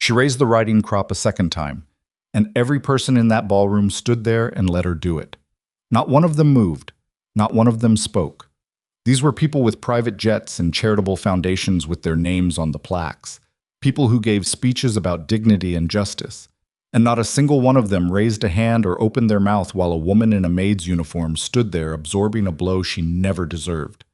She raised the riding crop a second time, and every person in that ballroom stood there and let her do it. Not one of them moved. Not one of them spoke. These were people with private jets and charitable foundations with their names on the plaques, people who gave speeches about dignity and justice, and not a single one of them raised a hand or opened their mouth while a woman in a maid's uniform stood there absorbing a blow she never deserved.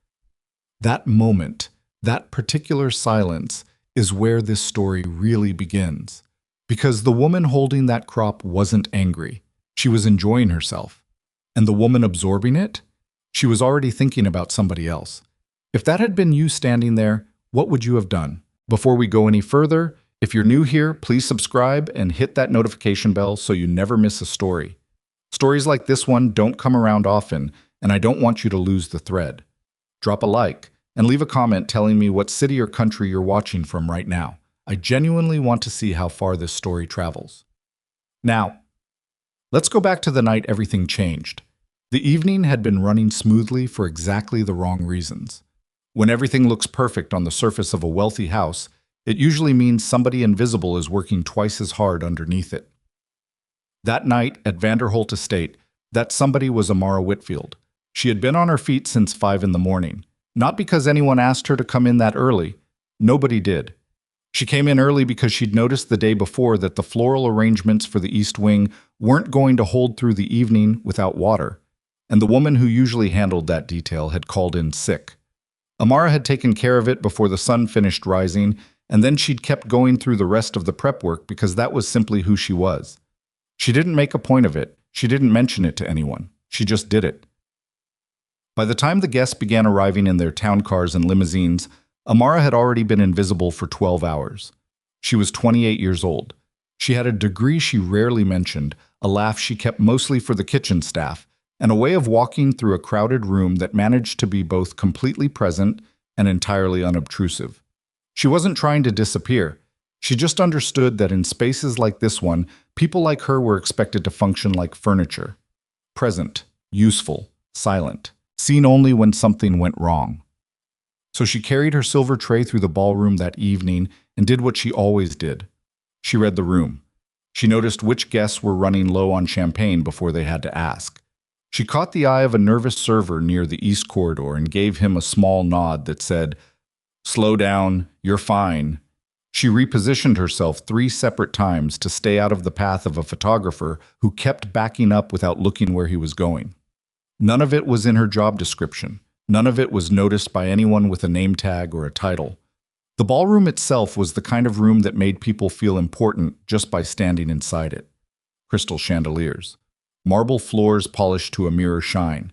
That moment, that particular silence, is where this story really begins. Because the woman holding that crop wasn't angry. She was enjoying herself. And the woman absorbing it? She was already thinking about somebody else. If that had been you standing there, what would you have done? Before we go any further, if you're new here, please subscribe and hit that notification bell so you never miss a story. Stories like this one don't come around often, and I don't want you to lose the thread. Drop a like and leave a comment telling me what city or country you're watching from right now. I genuinely want to see how far this story travels. Now, let's go back to the night everything changed. The evening had been running smoothly for exactly the wrong reasons. When everything looks perfect on the surface of a wealthy house, it usually means somebody invisible is working twice as hard underneath it. That night at Vanderholt Estate, that somebody was Amara Whitfield. She had been on her feet since 5 in the morning. Not because anyone asked her to come in that early. Nobody did. She came in early because she'd noticed the day before that the floral arrangements for the East Wing weren't going to hold through the evening without water, and the woman who usually handled that detail had called in sick. Amara had taken care of it before the sun finished rising, and then she'd kept going through the rest of the prep work because that was simply who she was. She didn't make a point of it. She didn't mention it to anyone. She just did it. By the time the guests began arriving in their town cars and limousines, Amara had already been invisible for 12 hours. She was 28 years old. She had a degree she rarely mentioned, a laugh she kept mostly for the kitchen staff, and a way of walking through a crowded room that managed to be both completely present and entirely unobtrusive. She wasn't trying to disappear. She just understood that in spaces like this one, people like her were expected to function like furniture. Present, useful, silent, seen only when something went wrong. So she carried her silver tray through the ballroom that evening and did what she always did. She read the room. She noticed which guests were running low on champagne before they had to ask. She caught the eye of a nervous server near the east corridor and gave him a small nod that said, "Slow down, you're fine." She repositioned herself 3 separate times to stay out of the path of a photographer who kept backing up without looking where he was going. None of it was in her job description. None of it was noticed by anyone with a name tag or a title. The ballroom itself was the kind of room that made people feel important just by standing inside it. Crystal chandeliers. Marble floors polished to a mirror shine.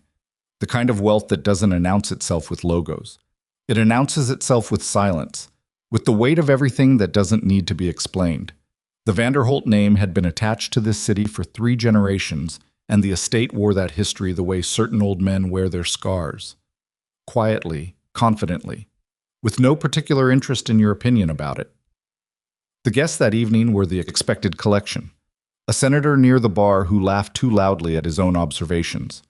The kind of wealth that doesn't announce itself with logos. It announces itself with silence, with the weight of everything that doesn't need to be explained. The Vanderholt name had been attached to this city for 3 generations, and the estate wore that history the way certain old men wear their scars. Quietly, confidently, with no particular interest in your opinion about it. The guests that evening were the expected collection. A senator near the bar who laughed too loudly at his own observations.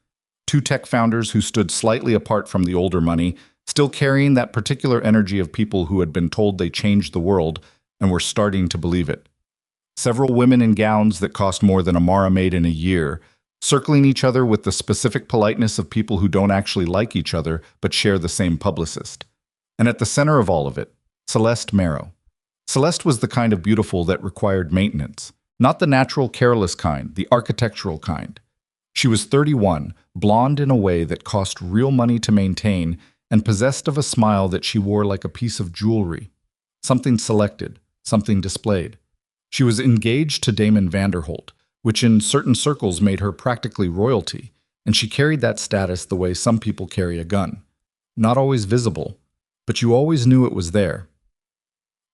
2 tech founders who stood slightly apart from the older money, still carrying that particular energy of people who had been told they changed the world and were starting to believe it. Several women in gowns that cost more than Amara made in a year, circling each other with the specific politeness of people who don't actually like each other but share the same publicist. And at the center of all of it, Celeste Marrow. Celeste was the kind of beautiful that required maintenance, not the natural, careless kind, the architectural kind. She was 31, blonde in a way that cost real money to maintain, and possessed of a smile that she wore like a piece of jewelry. Something selected, something displayed. She was engaged to Damon Vanderholt, which in certain circles made her practically royalty, and she carried that status the way some people carry a gun. Not always visible, but you always knew it was there.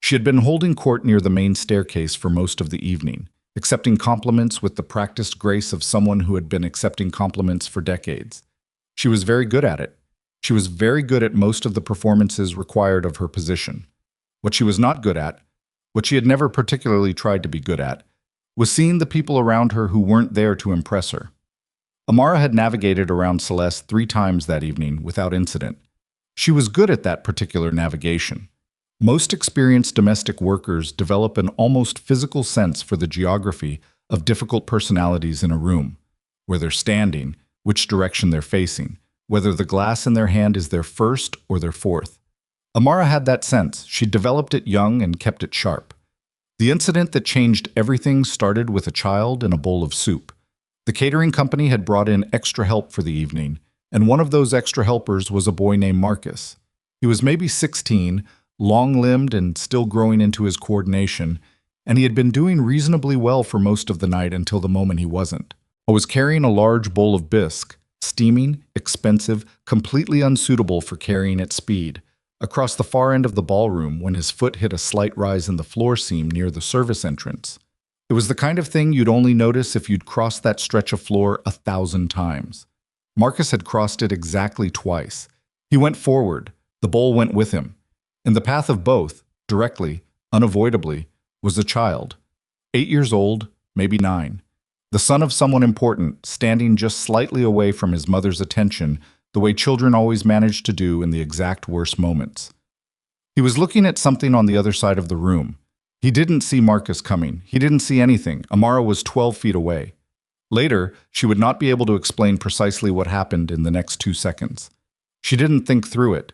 She had been holding court near the main staircase for most of the evening, accepting compliments with the practiced grace of someone who had been accepting compliments for decades. She was very good at it. She was very good at most of the performances required of her position. What she was not good at, what she had never particularly tried to be good at, was seeing the people around her who weren't there to impress her. Amara had navigated around Celeste 3 times that evening without incident. She was good at that particular navigation. Most experienced domestic workers develop an almost physical sense for the geography of difficult personalities in a room, where they're standing, which direction they're facing, whether the glass in their hand is their first or their fourth. Amara had that sense. She developed it young and kept it sharp. The incident that changed everything started with a child and a bowl of soup. The catering company had brought in extra help for the evening, and one of those extra helpers was a boy named Marcus. He was maybe 16, long-limbed and still growing into his coordination, and he had been doing reasonably well for most of the night until the moment he wasn't. I was carrying a large bowl of bisque, steaming, expensive, completely unsuitable for carrying at speed, across the far end of the ballroom when his foot hit a slight rise in the floor seam near the service entrance. It was the kind of thing you'd only notice if you'd crossed that stretch of floor 1,000 times. Marcus had crossed it exactly twice. He went forward. The bowl went with him. In the path of both, directly, unavoidably, was a child. 8 years old, maybe 9. The son of someone important, standing just slightly away from his mother's attention, the way children always manage to do in the exact worst moments. He was looking at something on the other side of the room. He didn't see Marcus coming. He didn't see anything. Amara was 12 feet away. Later, she would not be able to explain precisely what happened in the next 2 seconds. She didn't think through it.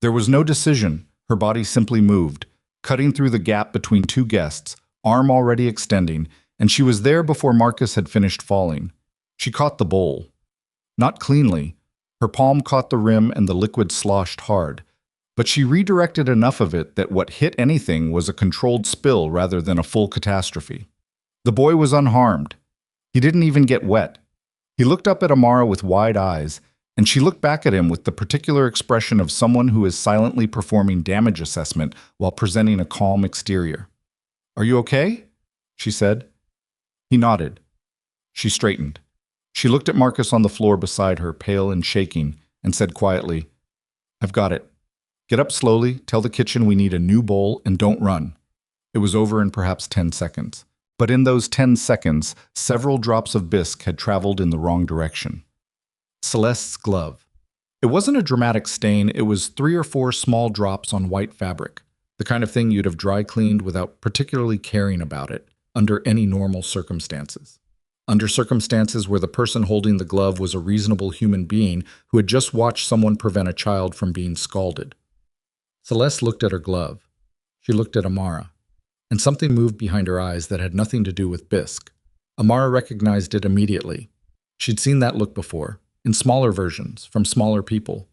There was no decision. Her body simply moved, cutting through the gap between two guests, arm already extending, and she was there before Marcus had finished falling. She caught the bowl. Not cleanly. Her palm caught the rim and the liquid sloshed hard. But she redirected enough of it that what hit anything was a controlled spill rather than a full catastrophe. The boy was unharmed. He didn't even get wet. He looked up at Amara with wide eyes, and she looked back at him with the particular expression of someone who is silently performing damage assessment while presenting a calm exterior. "Are you okay?" she said. He nodded. She straightened. She looked at Marcus on the floor beside her, pale and shaking, and said quietly, "I've got it. Get up slowly, tell the kitchen we need a new bowl, and don't run." It was over in perhaps 10 seconds. But in those 10 seconds, several drops of bisque had traveled in the wrong direction. Celeste's glove. It wasn't a dramatic stain, it was 3 or 4 small drops on white fabric, the kind of thing you'd have dry cleaned without particularly caring about it, under any normal circumstances. Under circumstances where the person holding the glove was a reasonable human being who had just watched someone prevent a child from being scalded. Celeste looked at her glove. She looked at Amara. And something moved behind her eyes that had nothing to do with bisque. Amara recognized it immediately. She'd seen that look before, in smaller versions, from smaller people.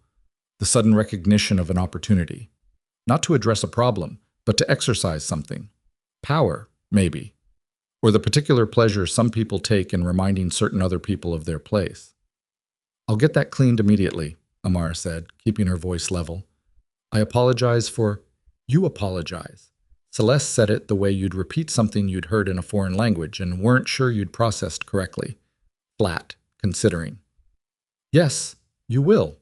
The sudden recognition of an opportunity. Not to address a problem, but to exercise something. Power, maybe. Or the particular pleasure some people take in reminding certain other people of their place. "I'll get that cleaned immediately," Amara said, keeping her voice level. "I apologize for—" "You apologize." Celeste said it the way you'd repeat something you'd heard in a foreign language and weren't sure you'd processed correctly. Flat, considering. "Yes, you will."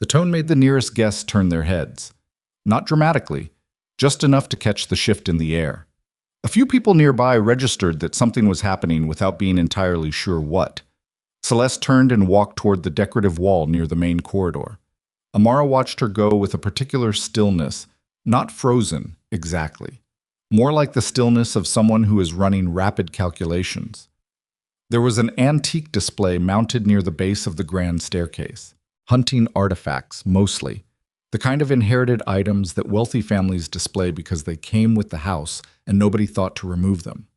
The tone made the nearest guests turn their heads. Not dramatically, just enough to catch the shift in the air. A few people nearby registered that something was happening without being entirely sure what. Celeste turned and walked toward the decorative wall near the main corridor. Amara watched her go with a particular stillness, not frozen, exactly. More like the stillness of someone who is running rapid calculations. There was an antique display mounted near the base of the grand staircase. Hunting artifacts, mostly. The kind of inherited items that wealthy families display because they came with the house and nobody thought to remove them.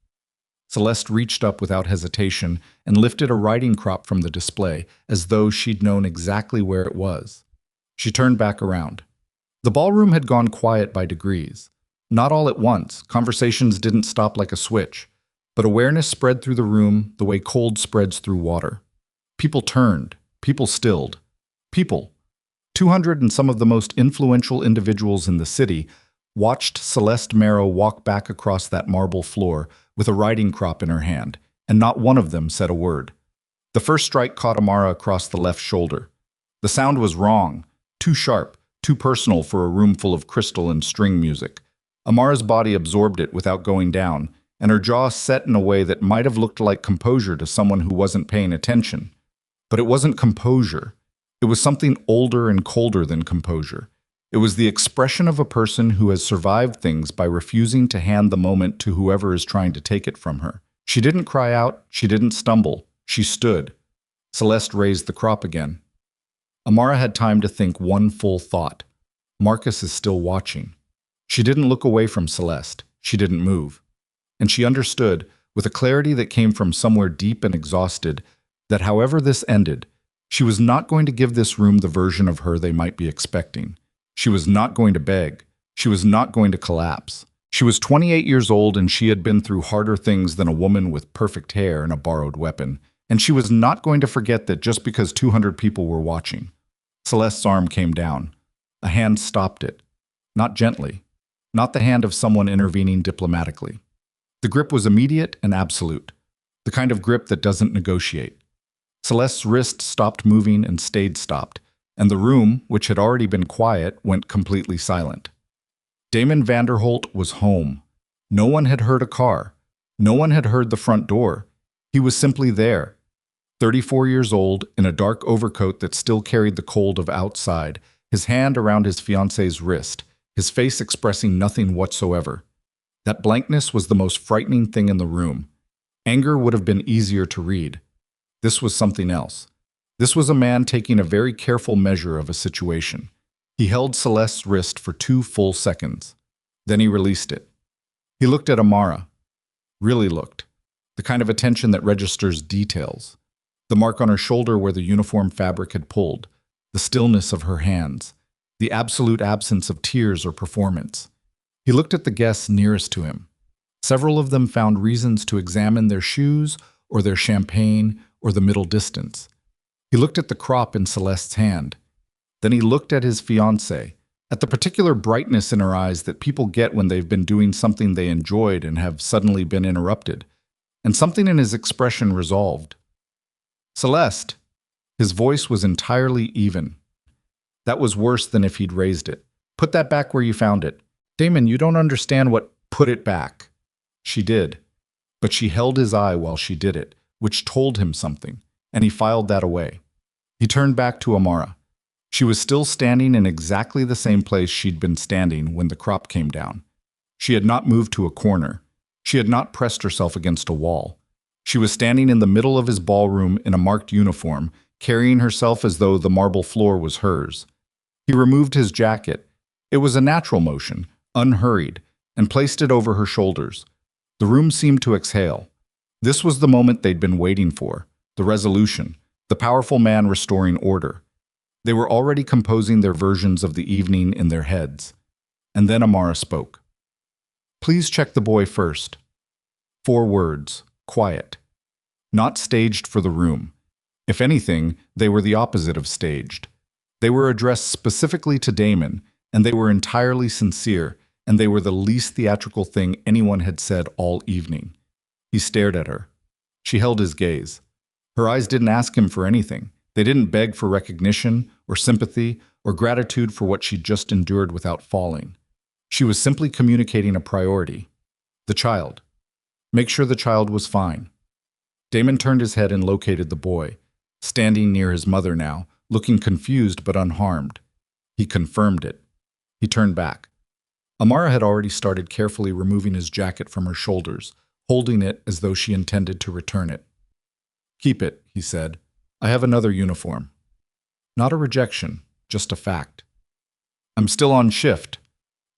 Celeste reached up without hesitation and lifted a riding crop from the display as though she'd known exactly where it was. She turned back around. The ballroom had gone quiet by degrees. Not all at once, conversations didn't stop like a switch, but awareness spread through the room the way cold spreads through water. People turned, people stilled. People, 200 and some of the most influential individuals in the city, watched Celeste Marrow walk back across that marble floor with a riding crop in her hand, and not one of them said a word. The first strike caught Amara across the left shoulder. The sound was wrong, too sharp, too personal for a room full of crystal and string music. Amara's body absorbed it without going down, and her jaw set in a way that might have looked like composure to someone who wasn't paying attention. But it wasn't composure. It was something older and colder than composure. It was the expression of a person who has survived things by refusing to hand the moment to whoever is trying to take it from her. She didn't cry out, she didn't stumble, she stood. Celeste raised the crop again. Amara had time to think one full thought. Marcus is still watching. She didn't look away from Celeste. She didn't move. And she understood, with a clarity that came from somewhere deep and exhausted, that however this ended, she was not going to give this room the version of her they might be expecting. She was not going to beg. She was not going to collapse. She was 28 years old and she had been through harder things than a woman with perfect hair and a borrowed weapon. And she was not going to forget that just because 200 people were watching. Celeste's arm came down. A hand stopped it. Not gently. Not the hand of someone intervening diplomatically. The grip was immediate and absolute. The kind of grip that doesn't negotiate. Celeste's wrist stopped moving and stayed stopped, and the room, which had already been quiet, went completely silent. Damon Vanderholt was home. No one had heard a car. No one had heard the front door. He was simply there. 34 years old, in a dark overcoat that still carried the cold of outside, his hand around his fiancée's wrist, his face expressing nothing whatsoever. That blankness was the most frightening thing in the room. Anger would have been easier to read. This was something else. This was a man taking a very careful measure of a situation. He held Celeste's wrist for 2 full seconds. Then he released it. He looked at Amara. Really looked. The kind of attention that registers details. The mark on her shoulder where the uniform fabric had pulled. The stillness of her hands. The absolute absence of tears or performance. He looked at the guests nearest to him. Several of them found reasons to examine their shoes or their champagne or the middle distance. He looked at the crop in Celeste's hand. Then he looked at his fiancée, at the particular brightness in her eyes that people get when they've been doing something they enjoyed and have suddenly been interrupted. And something in his expression resolved. Celeste. His voice was entirely even. That was worse than if he'd raised it. Put that back where you found it. Damon, you don't understand what put it back. She did. But she held his eye while she did it, which told him something, and he filed that away. He turned back to Amara. She was still standing in exactly the same place she'd been standing when the crop came down. She had not moved to a corner. She had not pressed herself against a wall. She was standing in the middle of his ballroom in a marked uniform, carrying herself as though the marble floor was hers. He removed his jacket. It was a natural motion, unhurried, and placed it over her shoulders. The room seemed to exhale. This was the moment they'd been waiting for, the resolution, the powerful man restoring order. They were already composing their versions of the evening in their heads. And then Amara spoke. Please check the boy first. 4 words, quiet. Not staged for the room. If anything, they were the opposite of staged. They were addressed specifically to Damon, and they were entirely sincere, and they were the least theatrical thing anyone had said all evening. He stared at her. She held his gaze. Her eyes didn't ask him for anything. They didn't beg for recognition or sympathy or gratitude for what she'd just endured without falling. She was simply communicating a priority. The child. Make sure the child was fine. Damon turned his head and located the boy, standing near his mother now, looking confused but unharmed. He confirmed it. He turned back. Amara had already started carefully removing his jacket from her shoulders, holding it as though she intended to return it. Keep it, he said. I have another uniform. Not a rejection, just a fact. I'm still on shift.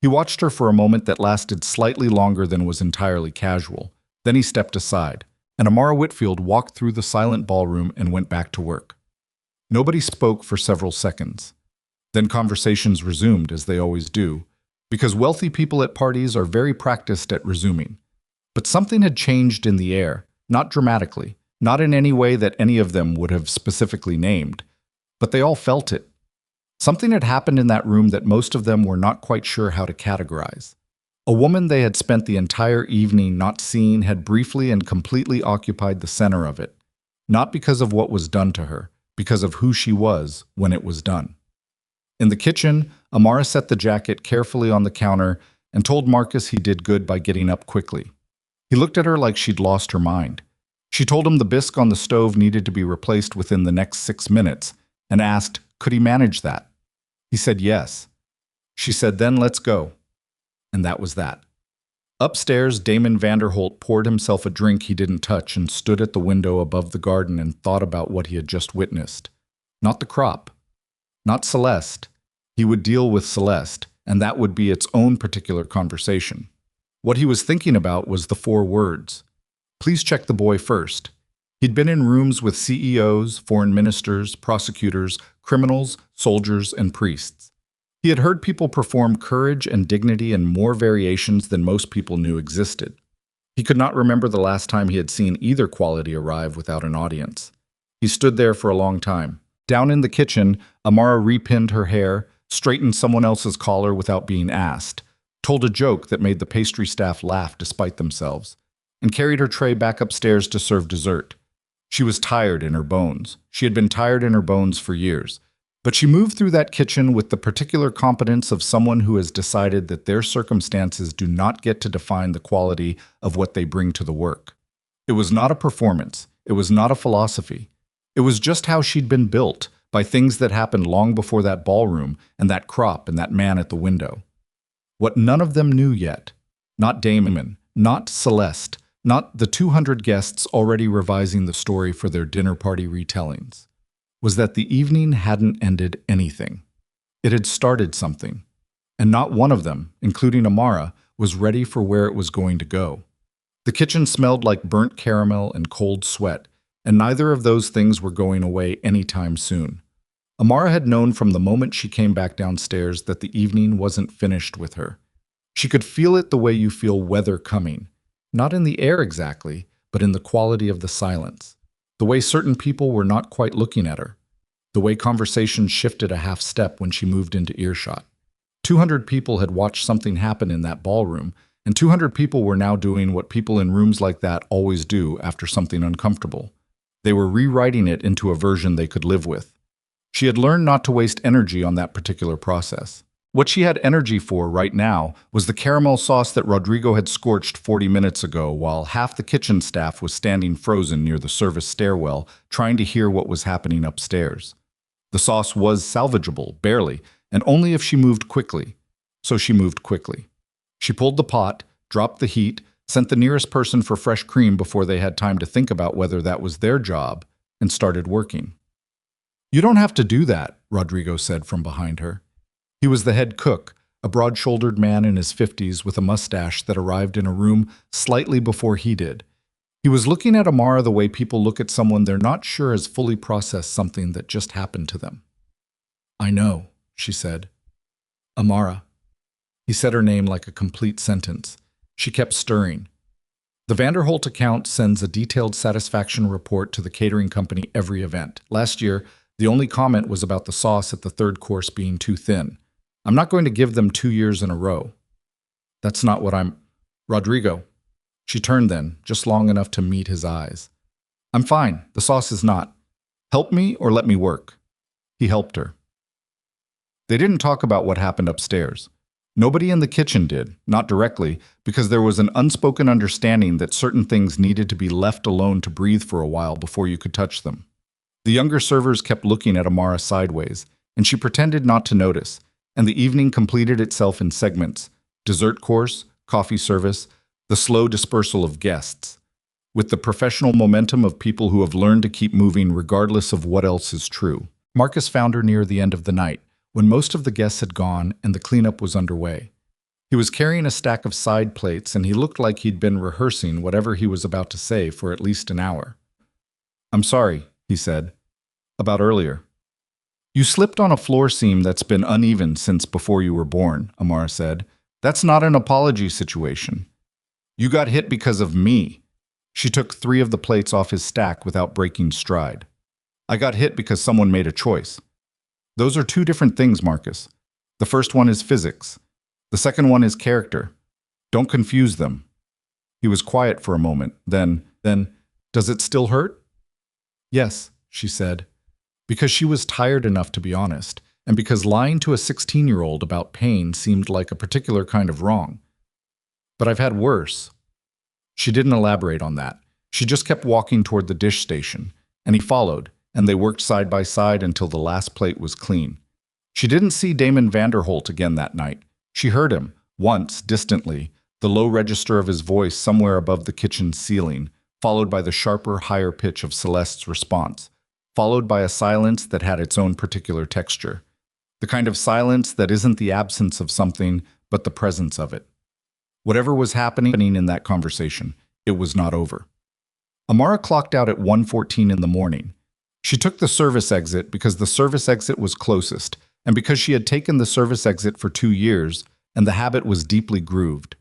He watched her for a moment that lasted slightly longer than was entirely casual. Then he stepped aside, and Amara Whitfield walked through the silent ballroom and went back to work. Nobody spoke for several seconds. Then conversations resumed, as they always do, because wealthy people at parties are very practiced at resuming. But something had changed in the air, not dramatically, not in any way that any of them would have specifically named, but they all felt it. Something had happened in that room that most of them were not quite sure how to categorize. A woman they had spent the entire evening not seeing had briefly and completely occupied the center of it, not because of what was done to her, because of who she was when it was done. In the kitchen, Amara set the jacket carefully on the counter and told Marcus he did good by getting up quickly. He looked at her like she'd lost her mind. She told him the bisque on the stove needed to be replaced within the next 6 minutes and asked, could he manage that? He said yes. She said, "Then let's go." And that was that. Upstairs, Damon Vanderholt poured himself a drink he didn't touch and stood at the window above the garden and thought about what he had just witnessed. Not the crop. Not Celeste. He would deal with Celeste, and that would be its own particular conversation. What he was thinking about was the 4 words. Please check the boy first. He'd been in rooms with CEOs, foreign ministers, prosecutors, criminals, soldiers, and priests. He had heard people perform courage and dignity in more variations than most people knew existed. He could not remember the last time he had seen either quality arrive without an audience. He stood there for a long time. Down in the kitchen, Amara repinned her hair, straightened someone else's collar without being asked, told a joke that made the pastry staff laugh despite themselves, and carried her tray back upstairs to serve dessert. She was tired in her bones. She had been tired in her bones for years. But she moved through that kitchen with the particular competence of someone who has decided that their circumstances do not get to define the quality of what they bring to the work. It was not a performance. It was not a philosophy. It was just how she'd been built, by things that happened long before that ballroom and that crop and that man at the window. What none of them knew yet, not Damon, not Celeste, not the 200 guests already revising the story for their dinner party retellings, was that the evening hadn't ended anything. It had started something, and not one of them, including Amara, was ready for where it was going to go. The kitchen smelled like burnt caramel and cold sweat, and neither of those things were going away anytime soon. Amara had known from the moment she came back downstairs that the evening wasn't finished with her. She could feel it the way you feel weather coming, not in the air exactly, but in the quality of the silence. The way certain people were not quite looking at her. The way conversation shifted a half step when she moved into earshot. 200 people had watched something happen in that ballroom, and 200 people were now doing what people in rooms like that always do after something uncomfortable. They were rewriting it into a version they could live with. She had learned not to waste energy on that particular process. What she had energy for right now was the caramel sauce that Rodrigo had scorched 40 minutes ago while half the kitchen staff was standing frozen near the service stairwell trying to hear what was happening upstairs. The sauce was salvageable, barely, and only if she moved quickly. So she moved quickly. She pulled the pot, dropped the heat, sent the nearest person for fresh cream before they had time to think about whether that was their job, and started working. "You don't have to do that," Rodrigo said from behind her. He was the head cook, a broad-shouldered man in his 50s with a mustache that arrived in a room slightly before he did. He was looking at Amara the way people look at someone they're not sure has fully processed something that just happened to them. "I know," she said. "Amara." He said her name like a complete sentence. She kept stirring. The Vanderholt account sends a detailed satisfaction report to the catering company every event. Last year, the only comment was about the sauce at the third course being too thin. I'm not going to give them 2 years in a row. That's not what I'm... Rodrigo. She turned then, just long enough to meet his eyes. "I'm fine. The sauce is not. Help me or let me work." He helped her. They didn't talk about what happened upstairs. Nobody in the kitchen did, not directly, because there was an unspoken understanding that certain things needed to be left alone to breathe for a while before you could touch them. The younger servers kept looking at Amara sideways, and she pretended not to notice, and the evening completed itself in segments: dessert course, coffee service, the slow dispersal of guests, with the professional momentum of people who have learned to keep moving regardless of what else is true. Marcus found her near the end of the night, when most of the guests had gone and the cleanup was underway. He was carrying a stack of side plates, and he looked like he'd been rehearsing whatever he was about to say for at least an hour. "I'm sorry," he said, "about earlier." "You slipped on a floor seam that's been uneven since before you were born," Amara said. "That's not an apology situation. You got hit because of me." She took 3 of the plates off his stack without breaking stride. "I got hit because someone made a choice. Those are 2 different things, Marcus. The first one is physics. The second one is character. Don't confuse them." He was quiet for a moment. Then, "Does it still hurt?" "Yes," she said, because she was tired enough to be honest, and because lying to a 16-year-old about pain seemed like a particular kind of wrong. "But I've had worse." She didn't elaborate on that. She just kept walking toward the dish station, and he followed, and they worked side by side until the last plate was clean. She didn't see Damon Vanderholt again that night. She heard him, once, distantly, the low register of his voice somewhere above the kitchen ceiling, followed by the sharper, higher pitch of Celeste's response, followed by a silence that had its own particular texture. The kind of silence that isn't the absence of something, but the presence of it. Whatever was happening in that conversation, it was not over. Amara clocked out at 1:14 in the morning. She took the service exit because the service exit was closest, and because she had taken the service exit for 2 years, and the habit was deeply grooved.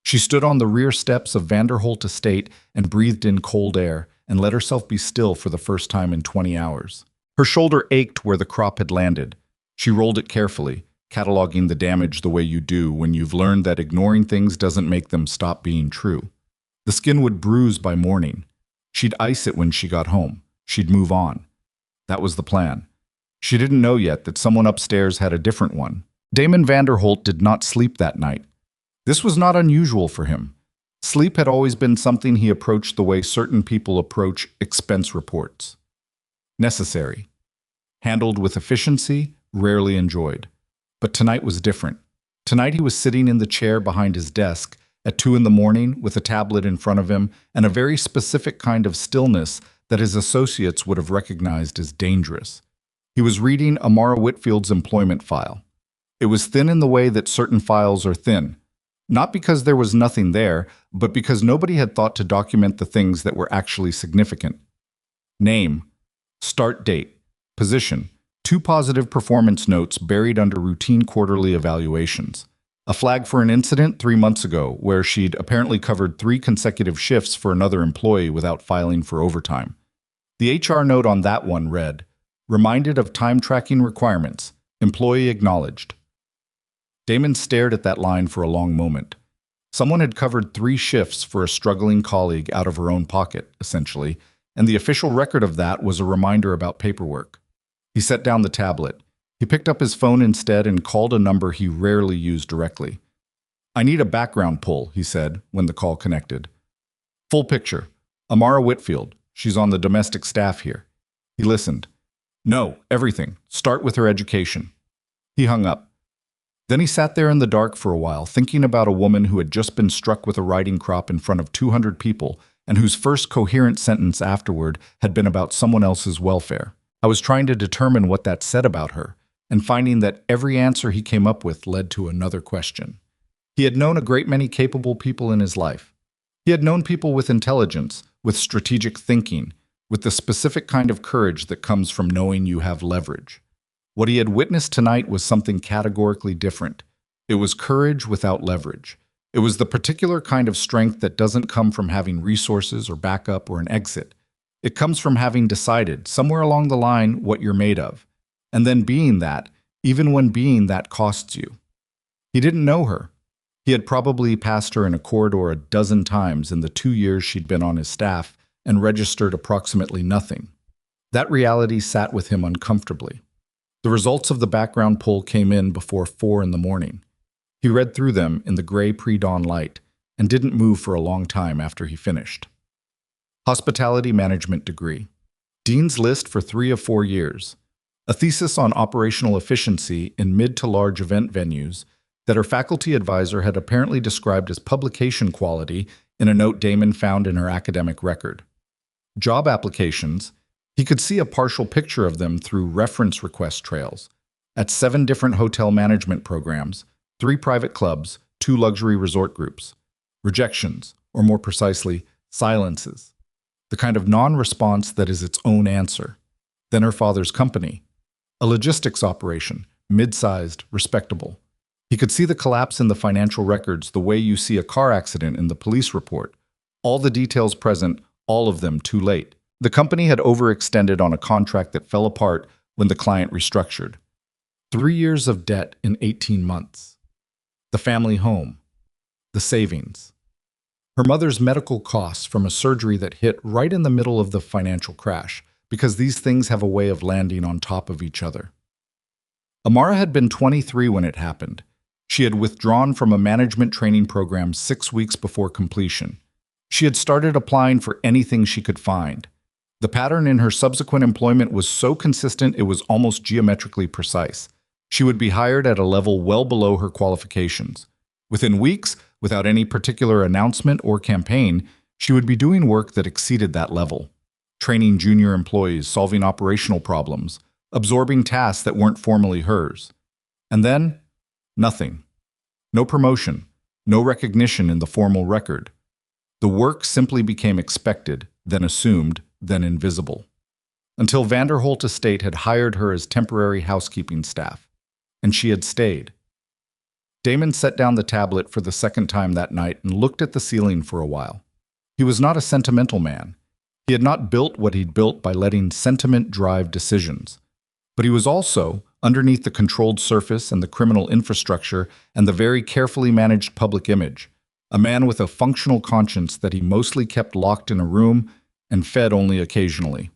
She stood on the rear steps of Vanderholt Estate and breathed in cold air and let herself be still for the first time in 20 hours. Her shoulder ached where the crop had landed. She rolled it carefully, cataloging the damage the way you do when you've learned that ignoring things doesn't make them stop being true. The skin would bruise by morning. She'd ice it when she got home. She'd move on. That was the plan. She didn't know yet that someone upstairs had a different one. Damon Vanderholt did not sleep that night. This was not unusual for him. Sleep had always been something he approached the way certain people approach expense reports. Necessary. Handled with efficiency, rarely enjoyed. But tonight was different. Tonight he was sitting in the chair behind his desk at 2 in the morning with a tablet in front of him and a very specific kind of stillness that his associates would have recognized as dangerous. He was reading Amara Whitfield's employment file. It was thin in the way that certain files are thin. Not because there was nothing there, but because nobody had thought to document the things that were actually significant. Name, start date, position, 2 positive performance notes buried under routine quarterly evaluations. A flag for an incident 3 months ago where she'd apparently covered 3 consecutive shifts for another employee without filing for overtime. The HR note on that one read, reminded of time tracking requirements, employee acknowledged. Damon stared at that line for a long moment. Someone had covered 3 shifts for a struggling colleague out of her own pocket, essentially, and the official record of that was a reminder about paperwork. He set down the tablet. He picked up his phone instead and called a number he rarely used directly. I need a background pull, he said, when the call connected. Full picture. Amara Whitfield. She's on the domestic staff here. He listened. No, everything. Start with her education. He hung up. Then he sat there in the dark for a while, thinking about a woman who had just been struck with a riding crop in front of 200 people and whose first coherent sentence afterward had been about someone else's welfare. I was trying to determine what that said about her, and finding that every answer he came up with led to another question. He had known a great many capable people in his life. He had known people with intelligence, with strategic thinking, with the specific kind of courage that comes from knowing you have leverage. What he had witnessed tonight was something categorically different. It was courage without leverage. It was the particular kind of strength that doesn't come from having resources or backup or an exit. It comes from having decided, somewhere along the line, what you're made of, and then being that, even when being that costs you. He didn't know her. He had probably passed her in a corridor a dozen times in the 2 years she'd been on his staff and registered approximately nothing. That reality sat with him uncomfortably. The results of the background pull came in before 4 in the morning. He read through them in the gray pre-dawn light and didn't move for a long time after he finished. Hospitality Management degree. Dean's List for 3 of 4 years. A thesis on operational efficiency in mid to large event venues that her faculty advisor had apparently described as publication quality in a note Damon found in her academic record. Job applications. He could see a partial picture of them through reference request trails. At 7 different hotel management programs, 3 private clubs, 2 luxury resort groups. Rejections, or more precisely, silences. The kind of non-response that is its own answer. Then her father's company. A logistics operation, mid-sized, respectable. He could see the collapse in the financial records the way you see a car accident in the police report. All the details present, all of them too late. The company had overextended on a contract that fell apart when the client restructured. 3 years of debt in 18 months. The family home. The savings. Her mother's medical costs from a surgery that hit right in the middle of the financial crash, because these things have a way of landing on top of each other. Amara had been 23 when it happened. She had withdrawn from a management training program 6 weeks before completion. She had started applying for anything she could find. The pattern in her subsequent employment was so consistent it was almost geometrically precise. She would be hired at a level well below her qualifications. Within weeks, without any particular announcement or campaign, she would be doing work that exceeded that level. Training junior employees, solving operational problems, absorbing tasks that weren't formally hers. And then, nothing. No promotion, no recognition in the formal record. The work simply became expected, then assumed, then invisible. Until Vanderholt Estate had hired her as temporary housekeeping staff, and she had stayed. Damon set down the tablet for the second time that night and looked at the ceiling for a while. He was not a sentimental man. He had not built what he'd built by letting sentiment drive decisions. But he was also, underneath the controlled surface and the criminal infrastructure and the very carefully managed public image, a man with a functional conscience that he mostly kept locked in a room and fed only occasionally.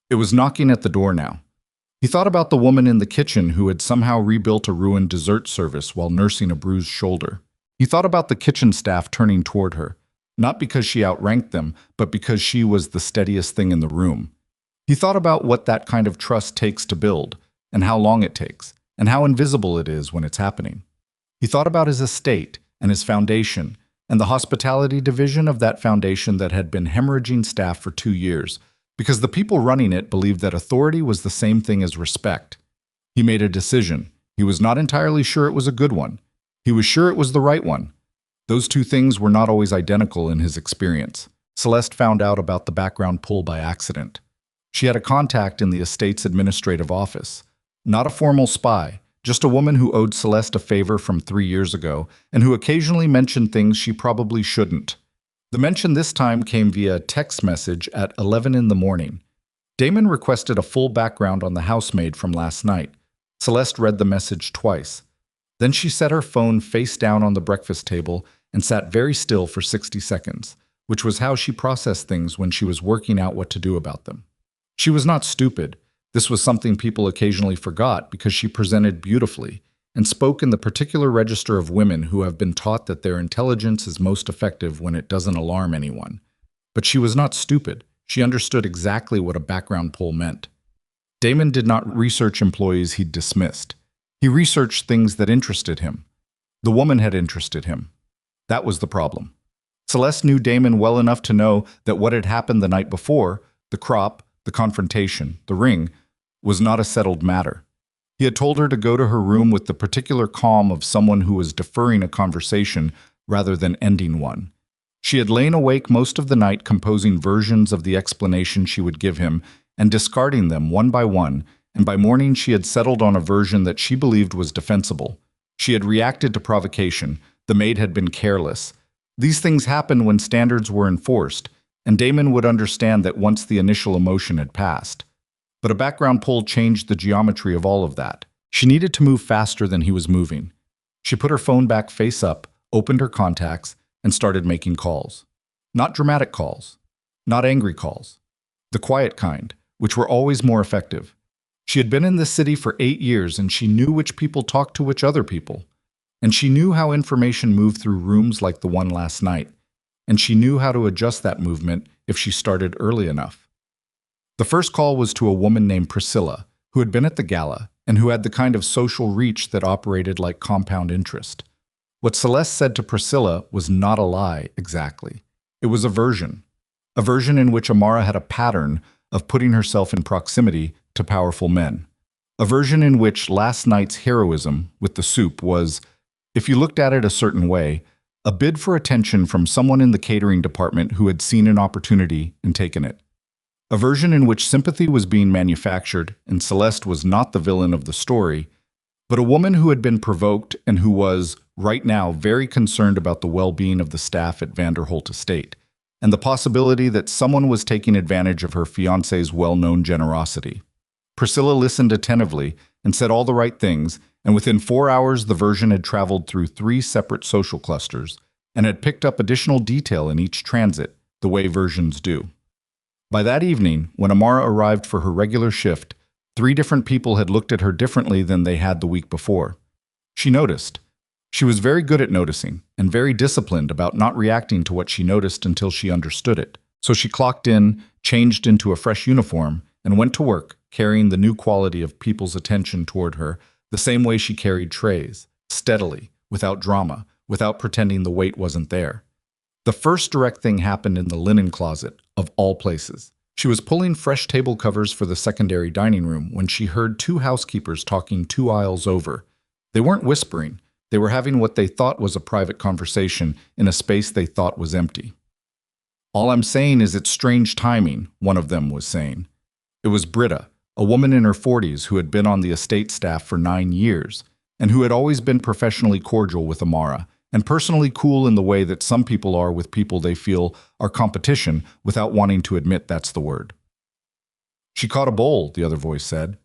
It was knocking at the door now. He thought about the woman in the kitchen who had somehow rebuilt a ruined dessert service while nursing a bruised shoulder. He thought about the kitchen staff turning toward her, not because she outranked them, but because she was the steadiest thing in the room. He thought about what that kind of trust takes to build, and how long it takes, and how invisible it is when it's happening. He thought about his estate and his foundation, and the hospitality division of that foundation that had been hemorrhaging staff for 2 years, because the people running it believed that authority was the same thing as respect. He made a decision. He was not entirely sure it was a good one. He was sure it was the right one. Those two things were not always identical in his experience. Celeste found out about the background pull by accident. She had a contact in the estate's administrative office. Not a formal spy, just a woman who owed Celeste a favor from 3 years ago and who occasionally mentioned things she probably shouldn't. The mention this time came via a text message at 11 in the morning. Damon requested a full background on the housemaid from last night. Celeste read the message twice. Then she set her phone face down on the breakfast table and sat very still for 60 seconds, which was how she processed things when she was working out what to do about them. She was not stupid. This was something people occasionally forgot because she presented beautifully and spoke in the particular register of women who have been taught that their intelligence is most effective when it doesn't alarm anyone. But she was not stupid. She understood exactly what a background pull meant. Damon did not research employees he'd dismissed. He researched things that interested him. The woman had interested him. That was the problem. Celeste knew Damon well enough to know that what had happened the night before, the crop, the confrontation, the ring, was not a settled matter. He had told her to go to her room with the particular calm of someone who was deferring a conversation rather than ending one. She had lain awake most of the night composing versions of the explanation she would give him and discarding them one by one, and by morning she had settled on a version that she believed was defensible. She had reacted to provocation. The maid had been careless. These things happened when standards were enforced, and Damon would understand that once the initial emotion had passed. But a background pull changed the geometry of all of that. She needed to move faster than he was moving. She put her phone back face up, opened her contacts, and started making calls. Not dramatic calls. Not angry calls. The quiet kind, which were always more effective. She had been in this city for 8 years, and she knew which people talked to which other people. And she knew how information moved through rooms like the one last night. And she knew how to adjust that movement if she started early enough. The first call was to a woman named Priscilla, who had been at the gala and who had the kind of social reach that operated like compound interest. What Celeste said to Priscilla was not a lie, exactly. It was a version in which Amara had a pattern of putting herself in proximity to powerful men. A version in which last night's heroism with the soup was, if you looked at it a certain way, a bid for attention from someone in the catering department who had seen an opportunity and taken it. A version in which sympathy was being manufactured and Celeste was not the villain of the story, but a woman who had been provoked and who was, right now, very concerned about the well-being of the staff at Vanderholt Estate and the possibility that someone was taking advantage of her fiancé's well-known generosity. Priscilla listened attentively and said all the right things, and within 4 hours the version had traveled through 3 separate social clusters and had picked up additional detail in each transit, the way versions do. By that evening, when Amara arrived for her regular shift, 3 different people had looked at her differently than they had the week before. She noticed. She was very good at noticing, and very disciplined about not reacting to what she noticed until she understood it. So she clocked in, changed into a fresh uniform, and went to work, carrying the new quality of people's attention toward her, The same way she carried trays, steadily, without drama, without pretending the weight wasn't there. The first direct thing happened in the linen closet, of all places. She was pulling fresh table covers for the secondary dining room when she heard two housekeepers talking 2 aisles over. They weren't whispering. They were having what they thought was a private conversation in a space they thought was empty. "All I'm saying is it's strange timing," one of them was saying. It was Britta, a woman in her 40s who had been on the estate staff for 9 years, and who had always been professionally cordial with Amara, and personally cool in the way that some people are with people they feel are competition without wanting to admit that's the word. "She caught a bowl," the other voice said.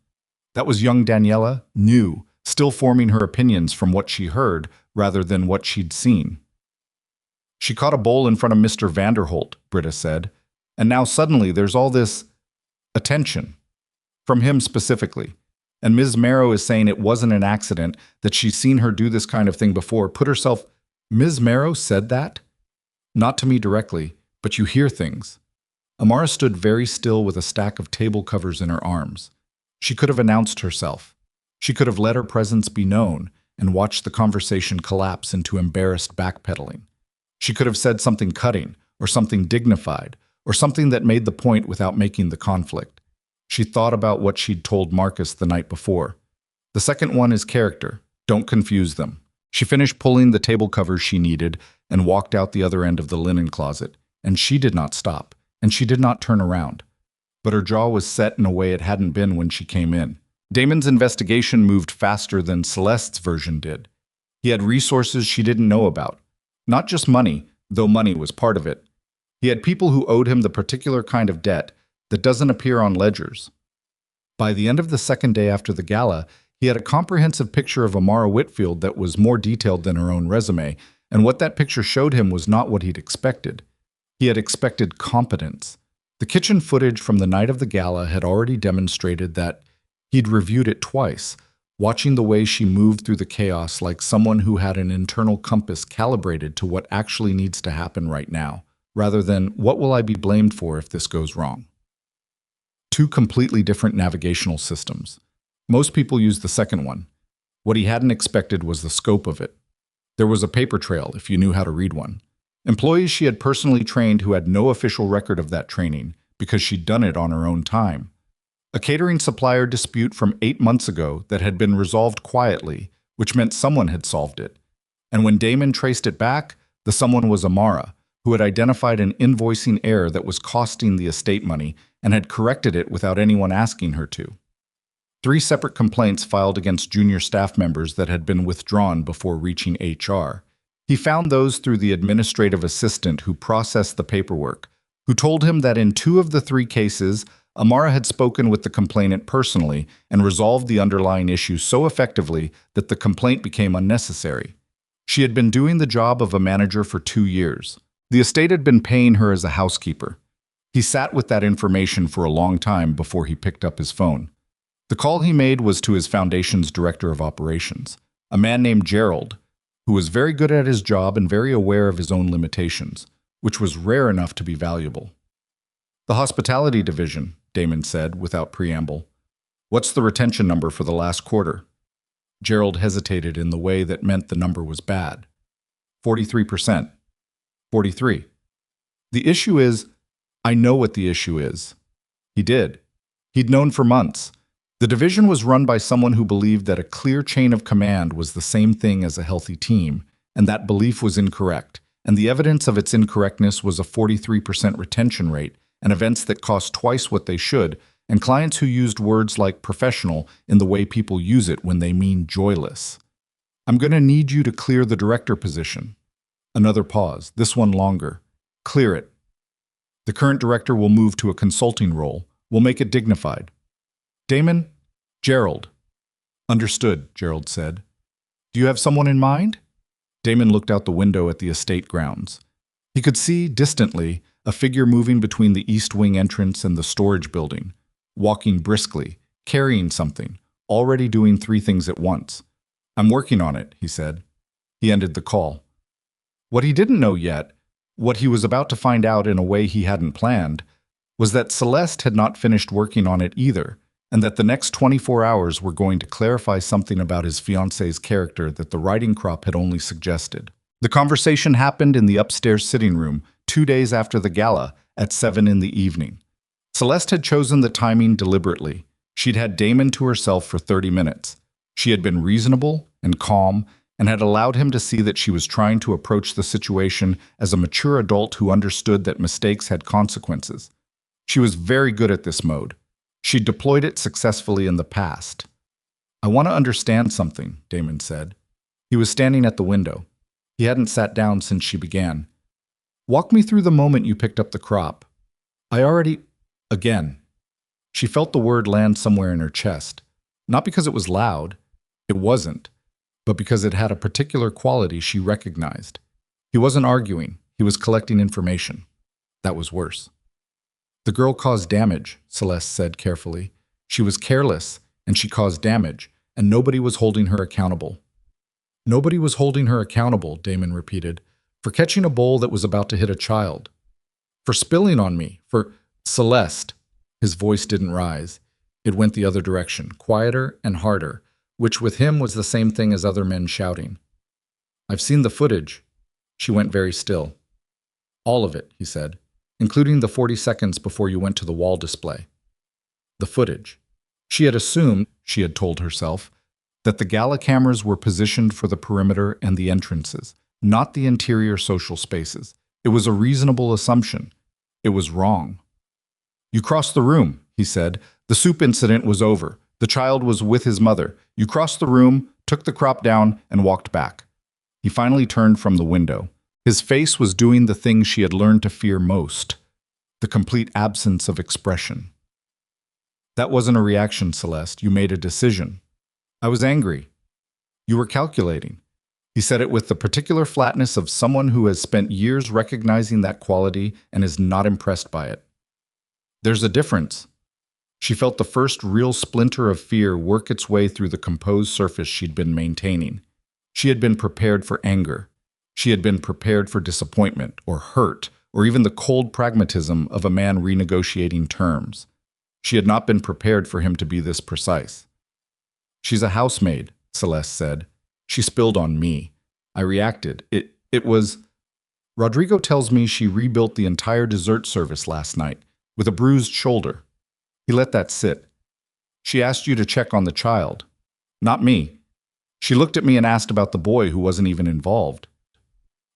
That was young Daniela, new, still forming her opinions from what she heard rather than what she'd seen. "She caught a bowl in front of Mr. Vanderholt," Britta said, "and now suddenly there's all this attention. From him specifically. And Ms. Marrow is saying it wasn't an accident, that she's seen her do this kind of thing before, put herself—" "Ms. Marrow said that?" "Not to me directly, but you hear things." Amara stood very still with a stack of table covers in her arms. She could have announced herself. She could have let her presence be known and watched the conversation collapse into embarrassed backpedaling. She could have said something cutting, or something dignified, or something that made the point without making the conflict. She thought about what she'd told Marcus the night before. The second one is character. Don't confuse them. She finished pulling the table covers she needed and walked out the other end of the linen closet, and she did not stop, and she did not turn around. But her jaw was set in a way it hadn't been when she came in. Damon's investigation moved faster than Celeste's version did. He had resources she didn't know about. Not just money, though money was part of it. He had people who owed him the particular kind of debt that doesn't appear on ledgers. By the end of the second day after the gala, he had a comprehensive picture of Amara Whitfield that was more detailed than her own resume, and what that picture showed him was not what he'd expected. He had expected competence. The kitchen footage from the night of the gala had already demonstrated that. He'd reviewed it twice, watching the way she moved through the chaos like someone who had an internal compass calibrated to what actually needs to happen right now, rather than what will I be blamed for if this goes wrong. Two completely different navigational systems. Most people use the second one. What he hadn't expected was the scope of it. There was a paper trail if you knew how to read one. Employees she had personally trained who had no official record of that training because she'd done it on her own time. A catering supplier dispute from 8 months ago that had been resolved quietly, which meant someone had solved it. And when Damon traced it back, the someone was Amara, who had identified an invoicing error that was costing the estate money and had corrected it without anyone asking her to. 3 separate complaints filed against junior staff members that had been withdrawn before reaching HR. He found those through the administrative assistant who processed the paperwork, who told him that in 2 of the 3 cases, Amara had spoken with the complainant personally and resolved the underlying issue so effectively that the complaint became unnecessary. She had been doing the job of a manager for 2 years. The estate had been paying her as a housekeeper. He sat with that information for a long time before he picked up his phone. The call he made was to his foundation's director of operations, a man named Gerald, who was very good at his job and very aware of his own limitations, which was rare enough to be valuable. "The hospitality division," Damon said without preamble. "What's the retention number for the last quarter?" Gerald hesitated in the way that meant the number was bad. 43%. 43. "The issue is—" "I know what the issue is." He did. He'd known for months. The division was run by someone who believed that a clear chain of command was the same thing as a healthy team, and that belief was incorrect, and the evidence of its incorrectness was a 43% retention rate, and events that cost twice what they should, and clients who used words like professional in the way people use it when they mean joyless. "I'm going to need you to clear the director position." Another pause, this one longer. "Clear it. The current director will move to a consulting role. We'll make it dignified." "Damon?" "Gerald." "Understood," Gerald said. "Do you have someone in mind?" Damon looked out the window at the estate grounds. He could see, distantly, a figure moving between the east wing entrance and the storage building, walking briskly, carrying something, already doing 3 things at once. "I'm working on it," he said. He ended the call. What he didn't know yet, what he was about to find out in a way he hadn't planned, was that Celeste had not finished working on it either, and that the next 24 hours were going to clarify something about his fiancée's character that the writing crop had only suggested. The conversation happened in the upstairs sitting room 2 days after the gala at 7 in the evening. Celeste had chosen the timing deliberately. She'd had Damon to herself for 30 minutes. She had been reasonable and calm and had allowed him to see that she was trying to approach the situation as a mature adult who understood that mistakes had consequences. She was very good at this mode. She'd deployed it successfully in the past. "I want to understand something," Damon said. He was standing at the window. He hadn't sat down since she began. "Walk me through the moment you picked up the crop." Again. She felt the word land somewhere in her chest. Not because it was loud. It wasn't. But because it had a particular quality she recognized. He wasn't arguing. He was collecting information. That was worse. "The girl caused damage," Celeste said carefully. "She was careless, and she caused damage, and nobody was holding her accountable." "Nobody was holding her accountable," Damon repeated, "for catching a bowl that was about to hit a child. For spilling on me, for Celeste." His voice didn't rise. It went the other direction, quieter and harder, which with him was the same thing as other men shouting. "I've seen the footage." She went very still. "All of it," he said, "including the 40 seconds before you went to the wall display." The footage. She had assumed, she had told herself, that the gala cameras were positioned for the perimeter and the entrances, not the interior social spaces. It was a reasonable assumption. It was wrong. "You crossed the room," he said. "The soup incident was over. The child was with his mother. You crossed the room, took the crop down, and walked back." He finally turned from the window. His face was doing the thing she had learned to fear most, the complete absence of expression. "That wasn't a reaction, Celeste. You made a decision." "I was angry." "You were calculating." He said it with the particular flatness of someone who has spent years recognizing that quality and is not impressed by it. "There's a difference." She felt the first real splinter of fear work its way through the composed surface she'd been maintaining. She had been prepared for anger. She had been prepared for disappointment or hurt, or even the cold pragmatism of a man renegotiating terms. She had not been prepared for him to be this precise. "She's a housemaid," Celeste said. "She spilled on me. I reacted. It was... Rodrigo tells me she rebuilt the entire dessert service last night, with a bruised shoulder." He let that sit. "She asked you to check on the child." "Not me. She looked at me and asked about the boy who wasn't even involved."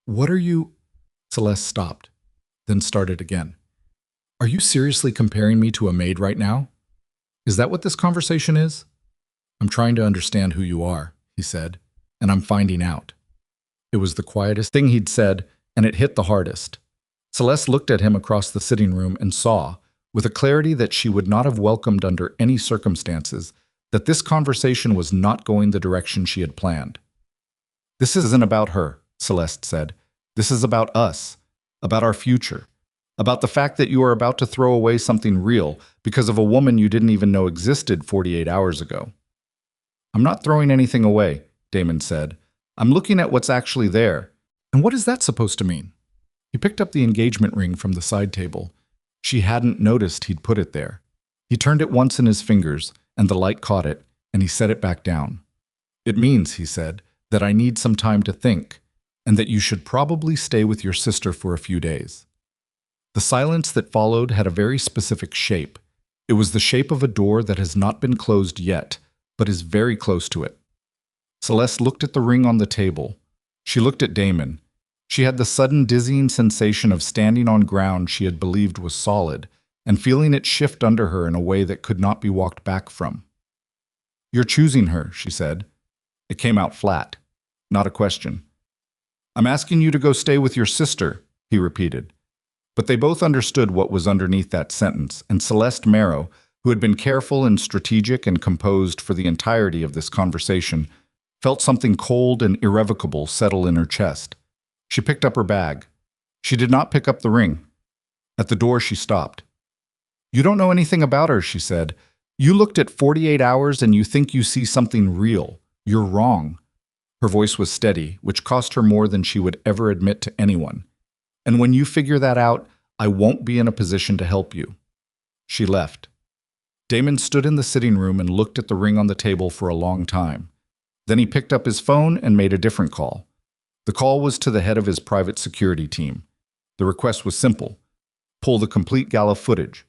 "What are you..." Celeste stopped, then started again. "Are you seriously comparing me to a maid right now? Is that what this conversation is?" "I'm trying to understand who you are," he said, "and I'm finding out." It was the quietest thing he'd said, and it hit the hardest. Celeste looked at him across the sitting room and saw, with a clarity that she would not have welcomed under any circumstances, that this conversation was not going the direction she had planned. "This isn't about her," Celeste said. "This is about us, about our future, about the fact that you are about to throw away something real because of a woman you didn't even know existed 48 hours ago." "I'm not throwing anything away," Damon said. "I'm looking at what's actually there." "And what is that supposed to mean?" He picked up the engagement ring from the side table. She hadn't noticed he'd put it there. He turned it once in his fingers, and the light caught it, and he set it back down. "It means," he said, "that I need some time to think, and that you should probably stay with your sister for a few days." The silence that followed had a very specific shape. It was the shape of a door that has not been closed yet, but is very close to it. Celeste looked at the ring on the table. She looked at Damon. She had the sudden dizzying sensation of standing on ground she had believed was solid, and feeling it shift under her in a way that could not be walked back from. "You're choosing her," she said. It came out flat, not a question. "I'm asking you to go stay with your sister," he repeated. But they both understood what was underneath that sentence, and Celeste Marrow, who had been careful and strategic and composed for the entirety of this conversation, felt something cold and irrevocable settle in her chest. She picked up her bag. She did not pick up the ring. At the door, she stopped. "You don't know anything about her," she said. "You looked at 48 hours and you think you see something real. You're wrong." Her voice was steady, which cost her more than she would ever admit to anyone. "And when you figure that out, I won't be in a position to help you." She left. Damon stood in the sitting room and looked at the ring on the table for a long time. Then he picked up his phone and made a different call. The call was to the head of his private security team. The request was simple. Pull the complete gala footage.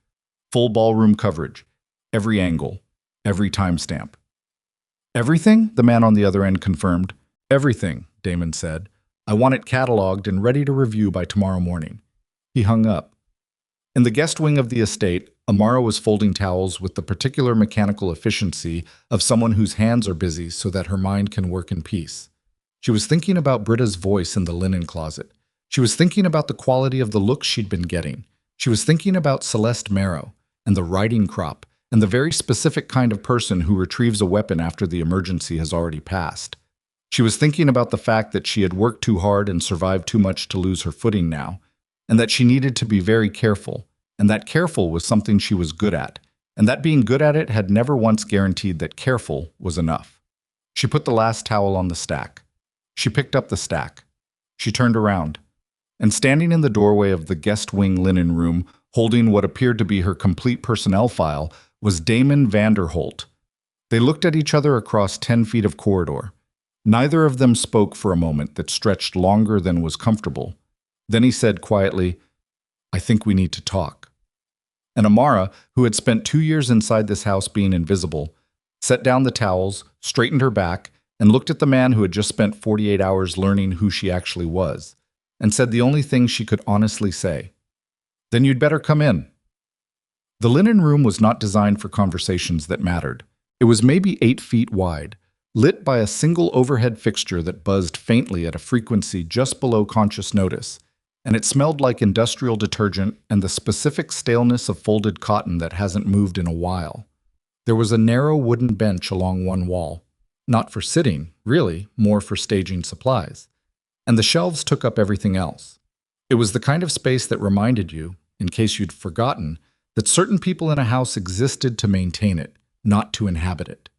Full ballroom coverage. Every angle. Every timestamp. Everything? The man on the other end confirmed. Everything, Damon said. I want it cataloged and ready to review by tomorrow morning. He hung up. In the guest wing of the estate, Amara was folding towels with the particular mechanical efficiency of someone whose hands are busy so that her mind can work in peace. She was thinking about Britta's voice in the linen closet. She was thinking about the quality of the looks she'd been getting. She was thinking about Celeste Marrow and the riding crop and the very specific kind of person who retrieves a weapon after the emergency has already passed. She was thinking about the fact that she had worked too hard and survived too much to lose her footing now, and that she needed to be very careful, and that careful was something she was good at, and that being good at it had never once guaranteed that careful was enough. She put the last towel on the stack. She picked up the stack. She turned around, and standing in the doorway of the guest wing linen room, holding what appeared to be her complete personnel file, was Damon Vanderholt. They looked at each other across 10 feet of corridor. Neither of them spoke for a moment that stretched longer than was comfortable. Then he said quietly, I think we need to talk. And Amara, who had spent 2 years inside this house being invisible, set down the towels, straightened her back, and looked at the man who had just spent 48 hours learning who she actually was, and said the only thing she could honestly say. Then you'd better come in. The linen room was not designed for conversations that mattered. It was maybe 8 feet wide, lit by a single overhead fixture that buzzed faintly at a frequency just below conscious notice, and it smelled like industrial detergent and the specific staleness of folded cotton that hasn't moved in a while. There was a narrow wooden bench along one wall, not for sitting, really, more for staging supplies, and the shelves took up everything else. It was the kind of space that reminded you, in case you'd forgotten, that certain people in a house existed to maintain it, not to inhabit it.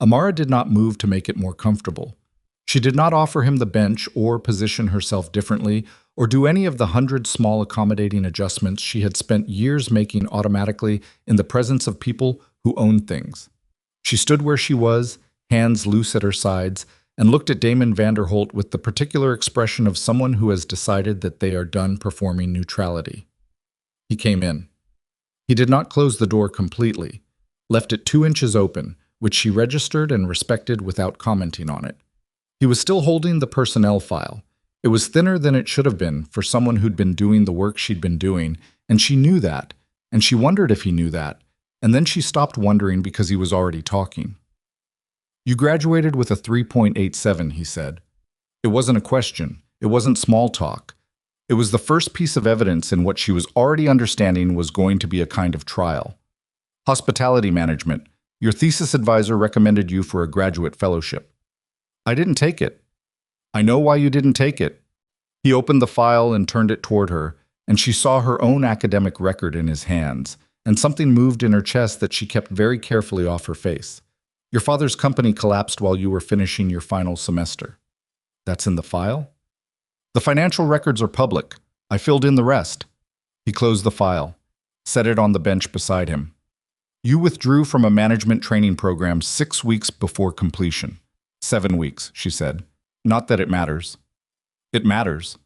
Amara did not move to make it more comfortable. She did not offer him the bench or position herself differently or do any of the 100 small accommodating adjustments she had spent years making automatically in the presence of people who owned things. She stood where she was, hands loose at her sides, and looked at Damon Vanderholt with the particular expression of someone who has decided that they are done performing neutrality. He came in. He did not close the door completely, left it 2 inches open, which she registered and respected without commenting on it. He was still holding the personnel file. It was thinner than it should have been for someone who'd been doing the work she'd been doing, and she knew that, and she wondered if he knew that, and then she stopped wondering because he was already talking. You graduated with a 3.87, he said. It wasn't a question. It wasn't small talk. It was the first piece of evidence in what she was already understanding was going to be a kind of trial. Hospitality management. Your thesis advisor recommended you for a graduate fellowship. I didn't take it. I know why you didn't take it. He opened the file and turned it toward her, and she saw her own academic record in his hands, and something moved in her chest that she kept very carefully off her face. Your father's company collapsed while you were finishing your final semester. That's in the file? The financial records are public. I filled in the rest. He closed the file, set it on the bench beside him. You withdrew from a management training program 6 weeks before completion. 7 weeks, she said. Not that it matters. It matters.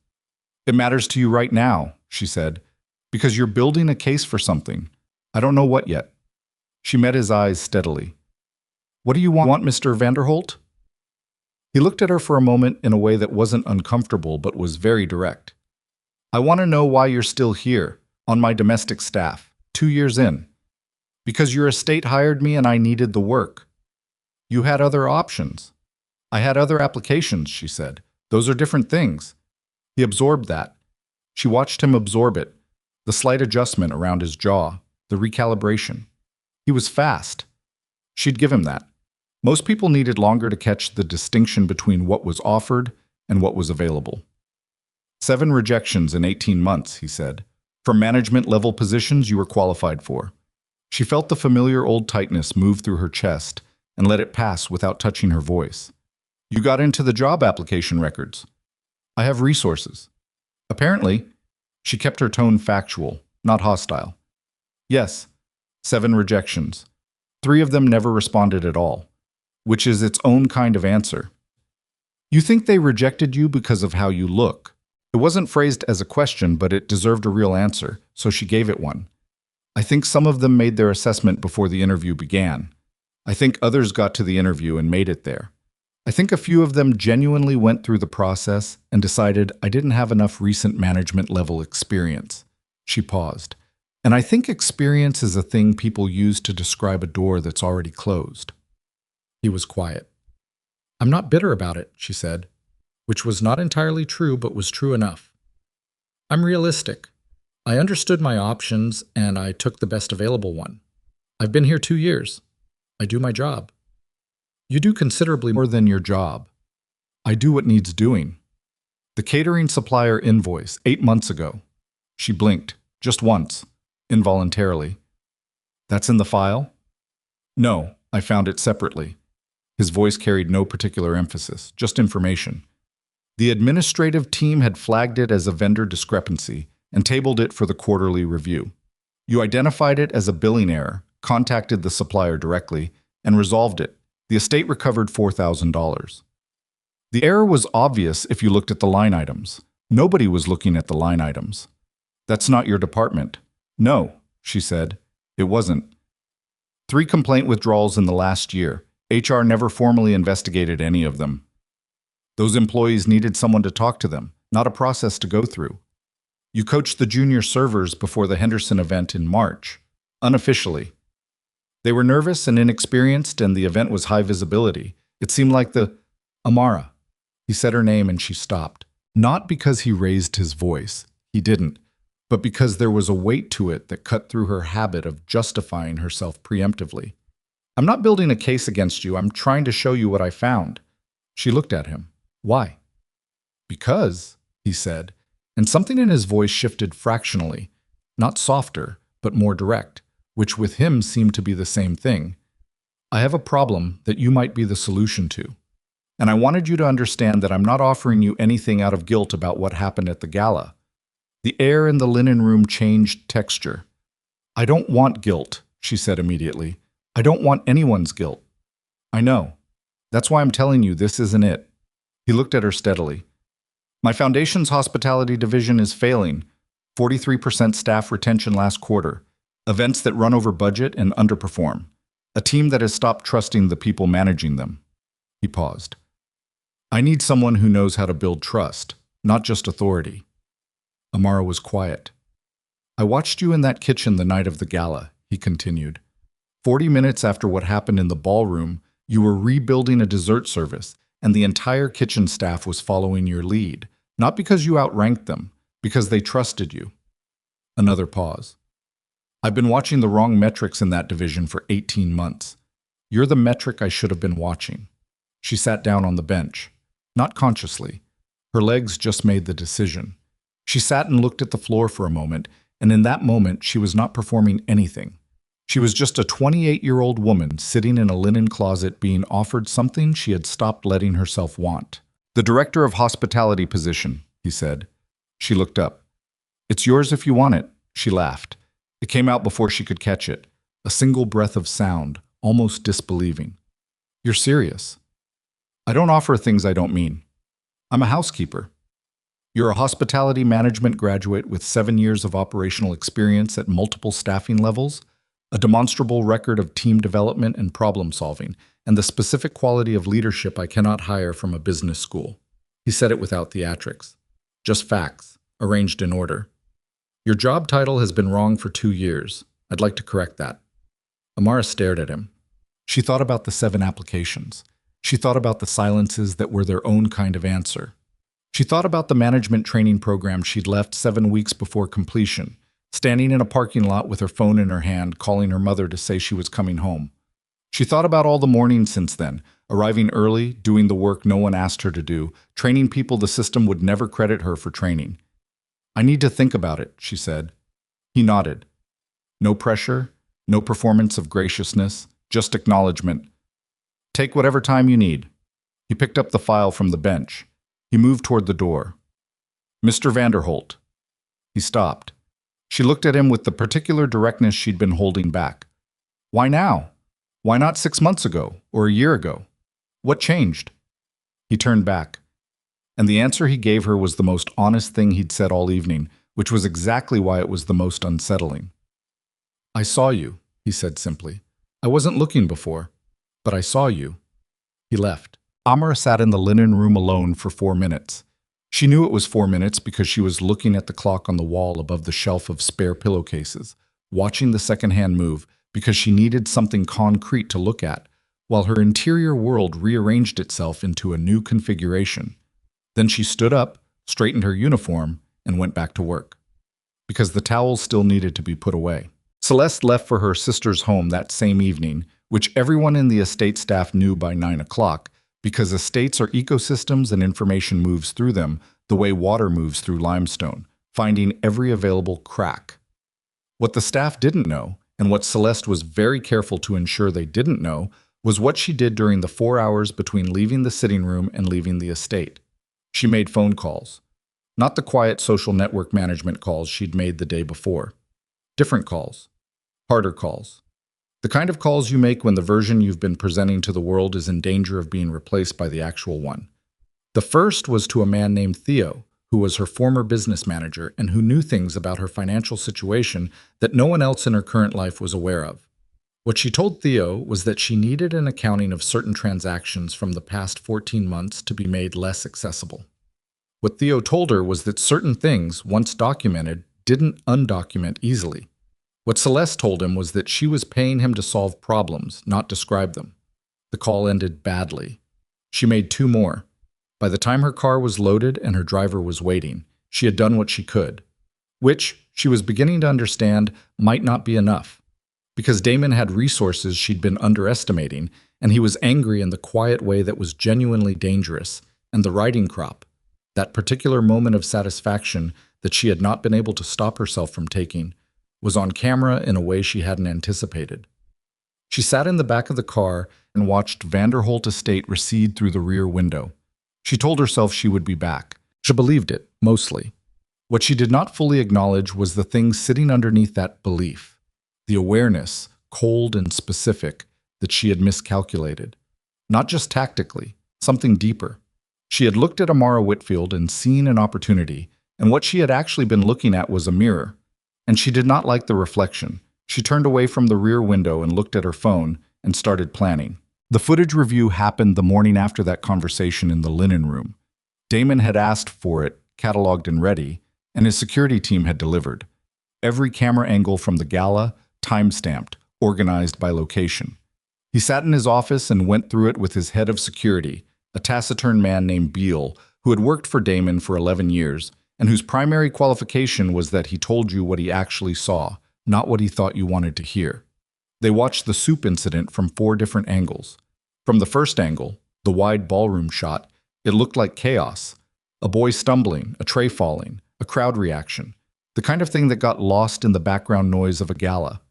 It matters to you right now, she said, because you're building a case for something. I don't know what yet. She met his eyes steadily. What do you want, Mr. Vanderholt? He looked at her for a moment in a way that wasn't uncomfortable but was very direct. I want to know why you're still here, on my domestic staff, 2 years in. Because your estate hired me and I needed the work. You had other options. I had other applications, she said. Those are different things. He absorbed that. She watched him absorb it, the slight adjustment around his jaw, the recalibration. He was fast. She'd give him that. Most people needed longer to catch the distinction between what was offered and what was available. 7 rejections in 18 months, he said. From management-level positions you were qualified for. She felt the familiar old tightness move through her chest and let it pass without touching her voice. You got into the job application records. I have resources. Apparently, she kept her tone factual, not hostile. Yes, 7 rejections. 3 of them never responded at all, which is its own kind of answer. You think they rejected you because of how you look. It wasn't phrased as a question, but it deserved a real answer, so she gave it one. I think some of them made their assessment before the interview began. I think others got to the interview and made it there. I think a few of them genuinely went through the process and decided I didn't have enough recent management level experience. She paused. And I think experience is a thing people use to describe a door that's already closed. He was quiet. I'm not bitter about it, she said, which was not entirely true but was true enough. I'm realistic. I understood my options and I took the best available one. I've been here 2 years. I do my job. You do considerably more than your job. I do what needs doing. The catering supplier invoice 8 months ago. She blinked, just once, involuntarily. That's in the file? No, I found it separately. His voice carried no particular emphasis, just information. The administrative team had flagged it as a vendor discrepancy and tabled it for the quarterly review. You identified it as a billing error, contacted the supplier directly, and resolved it. The estate recovered $4,000. The error was obvious if you looked at the line items. Nobody was looking at the line items. That's not your department. No, she said. It wasn't. 3 complaint withdrawals in the last year. HR never formally investigated any of them. Those employees needed someone to talk to them, not a process to go through. You coached the junior servers before the Henderson event in March, unofficially. They were nervous and inexperienced, and the event was high visibility. It seemed like Amara. He said her name and she stopped. Not because he raised his voice. He didn't. But because there was a weight to it that cut through her habit of justifying herself preemptively. I'm not building a case against you. I'm trying to show you what I found. She looked at him. Why? Because, he said, and something in his voice shifted fractionally, not softer, but more direct, which with him seemed to be the same thing. I have a problem that you might be the solution to. And I wanted you to understand that I'm not offering you anything out of guilt about what happened at the gala. The air in the linen room changed texture. I don't want guilt, she said immediately. I don't want anyone's guilt. I know. That's why I'm telling you this isn't it. He looked at her steadily. My foundation's hospitality division is failing. 43% staff retention last quarter. Events that run over budget and underperform. A team that has stopped trusting the people managing them. He paused. I need someone who knows how to build trust, not just authority. Amara was quiet. I watched you in that kitchen the night of the gala, he continued. 40 minutes after what happened in the ballroom, you were rebuilding a dessert service, and the entire kitchen staff was following your lead, not because you outranked them, because they trusted you. Another pause. I've been watching the wrong metrics in that division for 18 months. You're the metric I should have been watching. She sat down on the bench. Not consciously. Her legs just made the decision. She sat and looked at the floor for a moment, and in that moment she was not performing anything. She was just a 28-year-old woman sitting in a linen closet being offered something she had stopped letting herself want. The director of hospitality position, he said. She looked up. It's yours if you want it, she laughed. It came out before she could catch it. A single breath of sound, almost disbelieving. You're serious. I don't offer things I don't mean. I'm a housekeeper. You're a hospitality management graduate with 7 years of operational experience at multiple staffing levels, a demonstrable record of team development and problem solving, and the specific quality of leadership I cannot hire from a business school. He said it without theatrics. Just facts, arranged in order. Your job title has been wrong for 2 years. I'd like to correct that. Amara stared at him. She thought about the 7 applications. She thought about the silences that were their own kind of answer. She thought about the management training program she'd left 7 weeks before completion, standing in a parking lot with her phone in her hand, calling her mother to say she was coming home. She thought about all the mornings since then, arriving early, doing the work no one asked her to do, training people the system would never credit her for training. I need to think about it, she said. He nodded. No pressure, no performance of graciousness, just acknowledgement. Take whatever time you need. He picked up the file from the bench. He moved toward the door. Mr. Vanderholt. He stopped. She looked at him with the particular directness she'd been holding back. Why now? Why not 6 months ago or a year ago? What changed? He turned back, and the answer he gave her was the most honest thing he'd said all evening, which was exactly why it was the most unsettling. I saw you, he said simply. I wasn't looking before, but I saw you. He left. Amara sat in the linen room alone for 4 minutes. She knew it was 4 minutes because she was looking at the clock on the wall above the shelf of spare pillowcases, watching the second-hand move because she needed something concrete to look at, while her interior world rearranged itself into a new configuration. Then she stood up, straightened her uniform, and went back to work. Because the towels still needed to be put away. Celeste left for her sister's home that same evening, which everyone in the estate staff knew by 9 o'clock, because estates are ecosystems and information moves through them the way water moves through limestone, finding every available crack. What the staff didn't know, and what Celeste was very careful to ensure they didn't know, was what she did during the 4 hours between leaving the sitting room and leaving the estate. She made phone calls. Not the quiet social network management calls she'd made the day before. Different calls. Harder calls. The kind of calls you make when the version you've been presenting to the world is in danger of being replaced by the actual one. The first was to a man named Theo, who was her former business manager and who knew things about her financial situation that no one else in her current life was aware of. What she told Theo was that she needed an accounting of certain transactions from the past 14 months to be made less accessible. What Theo told her was that certain things, once documented, didn't undocument easily. What Celeste told him was that she was paying him to solve problems, not describe them. The call ended badly. She made 2 more. By the time her car was loaded and her driver was waiting, she had done what she could, which, she was beginning to understand, might not be enough. Because Damon had resources she'd been underestimating, and he was angry in the quiet way that was genuinely dangerous, and the riding crop, that particular moment of satisfaction that she had not been able to stop herself from taking, was on camera in a way she hadn't anticipated. She sat in the back of the car and watched Vanderholt Estate recede through the rear window. She told herself she would be back. She believed it, mostly. What she did not fully acknowledge was the thing sitting underneath that belief, the awareness, cold and specific, that she had miscalculated. Not just tactically, something deeper. She had looked at Amara Whitfield and seen an opportunity, and what she had actually been looking at was a mirror. And she did not like the reflection. She turned away from the rear window and looked at her phone and started planning. The footage review happened the morning after that conversation in the linen room. Damon had asked for it, cataloged and ready, and his security team had delivered. Every camera angle from the gala, time-stamped, organized by location. He sat in his office and went through it with his head of security, a taciturn man named Beale, who had worked for Damon for 11 years, and whose primary qualification was that he told you what he actually saw, not what he thought you wanted to hear. They watched the soup incident from 4 different angles. From the first angle, the wide ballroom shot, it looked like chaos. A boy stumbling, a tray falling, a crowd reaction, the kind of thing that got lost in the background noise of a gala.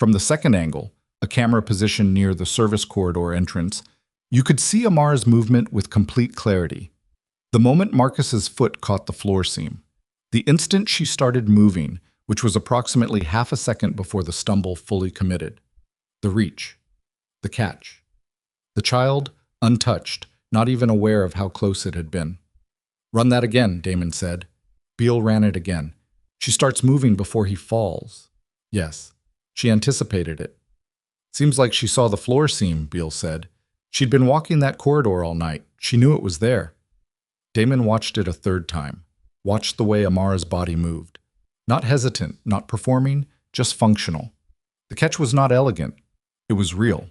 From the second angle, a camera positioned near the service corridor entrance, you could see Amara's movement with complete clarity. The moment Marcus's foot caught the floor seam, the instant she started moving, which was approximately half a second before the stumble fully committed. The reach. The catch. The child, untouched, not even aware of how close it had been. "Run that again," Damon said. Beale ran it again. "She starts moving before he falls." Yes, she anticipated it. "Seems like she saw the floor seam," Beale said. "She'd been walking that corridor all night. She knew it was there." Damon watched it a 3rd time. Watched the way Amara's body moved. Not hesitant, not performing, just functional. The catch was not elegant. It was real.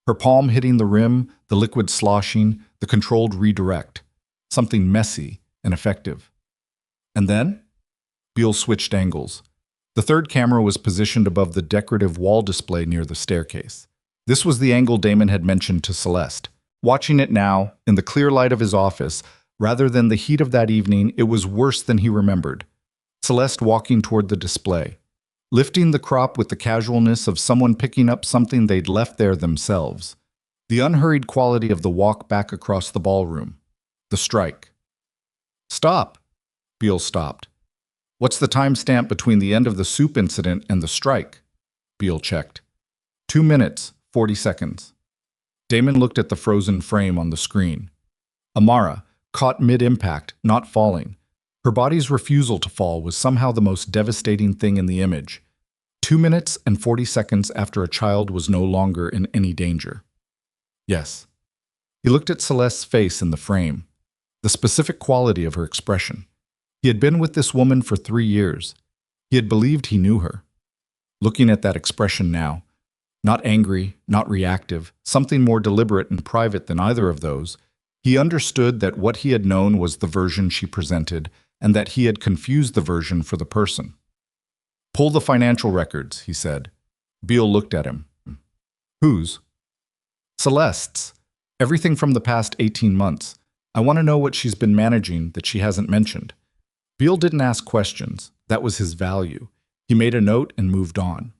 Her palm hitting the rim, the liquid sloshing, the controlled redirect. Something messy and effective. And then? Beale switched angles. The 3rd camera was positioned above the decorative wall display near the staircase. This was the angle Damon had mentioned to Celeste. Watching it now, in the clear light of his office, rather than the heat of that evening, it was worse than he remembered. Celeste walking toward the display, lifting the crop with the casualness of someone picking up something they'd left there themselves. The unhurried quality of the walk back across the ballroom. The strike. "Stop!" Beale stopped. "What's the timestamp between the end of the soup incident and the strike?" Beale checked. 2 minutes, 40 seconds. Damon looked at the frozen frame on the screen. Amara, caught mid-impact, not falling. Her body's refusal to fall was somehow the most devastating thing in the image. 2 minutes and 40 seconds after a child was no longer in any danger. Yes. He looked at Celeste's face in the frame, the specific quality of her expression. He had been with this woman for 3 years. He had believed he knew her. Looking at that expression now, not angry, not reactive, something more deliberate and private than either of those, he understood that what he had known was the version she presented, and that he had confused the version for the person. "Pull the financial records," he said. Beale looked at him. "Whose?" "Celeste's. Everything from the past 18 months. I want to know what she's been managing that she hasn't mentioned." Beale didn't ask questions. That was his value. He made a note and moved on.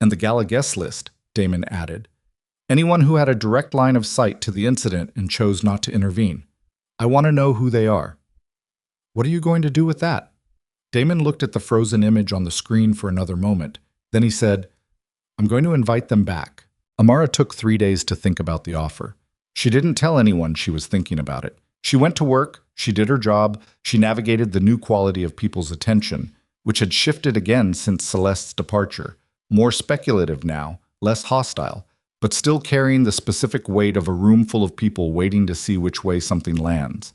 "And the gala guest list," Damon added. "Anyone who had a direct line of sight to the incident and chose not to intervene. I want to know who they are." "What are you going to do with that?" Damon looked at the frozen image on the screen for another moment. Then he said, "I'm going to invite them back." Amara took 3 days to think about the offer. She didn't tell anyone she was thinking about it. She went to work, she did her job, she navigated the new quality of people's attention, which had shifted again since Celeste's departure, more speculative now, less hostile, but still carrying the specific weight of a room full of people waiting to see which way something lands.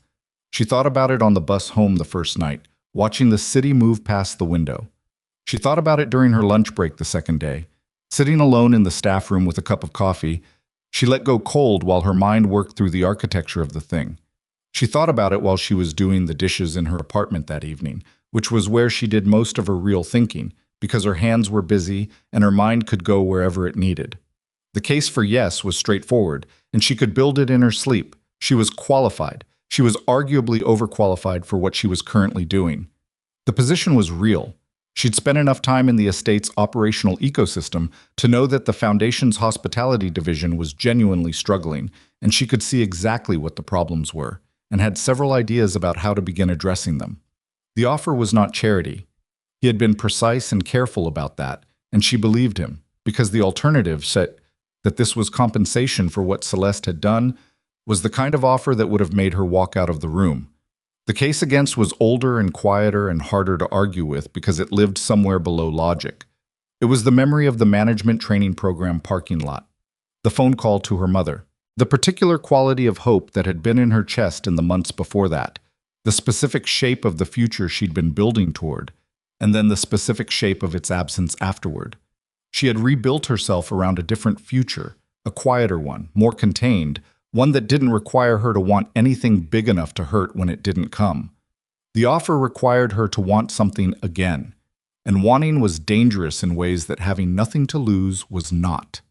She thought about it on the bus home the first night, watching the city move past the window. She thought about it during her lunch break the second day. Sitting alone in the staff room with a cup of coffee, she let go cold while her mind worked through the architecture of the thing. She thought about it while she was doing the dishes in her apartment that evening, which was where she did most of her real thinking, because her hands were busy and her mind could go wherever it needed. The case for yes was straightforward, and she could build it in her sleep. She was qualified. She was arguably overqualified for what she was currently doing. The position was real. She'd spent enough time in the estate's operational ecosystem to know that the foundation's hospitality division was genuinely struggling, and she could see exactly what the problems were, and had several ideas about how to begin addressing them. The offer was not charity. He had been precise and careful about that, and she believed him, because the alternative said that this was compensation for what Celeste had done, was the kind of offer that would have made her walk out of the room. The case against was older and quieter and harder to argue with because it lived somewhere below logic. It was the memory of the management training program parking lot, the phone call to her mother, the particular quality of hope that had been in her chest in the months before that, the specific shape of the future she'd been building toward, and then the specific shape of its absence afterward. She had rebuilt herself around a different future, a quieter one, more contained, one that didn't require her to want anything big enough to hurt when it didn't come. The offer required her to want something again, and wanting was dangerous in ways that having nothing to lose was not.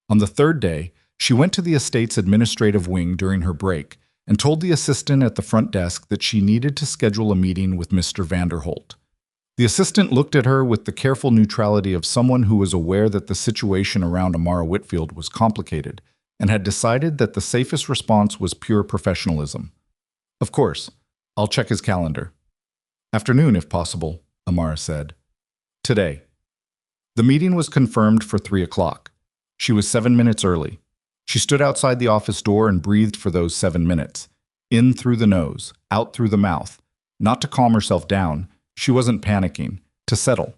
On the third day, she went to the estate's administrative wing during her break and told the assistant at the front desk that she needed to schedule a meeting with Mr. Vanderholt. The assistant looked at her with the careful neutrality of someone who was aware that the situation around Amara Whitfield was complicated and had decided that the safest response was pure professionalism. "Of course, I'll check his calendar." "Afternoon, if possible," Amara said. "Today." The meeting was confirmed for 3 o'clock. She was 7 minutes early. She stood outside the office door and breathed for those 7 minutes. In through the nose, out through the mouth. Not to calm herself down. She wasn't panicking. To settle.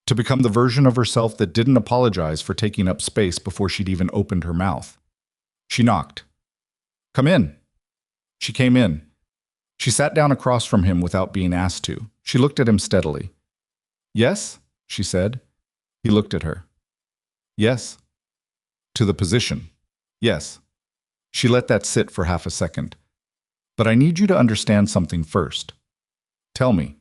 To become the version of herself that didn't apologize for taking up space before she'd even opened her mouth. She knocked. "Come in." She came in. She sat down across from him without being asked to. She looked at him steadily. "Yes?" she said. He looked at her. "Yes." "To the position." "Yes." She let that sit for half a second. "But I need you to understand something first." "Tell me."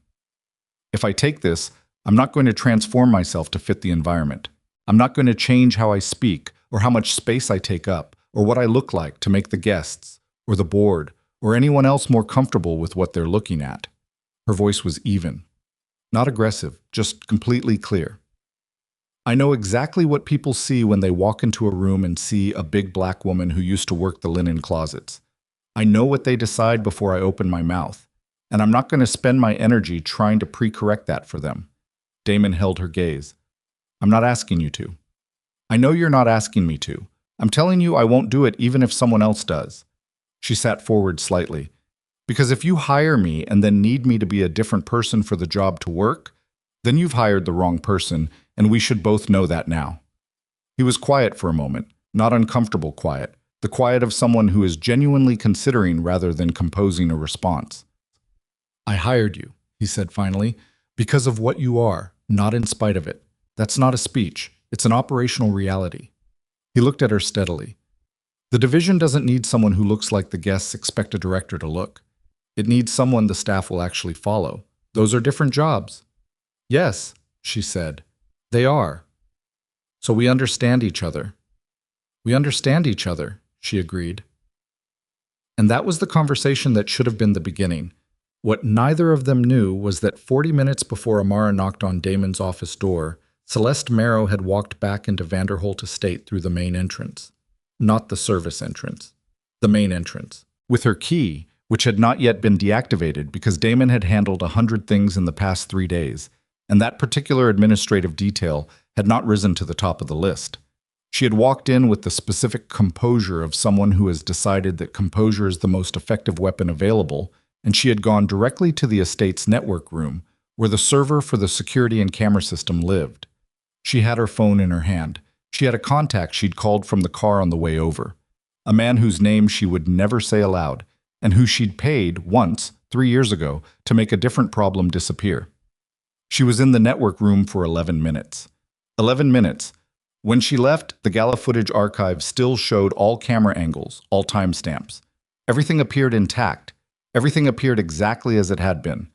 "If I take this, I'm not going to transform myself to fit the environment. I'm not going to change how I speak or how much space I take up or what I look like to make the guests or the board or anyone else more comfortable with what they're looking at." Her voice was even. Not aggressive, just completely clear. "I know exactly what people see when they walk into a room and see a big black woman who used to work the linen closets. I know what they decide before I open my mouth, and I'm not going to spend my energy trying to pre-correct that for them." Damon held her gaze. "I'm not asking you to. I know you're not asking me to. I'm telling you I won't do it even if someone else does. She sat forward slightly. Because if you hire me and then need me to be a different person for the job to work, then you've hired the wrong person, and we should both know that now. He was quiet for a moment, not uncomfortable quiet, the quiet of someone who is genuinely considering rather than composing a response. I hired you, he said finally, because of what you are, not in spite of it. That's not a speech. It's an operational reality. He looked at her steadily. The division doesn't need someone who looks like the guests expect a director to look. It needs someone the staff will actually follow. Those are different jobs. Yes, she said. They are. So we understand each other. We understand each other, she agreed. And that was the conversation that should have been the beginning. What neither of them knew was that 40 minutes before Amara knocked on Damon's office door, Celeste Marrow had walked back into Vanderholt Estate through the main entrance. Not the service entrance. The main entrance. With her key, which had not yet been deactivated because Damon had handled 100 things in the past 3 days, and that particular administrative detail had not risen to the top of the list. She had walked in with the specific composure of someone who has decided that composure is the most effective weapon available, and she had gone directly to the estate's network room, where the server for the security and camera system lived. She had her phone in her hand. She had a contact she'd called from the car on the way over, a man whose name she would never say aloud, and who she'd paid once, 3 years ago, to make a different problem disappear. She was in the network room for 11 minutes. 11 minutes. When she left, the gala footage archive still showed all camera angles, all timestamps. Everything appeared intact. Everything appeared exactly as it had been.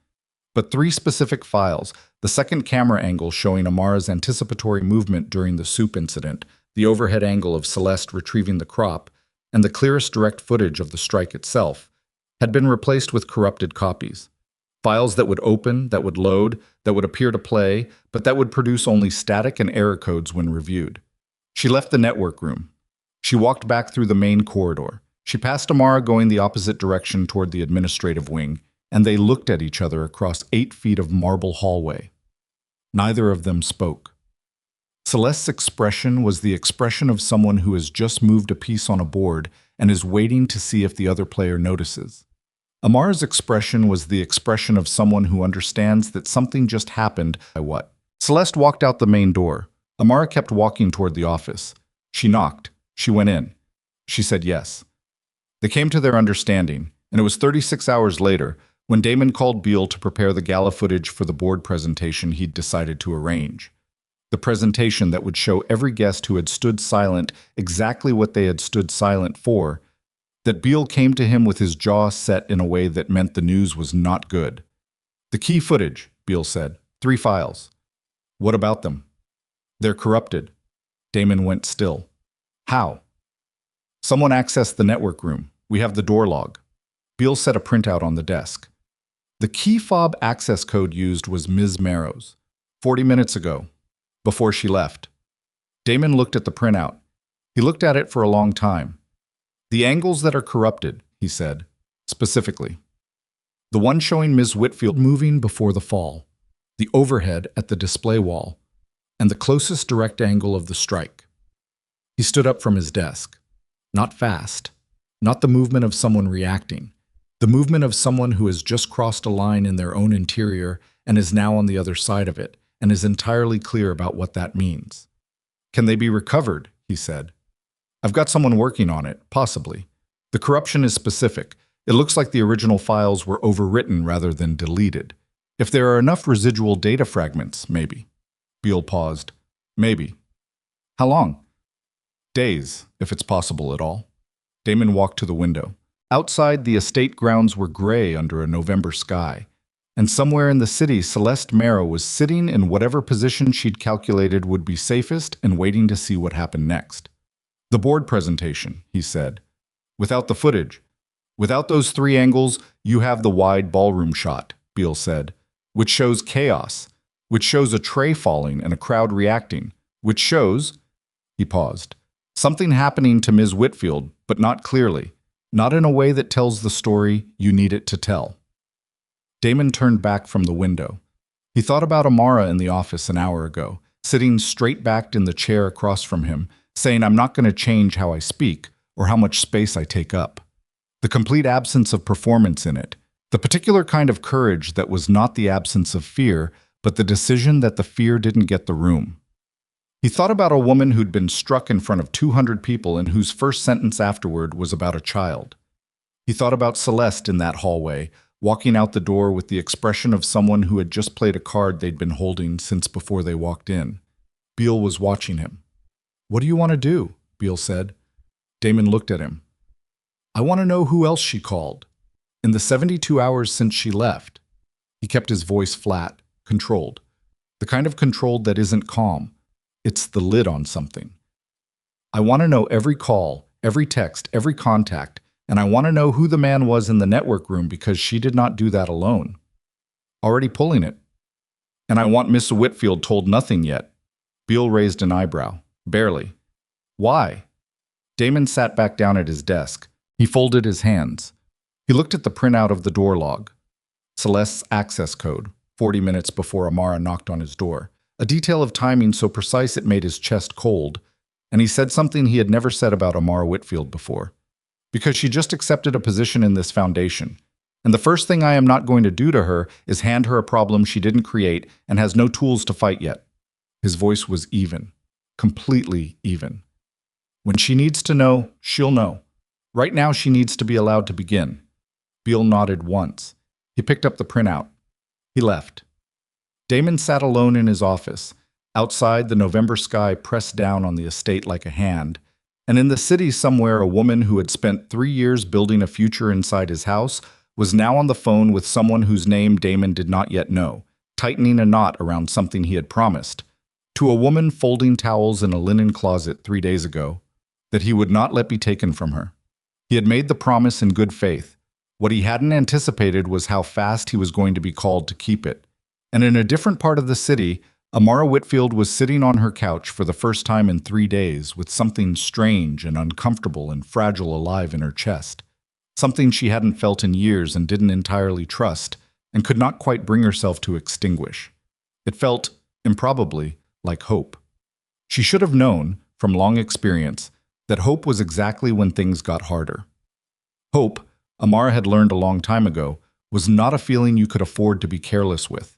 But 3 specific files, the second camera angle showing Amara's anticipatory movement during the soup incident, the overhead angle of Celeste retrieving the crop, and the clearest direct footage of the strike itself, had been replaced with corrupted copies. Files that would open, that would load, that would appear to play, but that would produce only static and error codes when reviewed. She left the network room. She walked back through the main corridor. She passed Amara going the opposite direction toward the administrative wing, and they looked at each other across 8 feet of marble hallway. Neither of them spoke. Celeste's expression was the expression of someone who has just moved a piece on a board and is waiting to see if the other player notices. Amara's expression was the expression of someone who understands that something just happened. What? Celeste walked out the main door. Amara kept walking toward the office. She knocked. She went in. She said yes. They came to their understanding, and it was 36 hours later when Damon called Beale to prepare the gala footage for the board presentation he'd decided to arrange. The presentation that would show every guest who had stood silent exactly what they had stood silent for, that Beale came to him with his jaw set in a way that meant the news was not good. The key footage, Beale said. 3 files. What about them? They're corrupted. Damon went still. How? Someone accessed the network room. We have the door log. Beale set a printout on the desk. The key fob access code used was Ms. Marrow's. 40 minutes ago, before she left. Damon looked at the printout. He looked at it for a long time. The angles that are corrupted, he said, specifically. The one showing Ms. Whitfield moving before the fall, the overhead at the display wall, and the closest direct angle of the strike. He stood up from his desk. Not fast. Not the movement of someone reacting. The movement of someone who has just crossed a line in their own interior and is now on the other side of it, and is entirely clear about what that means. Can they be recovered? He said. I've got someone working on it, possibly. The corruption is specific. It looks like the original files were overwritten rather than deleted. If there are enough residual data fragments, maybe. Beale paused. Maybe. How long? Days, if it's possible at all. Damon walked to the window. Outside, the estate grounds were gray under a November sky. And somewhere in the city, Celeste Marrow was sitting in whatever position she'd calculated would be safest and waiting to see what happened next. The board presentation, he said. Without the footage. Without those 3 angles, you have the wide ballroom shot, Beale said, which shows chaos, which shows a tray falling and a crowd reacting, which shows, he paused, something happening to Ms. Whitfield, but not clearly, not in a way that tells the story you need it to tell. Damon turned back from the window. He thought about Amara in the office an hour ago, sitting straight-backed in the chair across from him, saying, "I'm not going to change how I speak or how much space I take up." The complete absence of performance in it. The particular kind of courage that was not the absence of fear, but the decision that the fear didn't get the room. He thought about a woman who'd been struck in front of 200 people and whose first sentence afterward was about a child. He thought about Celeste in that hallway, walking out the door with the expression of someone who had just played a card they'd been holding since before they walked in. Beale was watching him. "What do you want to do?" Beale said. Damon looked at him. "I want to know who else she called. In the 72 hours since she left." He kept his voice flat, controlled. The kind of controlled that isn't calm. It's the lid on something. "I want to know every call, every text, every contact, and I want to know who the man was in the network room because she did not do that alone." Already pulling it. "And I want Miss Whitfield told nothing yet." Beale raised an eyebrow. "Barely." "Why?" Damon sat back down at his desk. He folded his hands. He looked at the printout of the door log. Celeste's access code, 40 minutes before Amara knocked on his door. A detail of timing so precise it made his chest cold, and he said something he had never said about Amara Whitfield before. "Because she just accepted a position in this foundation, and the first thing I am not going to do to her is hand her a problem she didn't create and has no tools to fight yet." His voice was even, completely even. "When she needs to know, she'll know. Right now she needs to be allowed to begin." Beale nodded once. He picked up the printout. He left. Damon sat alone in his office. Outside, the November sky pressed down on the estate like a hand, and in the city somewhere a woman who had spent 3 years building a future inside his house was now on the phone with someone whose name Damon did not yet know, tightening a knot around something he had promised. To a woman folding towels in a linen closet 3 days ago, that he would not let be taken from her. He had made the promise in good faith. What he hadn't anticipated was how fast he was going to be called to keep it. And in a different part of the city, Amara Whitfield was sitting on her couch for the first time in 3 days with something strange and uncomfortable and fragile alive in her chest. Something she hadn't felt in years and didn't entirely trust, and could not quite bring herself to extinguish. It felt, improbably, like hope. She should have known, from long experience, that hope was exactly when things got harder. Hope, Amara had learned a long time ago, was not a feeling you could afford to be careless with.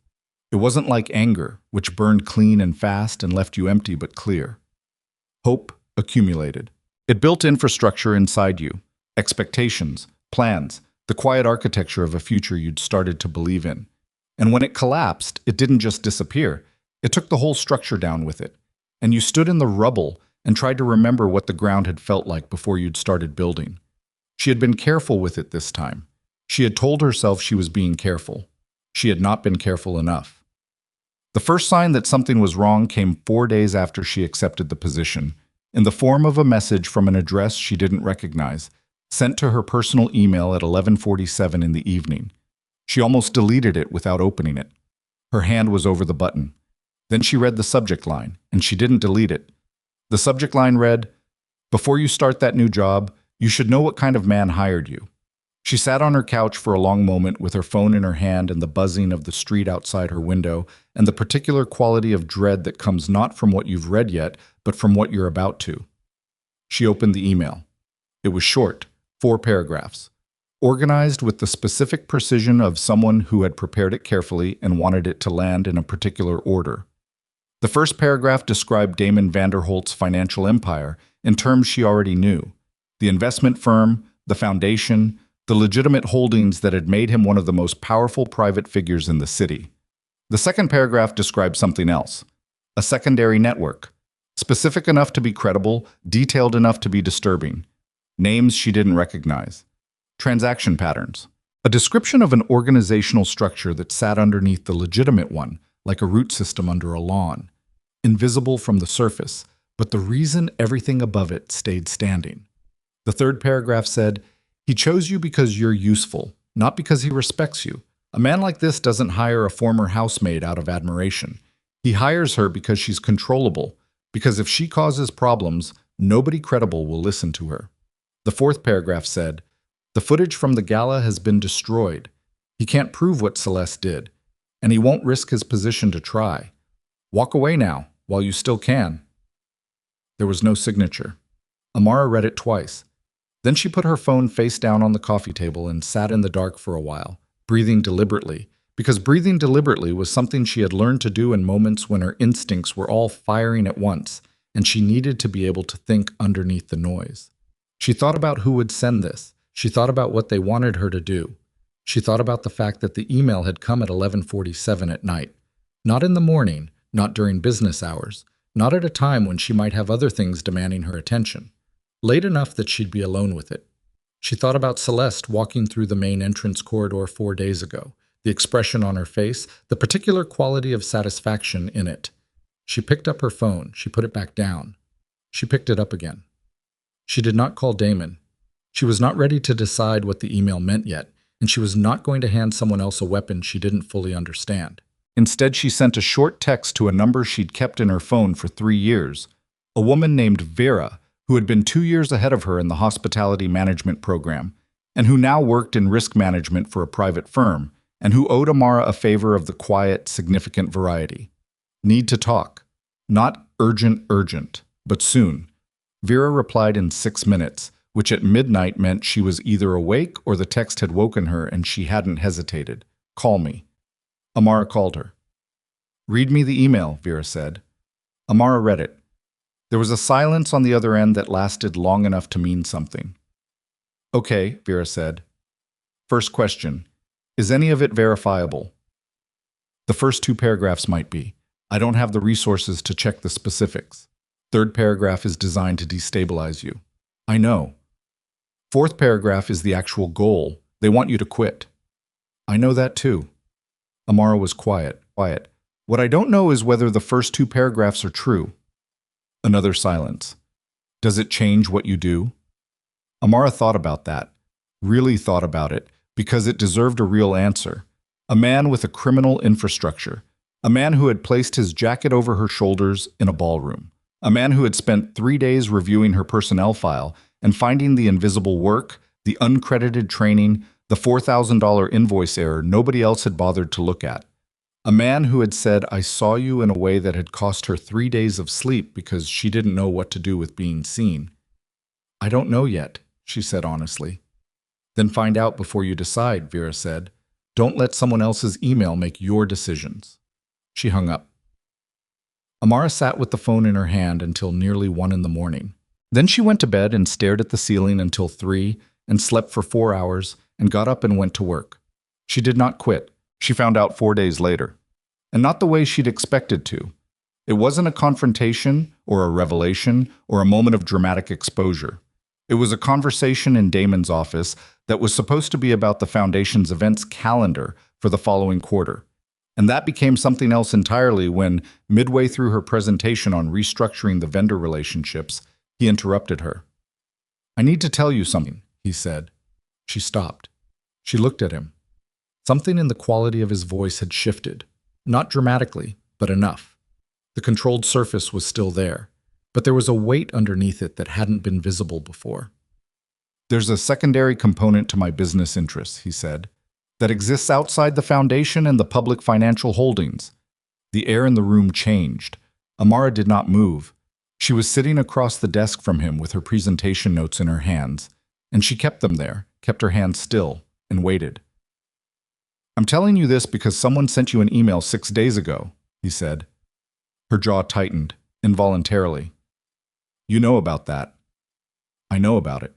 It wasn't like anger, which burned clean and fast and left you empty but clear. Hope accumulated. It built infrastructure inside you, expectations, plans, the quiet architecture of a future you'd started to believe in. And when it collapsed, it didn't just disappear. It took the whole structure down with it. And you stood in the rubble and tried to remember what the ground had felt like before you'd started building. She had been careful with it this time. She had told herself she was being careful. She had not been careful enough. The first sign that something was wrong came 4 days after she accepted the position, in the form of a message from an address she didn't recognize, sent to her personal email at 11:47 in the evening. She almost deleted it without opening it. Her hand was over the button. Then she read the subject line, and she didn't delete it. The subject line read, "Before you start that new job, you should know what kind of man hired you." She sat on her couch for a long moment with her phone in her hand and the buzzing of the street outside her window and the particular quality of dread that comes not from what you've read yet, but from what you're about to. She opened the email. It was short, 4 paragraphs, organized with the specific precision of someone who had prepared it carefully and wanted it to land in a particular order. The first paragraph described Damon Vanderholt's financial empire in terms she already knew: the investment firm, the foundation, the legitimate holdings that had made him one of the most powerful private figures in the city. The second paragraph described something else: a secondary network, specific enough to be credible, detailed enough to be disturbing, names she didn't recognize, transaction patterns, a description of an organizational structure that sat underneath the legitimate one, like a root system under a lawn, invisible from the surface, but the reason everything above it stayed standing. The third paragraph said, "He chose you because you're useful, not because he respects you. A man like this doesn't hire a former housemaid out of admiration. He hires her because she's controllable, because if she causes problems, nobody credible will listen to her." The fourth paragraph said, "The footage from the gala has been destroyed. He can't prove what Celeste did, and he won't risk his position to try. Walk away now, while you still can. There was no signature. Amara read it twice. Then she put her phone face down on the coffee table and sat in the dark for a while, breathing deliberately, because breathing deliberately was something she had learned to do in moments when her instincts were all firing at once, and she needed to be able to think underneath the noise. She thought about who would send this. She thought about what they wanted her to do. She thought about the fact that the email had come at 11:47 at night. Not in the morning, not during business hours, not at a time when she might have other things demanding her attention. Late enough that she'd be alone with it. She thought about Celeste walking through the main entrance corridor 4 days ago, the expression on her face, the particular quality of satisfaction in it. She picked up her phone. She put it back down. She picked it up again. She did not call Damon. She was not ready to decide what the email meant yet, and she was not going to hand someone else a weapon she didn't fully understand. Instead, she sent a short text to a number she'd kept in her phone for 3 years, a woman named Vera, who had been 2 years ahead of her in the hospitality management program, and who now worked in risk management for a private firm, and who owed Amara a favor of the quiet, significant variety. Need to talk. Not urgent, but soon. Vera replied in 6 minutes, which at midnight meant she was either awake or the text had woken her and she hadn't hesitated. Call me. Amara called her. Read me the email, Vera said. Amara read it. There was a silence on the other end that lasted long enough to mean something. Okay, Vera said. First question. Is any of it verifiable? The first 2 paragraphs might be. I don't have the resources to check the specifics. Third paragraph is designed to destabilize you. I know. Fourth paragraph is the actual goal. They want you to quit. I know that too. Amara was quiet. What I don't know is whether the first 2 paragraphs are true. Another silence. Does it change what you do? Amara thought about that. Really thought about it, because it deserved a real answer. A man with a criminal infrastructure. A man who had placed his jacket over her shoulders in a ballroom. A man who had spent 3 days reviewing her personnel file and finding the invisible work, the uncredited training, the $4,000 invoice error nobody else had bothered to look at. A man who had said, I saw you in a way that had cost her 3 days of sleep because she didn't know what to do with being seen. I don't know yet, she said honestly. Then find out before you decide, Vera said. Don't let someone else's email make your decisions. She hung up. Amara sat with the phone in her hand until nearly 1 in the morning. Then she went to bed and stared at the ceiling until 3 and slept for 4 hours and got up and went to work. She did not quit. She found out 4 days later. And not the way she'd expected to. It wasn't a confrontation or a revelation or a moment of dramatic exposure. It was a conversation in Damon's office that was supposed to be about the Foundation's events calendar for the following quarter. And that became something else entirely when, midway through her presentation on restructuring the vendor relationships, he interrupted her. I need to tell you something, he said. She stopped. She looked at him. Something in the quality of his voice had shifted. Not dramatically, but enough. The controlled surface was still there, but there was a weight underneath it that hadn't been visible before. There's a secondary component to my business interests, he said, that exists outside the Foundation and the public financial holdings. The air in the room changed. Amara did not move. She was sitting across the desk from him with her presentation notes in her hands, and she kept them there, kept her hands still, and waited. I'm telling you this because someone sent you an email 6 days ago, he said. Her jaw tightened, involuntarily. You know about that. I know about it.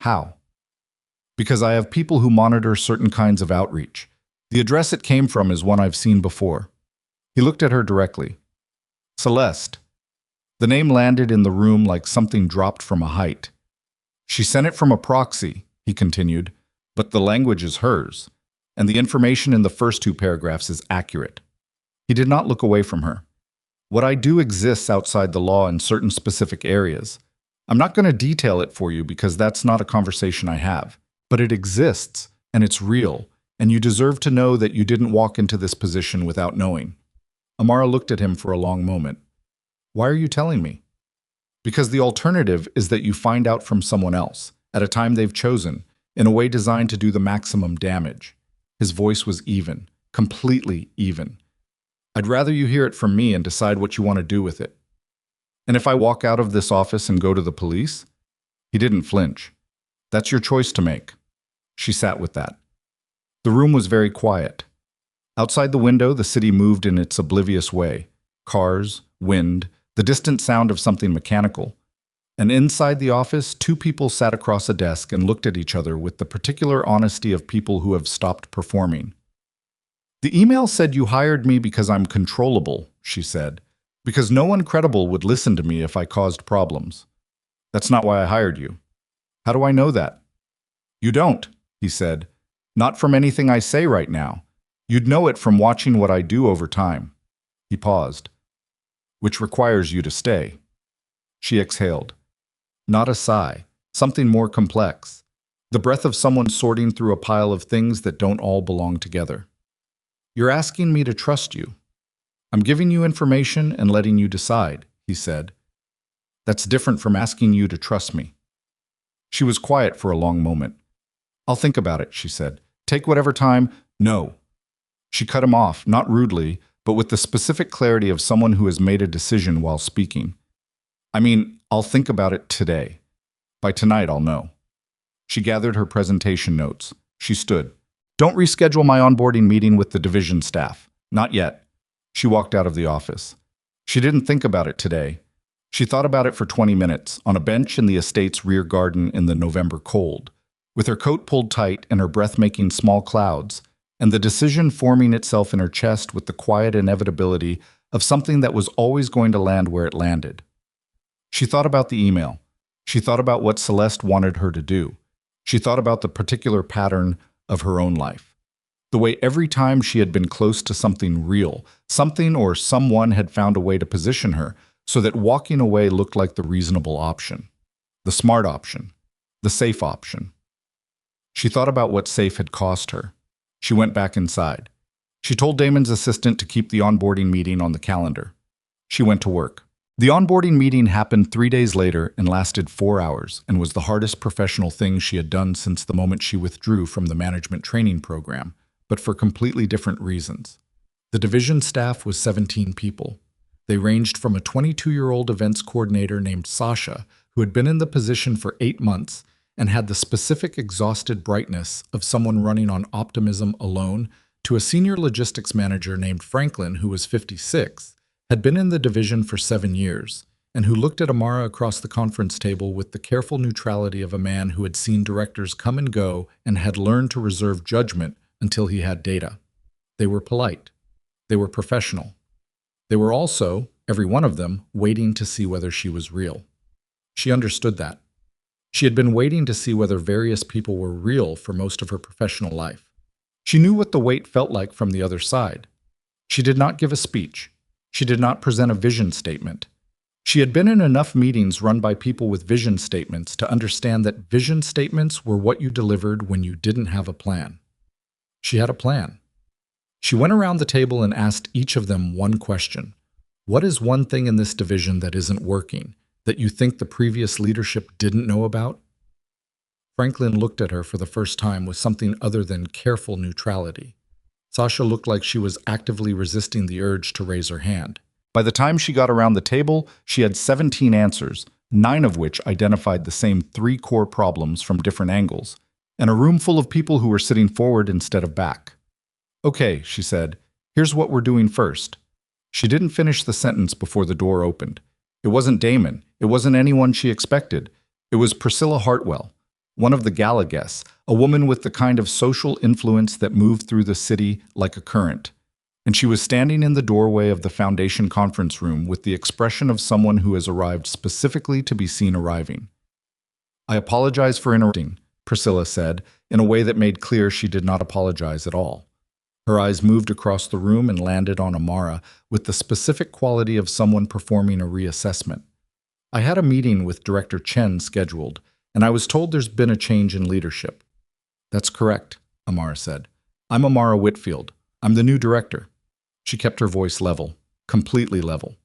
How? Because I have people who monitor certain kinds of outreach. The address it came from is one I've seen before. He looked at her directly. Celeste. The name landed in the room like something dropped from a height. She sent it from a proxy, he continued, but the language is hers, and the information in the first 2 paragraphs is accurate. He did not look away from her. What I do exists outside the law in certain specific areas. I'm not going to detail it for you because that's not a conversation I have. But it exists, and it's real, and you deserve to know that you didn't walk into this position without knowing. Amara looked at him for a long moment. Why are you telling me? Because the alternative is that you find out from someone else, at a time they've chosen, in a way designed to do the maximum damage. His voice was even, completely even. I'd rather you hear it from me and decide what you want to do with it. And if I walk out of this office and go to the police? He didn't flinch. That's your choice to make. She sat with that. The room was very quiet. Outside the window, the city moved in its oblivious way. Cars, wind, the distant sound of something mechanical. And inside the office, two people sat across a desk and looked at each other with the particular honesty of people who have stopped performing. The email said you hired me because I'm controllable, she said, because no one credible would listen to me if I caused problems. That's not why I hired you. How do I know that? You don't, he said. Not from anything I say right now. You'd know it from watching what I do over time. He paused. Which requires you to stay. She exhaled. Not a sigh, something more complex. The breath of someone sorting through a pile of things that don't all belong together. You're asking me to trust you. I'm giving you information and letting you decide, he said. That's different from asking you to trust me. She was quiet for a long moment. I'll think about it, she said. Take whatever time. No. She cut him off, not rudely, but with the specific clarity of someone who has made a decision while speaking. I mean, I'll think about it today. By tonight, I'll know. She gathered her presentation notes. She stood. Don't reschedule my onboarding meeting with the division staff. Not yet. She walked out of the office. She didn't think about it today. She thought about it for 20 minutes, on a bench in the estate's rear garden in the November cold, with her coat pulled tight and her breath making small clouds, and the decision forming itself in her chest with the quiet inevitability of something that was always going to land where it landed. She thought about the email. She thought about what Celeste wanted her to do. She thought about the particular pattern of her own life. The way every time she had been close to something real, something or someone had found a way to position her so that walking away looked like the reasonable option, the smart option, the safe option. She thought about what safe had cost her. She went back inside. She told Damon's assistant to keep the onboarding meeting on the calendar. She went to work. The onboarding meeting happened 3 days later and lasted 4 hours and was the hardest professional thing she had done since the moment she withdrew from the management training program, but for completely different reasons. The division staff was 17 people. They ranged from a 22-year-old events coordinator named Sasha, who had been in the position for 8 months and had the specific exhausted brightness of someone running on optimism alone, to a senior logistics manager named Franklin, who was 56, had been in the division for 7 years, and who looked at Amara across the conference table with the careful neutrality of a man who had seen directors come and go and had learned to reserve judgment until he had data. They were polite. They were professional. They were also, every one of them, waiting to see whether she was real. She understood that. She had been waiting to see whether various people were real for most of her professional life. She knew what the wait felt like from the other side. She did not give a speech. She did not present a vision statement. She had been in enough meetings run by people with vision statements to understand that vision statements were what you delivered when you didn't have a plan. She had a plan. She went around the table and asked each of them one question. What is one thing in this division that isn't working, that you think the previous leadership didn't know about? Franklin looked at her for the first time with something other than careful neutrality. Sasha looked like she was actively resisting the urge to raise her hand. By the time she got around the table, she had 17 answers, 9 of which identified the same 3 core problems from different angles, and a room full of people who were sitting forward instead of back. Okay, she said, here's what we're doing first. She didn't finish the sentence before the door opened. It wasn't Damon. It wasn't anyone she expected. It was Priscilla Hartwell, one of the gala guests, a woman with the kind of social influence that moved through the city like a current. And she was standing in the doorway of the Foundation conference room with the expression of someone who has arrived specifically to be seen arriving. I apologize for interrupting, Priscilla said, in a way that made clear she did not apologize at all. Her eyes moved across the room and landed on Amara with the specific quality of someone performing a reassessment. I had a meeting with Director Chen scheduled, and I was told there's been a change in leadership. That's correct, Amara said. I'm Amara Whitfield. I'm the new director. She kept her voice level, completely level.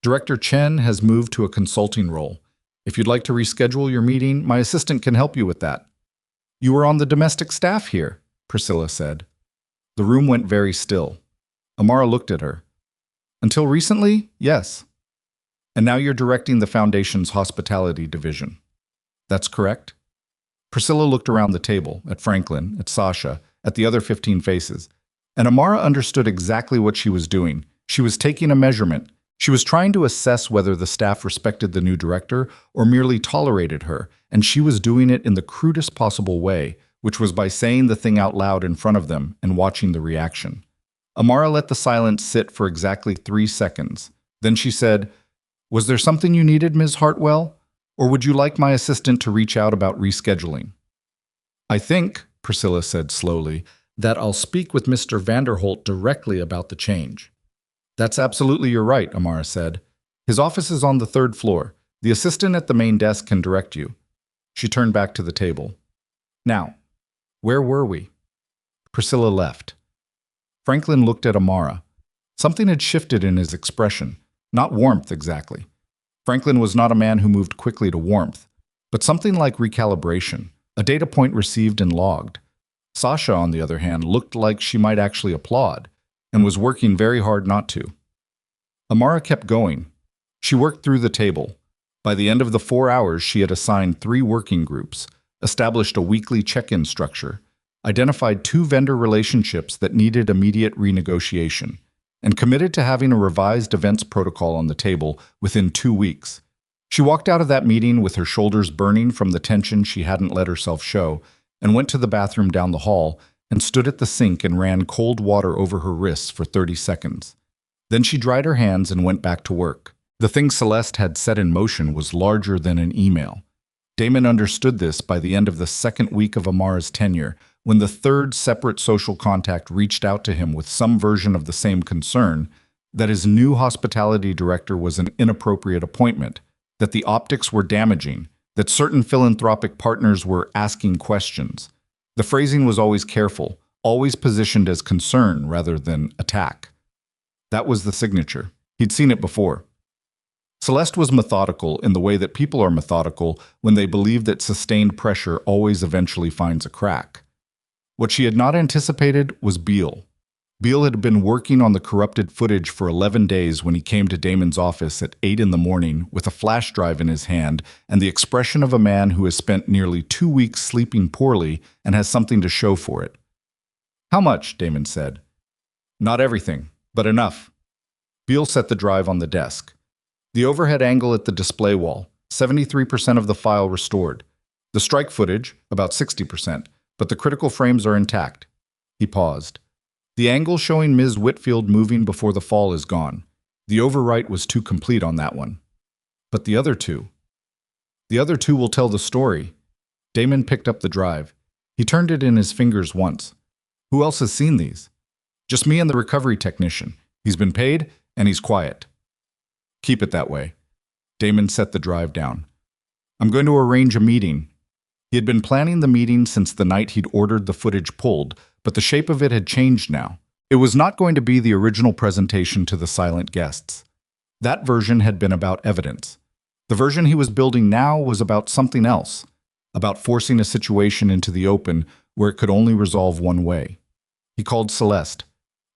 Director Chen has moved to a consulting role. If you'd like to reschedule your meeting, my assistant can help you with that. You were on the domestic staff here, Priscilla said. The room went very still. Amara looked at her. Until recently, yes. And now you're directing the Foundation's hospitality division. That's correct? Priscilla looked around the table, at Franklin, at Sasha, at the other 15 faces. And Amara understood exactly what she was doing. She was taking a measurement. She was trying to assess whether the staff respected the new director or merely tolerated her, and she was doing it in the crudest possible way, which was by saying the thing out loud in front of them and watching the reaction. Amara let the silence sit for exactly 3 seconds. Then she said, "Was there something you needed, Ms. Hartwell? Or would you like my assistant to reach out about rescheduling?" "I think," Priscilla said slowly, "that I'll speak with Mr. Vanderholt directly about the change." "That's absolutely you're right," Amara said. "His office is on the 3rd floor. The assistant at the main desk can direct you." She turned back to the table. "Now, where were we?" Priscilla left. Franklin looked at Amara. Something had shifted in his expression. Not warmth, exactly. Franklin was not a man who moved quickly to warmth, but something like recalibration, a data point received and logged. Sasha, on the other hand, looked like she might actually applaud, and was working very hard not to. Amara kept going. She worked through the table. By the end of the 4 hours, she had assigned 3 working groups, established a weekly check-in structure, identified 2 vendor relationships that needed immediate renegotiation, and committed to having a revised events protocol on the table within 2 weeks. She walked out of that meeting with her shoulders burning from the tension she hadn't let herself show, and went to the bathroom down the hall and stood at the sink and ran cold water over her wrists for 30 seconds. Then she dried her hands and went back to work. The thing Celeste had set in motion was larger than an email. Damon understood this by the end of the 2nd week of Amara's tenure, when the 3rd separate social contact reached out to him with some version of the same concern, that his new hospitality director was an inappropriate appointment, that the optics were damaging, that certain philanthropic partners were asking questions. The phrasing was always careful, always positioned as concern rather than attack. That was the signature. He'd seen it before. Celeste was methodical in the way that people are methodical when they believe that sustained pressure always eventually finds a crack. What she had not anticipated was Beale. Beale had been working on the corrupted footage for 11 days when he came to Damon's office at 8 in the morning with a flash drive in his hand and the expression of a man who has spent nearly 2 weeks sleeping poorly and has something to show for it. "How much?" Damon said. "Not everything, but enough." Beale set the drive on the desk. The overhead angle at the display wall, 73% of the file restored. The strike footage, about 60%, but the critical frames are intact. He paused. The angle showing Ms. Whitfield moving before the fall is gone. The overwrite was too complete on that one. But the other two? The other two will tell the story. Damon picked up the drive. He turned it in his fingers once. Who else has seen these? Just me and the recovery technician. He's been paid, and he's quiet. Keep it that way. Damon set the drive down. I'm going to arrange a meeting. He had been planning the meeting since the night he'd ordered the footage pulled, but the shape of it had changed now. It was not going to be the original presentation to the silent guests. That version had been about evidence. The version he was building now was about something else, about forcing a situation into the open where it could only resolve one way. He called Celeste.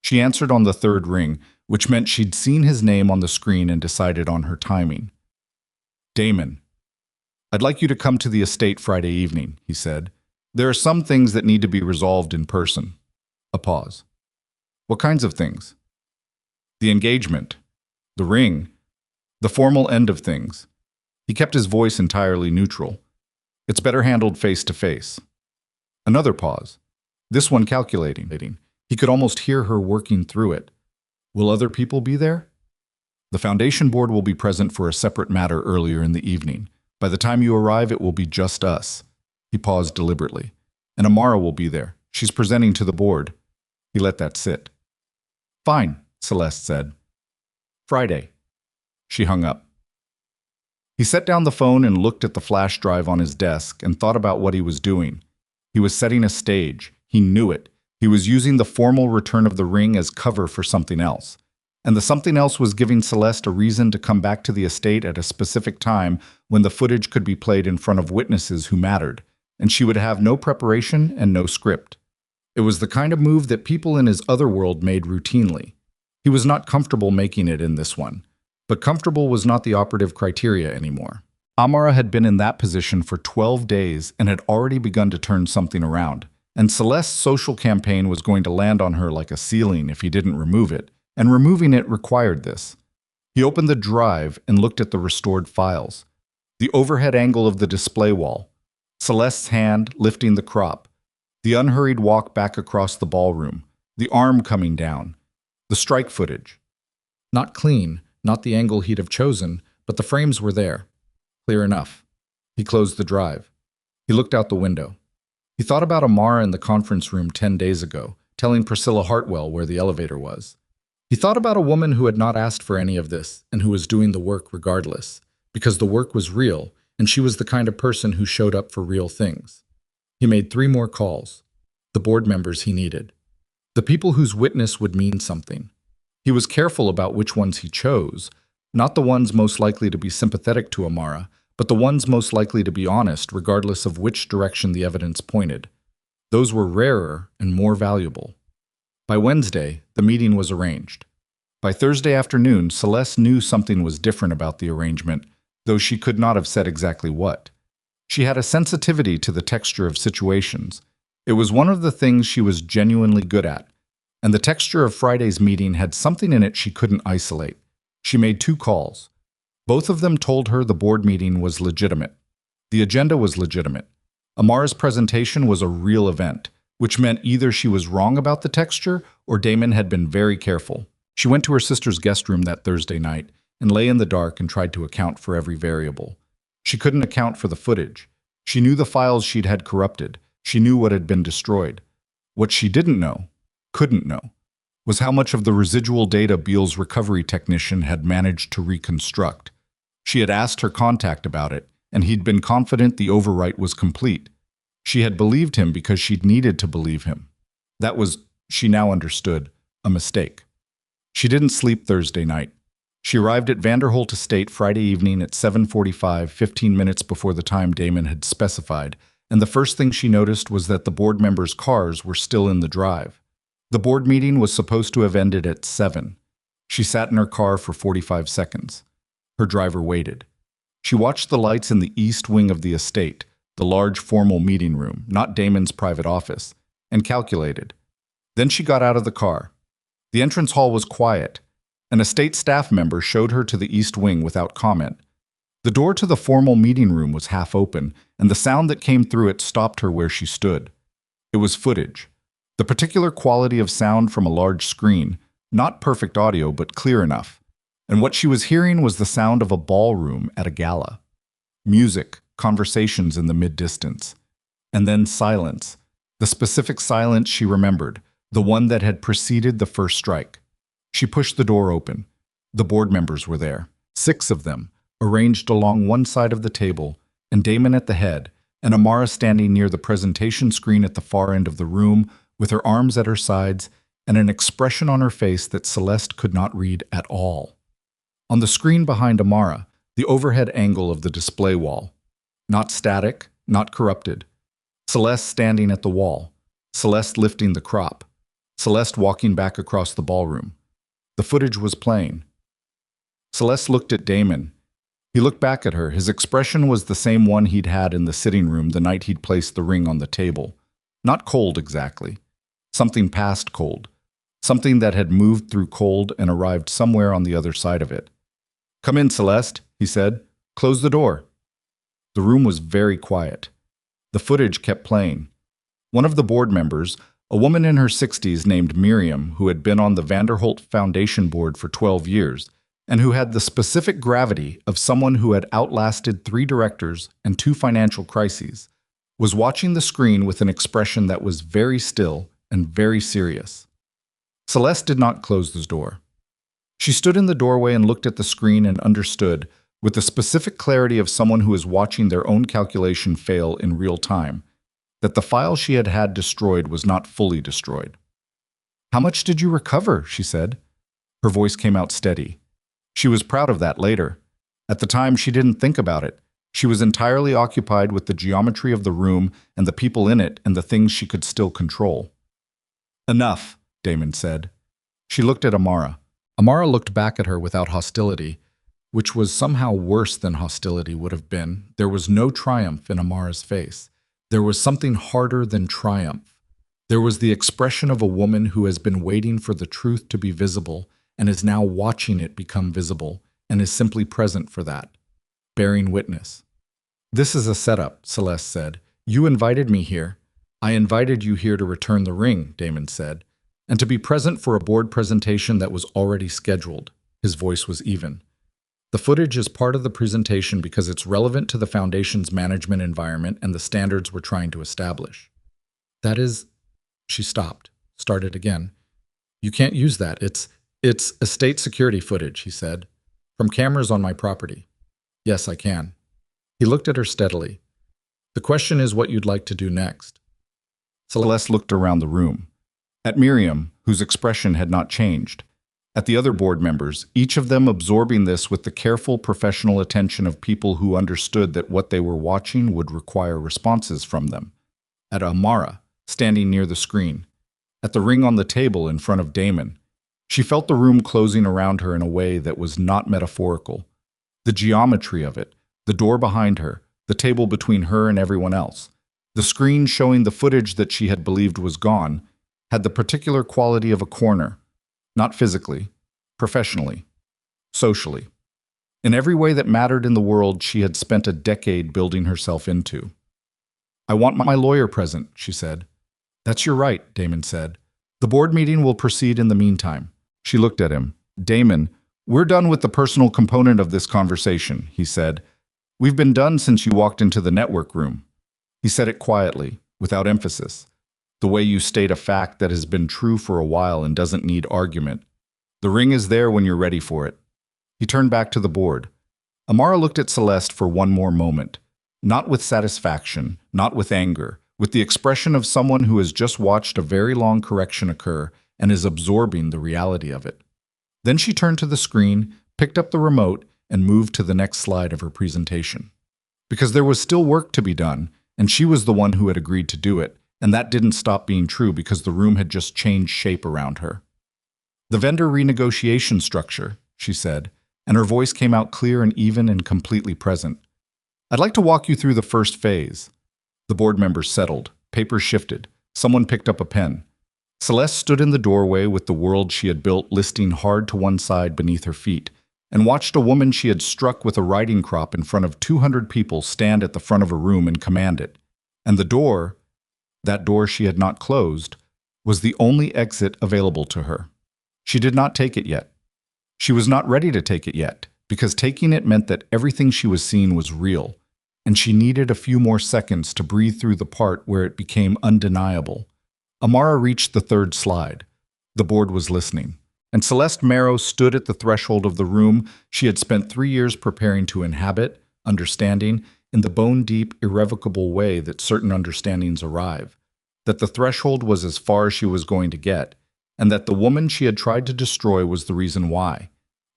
She answered on the 3rd ring, which meant she'd seen his name on the screen and decided on her timing. "Damon, I'd like you to come to the estate Friday evening," he said. "There are some things that need to be resolved in person." A pause. "What kinds of things?" "The engagement, the ring, the formal end of things." He kept his voice entirely neutral. "It's better handled face to face." Another pause. This one calculating. He could almost hear her working through it. "Will other people be there?" "The foundation board will be present for a separate matter earlier in the evening. By the time you arrive, it will be just us." He paused deliberately. "And Amara will be there. She's presenting to the board." He let that sit. "Fine," Celeste said. "Friday." She hung up. He set down the phone and looked at the flash drive on his desk and thought about what he was doing. He was setting a stage. He knew it. He was using the formal return of the ring as cover for something else. And the something else was giving Celeste a reason to come back to the estate at a specific time when the footage could be played in front of witnesses who mattered, and she would have no preparation and no script. It was the kind of move that people in his other world made routinely. He was not comfortable making it in this one, but comfortable was not the operative criteria anymore. Amara had been in that position for 12 days and had already begun to turn something around, and Celeste's social campaign was going to land on her like a ceiling if he didn't remove it, and removing it required this. He opened the drive and looked at the restored files. The overhead angle of the display wall, Celeste's hand lifting the crop, the unhurried walk back across the ballroom, the arm coming down, the strike footage. Not clean, not the angle he'd have chosen, but the frames were there. Clear enough. He closed the drive. He looked out the window. He thought about Amara in the conference room 10 days ago, telling Priscilla Hartwell where the elevator was. He thought about a woman who had not asked for any of this and who was doing the work regardless, because the work was real and she was the kind of person who showed up for real things. He made 3 more calls. The board members he needed. The people whose witness would mean something. He was careful about which ones he chose, not the ones most likely to be sympathetic to Amara, but the ones most likely to be honest regardless of which direction the evidence pointed. Those were rarer and more valuable. By Wednesday, the meeting was arranged. By Thursday afternoon, Celeste knew something was different about the arrangement, though she could not have said exactly what. She had a sensitivity to the texture of situations. It was one of the things she was genuinely good at, and the texture of Friday's meeting had something in it she couldn't isolate. She made 2 calls. Both of them told her the board meeting was legitimate. The agenda was legitimate. Amara's presentation was a real event, which meant either she was wrong about the texture or Damon had been very careful. She went to her sister's guest room that Thursday night and lay in the dark and tried to account for every variable. She couldn't account for the footage. She knew the files she'd had corrupted. She knew what had been destroyed. What she didn't know, couldn't know, was how much of the residual data Beale's recovery technician had managed to reconstruct. She had asked her contact about it, and he'd been confident the overwrite was complete. She had believed him because she'd needed to believe him. That was, she now understood, a mistake. She didn't sleep Thursday night. She arrived at Vanderholt Estate Friday evening at 7:45, 15 minutes before the time Damon had specified, and the first thing she noticed was that the board members' cars were still in the drive. The board meeting was supposed to have ended at 7. She sat in her car for 45 seconds. Her driver waited. She watched the lights in the east wing of the estate, the large formal meeting room, not Damon's private office, and calculated. Then she got out of the car. The entrance hall was quiet. An estate staff member showed her to the east wing without comment. The door to the formal meeting room was half open, and the sound that came through it stopped her where she stood. It was footage. The particular quality of sound from a large screen, not perfect audio but clear enough. And what she was hearing was the sound of a ballroom at a gala. Music, conversations in the mid-distance. And then silence. The specific silence she remembered, the one that had preceded the first strike. She pushed the door open. The board members were there, 6 of them, arranged along one side of the table, and Damon at the head, and Amara standing near the presentation screen at the far end of the room, with her arms at her sides, and an expression on her face that Celeste could not read at all. On the screen behind Amara, the overhead angle of the display wall. Not static, not corrupted. Celeste standing at the wall. Celeste lifting the crop. Celeste walking back across the ballroom. The footage was playing. Celeste looked at Damon. He looked back at her. His expression was the same one he'd had in the sitting room the night he'd placed the ring on the table. Not cold exactly. Something past cold. Something that had moved through cold and arrived somewhere on the other side of it. "Come in, Celeste," he said. "Close the door." The room was very quiet. The footage kept playing. One of the board members, a woman in her 60s named Miriam, who had been on the Vanderholt Foundation board for 12 years, and who had the specific gravity of someone who had outlasted 3 directors and 2 financial crises, was watching the screen with an expression that was very still and very serious. Celeste did not close the door. She stood in the doorway and looked at the screen and understood, with the specific clarity of someone who is watching their own calculation fail in real time, that the file she had had destroyed was not fully destroyed. "How much did you recover?" she said. Her voice came out steady. She was proud of that later. At the time, she didn't think about it. She was entirely occupied with the geometry of the room and the people in it and the things she could still control. "Enough," Damon said. She looked at Amara. Amara looked back at her without hostility, which was somehow worse than hostility would have been. There was no triumph in Amara's face. There was something harder than triumph. There was the expression of a woman who has been waiting for the truth to be visible and is now watching it become visible and is simply present for that, bearing witness. "This is a setup," Celeste said. "You invited me here. I invited you here to return the ring," Damon said, "and to be present for a board presentation that was already scheduled." His voice was even. "The footage is part of the presentation because it's relevant to the Foundation's management environment and the standards we're trying to establish." "That is—" She stopped, started again. "You can't use that. It's estate security footage," he said, "from cameras on my property." "Yes, I can." He looked at her steadily. "The question is what you'd like to do next." Celeste looked around the room. At Miriam, whose expression had not changed. At the other board members, each of them absorbing this with the careful professional attention of people who understood that what they were watching would require responses from them. At Amara, standing near the screen. At the ring on the table in front of Damon. She felt the room closing around her in a way that was not metaphorical. The geometry of it, the door behind her, the table between her and everyone else, the screen showing the footage that she had believed was gone, had the particular quality of a corner, not physically, professionally, socially. In every way that mattered in the world she had spent a decade building herself into. "I want my lawyer present," she said. "That's your right," Damon said. "The board meeting will proceed in the meantime." She looked at him. "Damon, we're done with the personal component of this conversation," he said. "We've been done since you walked into the network room." He said it quietly, without emphasis. The way you state a fact that has been true for a while and doesn't need argument. The ring is there when you're ready for it. He turned back to the board. Amara looked at Celeste for one more moment. Not with satisfaction, not with anger, with the expression of someone who has just watched a very long correction occur and is absorbing the reality of it. Then she turned to the screen, picked up the remote, and moved to the next slide of her presentation. Because there was still work to be done, and she was the one who had agreed to do it, and that didn't stop being true because the room had just changed shape around her. "The vendor renegotiation structure," she said, and her voice came out clear and even and completely present. "I'd like to walk you through the first phase." The board members settled. Papers shifted. Someone picked up a pen. Celeste stood in the doorway with the world she had built listing hard to one side beneath her feet, and watched a woman she had struck with a riding crop in front of 200 people stand at the front of a room and command it. And the door, that door she had not closed, was the only exit available to her. She did not take it yet. She was not ready to take it yet, because taking it meant that everything she was seeing was real, and she needed a few more seconds to breathe through the part where it became undeniable. Amara reached the third slide. The board was listening, and Celeste Marrow stood at the threshold of the room she had spent 3 years preparing to inhabit, understanding, in the bone-deep, irrevocable way that certain understandings arrive, that the threshold was as far as she was going to get, and that the woman she had tried to destroy was the reason why,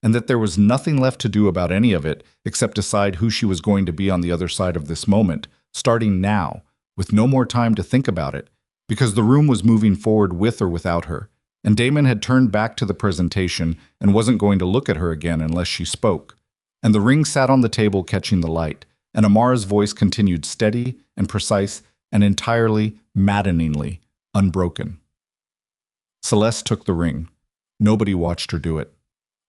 and that there was nothing left to do about any of it except decide who she was going to be on the other side of this moment, starting now, with no more time to think about it, because the room was moving forward with or without her, and Damon had turned back to the presentation and wasn't going to look at her again unless she spoke. And the ring sat on the table catching the light, and Amara's voice continued steady and precise and entirely, maddeningly, unbroken. Celeste took the ring. Nobody watched her do it.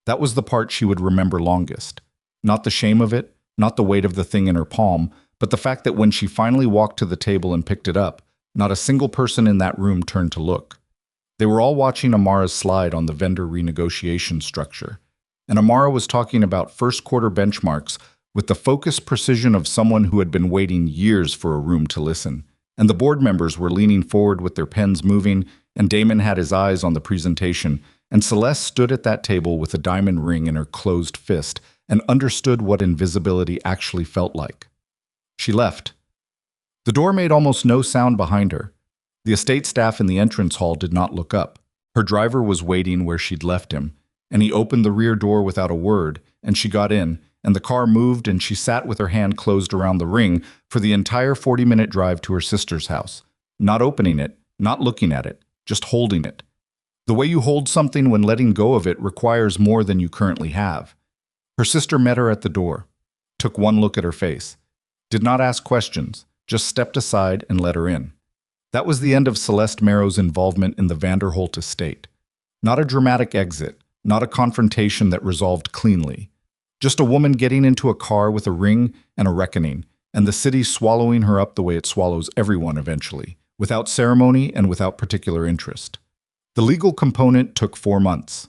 That was the part she would remember longest. Not the shame of it, not the weight of the thing in her palm, but the fact that when she finally walked to the table and picked it up, not a single person in that room turned to look. They were all watching Amara's slide on the vendor renegotiation structure. And Amara was talking about first-quarter benchmarks with the focused precision of someone who had been waiting years for a room to listen. And the board members were leaning forward with their pens moving, and Damon had his eyes on the presentation, and Celeste stood at that table with a diamond ring in her closed fist and understood what invisibility actually felt like. She left. The door made almost no sound behind her. The estate staff in the entrance hall did not look up. Her driver was waiting where she'd left him, and he opened the rear door without a word, and she got in, and the car moved, and she sat with her hand closed around the ring for the entire 40-minute drive to her sister's house, not opening it, not looking at it, just holding it. The way you hold something when letting go of it requires more than you currently have. Her sister met her at the door, took one look at her face, did not ask questions, just stepped aside and let her in. That was the end of Celeste Merrow's involvement in the Vanderholt Estate. Not a dramatic exit, not a confrontation that resolved cleanly. Just a woman getting into a car with a ring and a reckoning, and the city swallowing her up the way it swallows everyone eventually, without ceremony and without particular interest. The legal component took 4 months.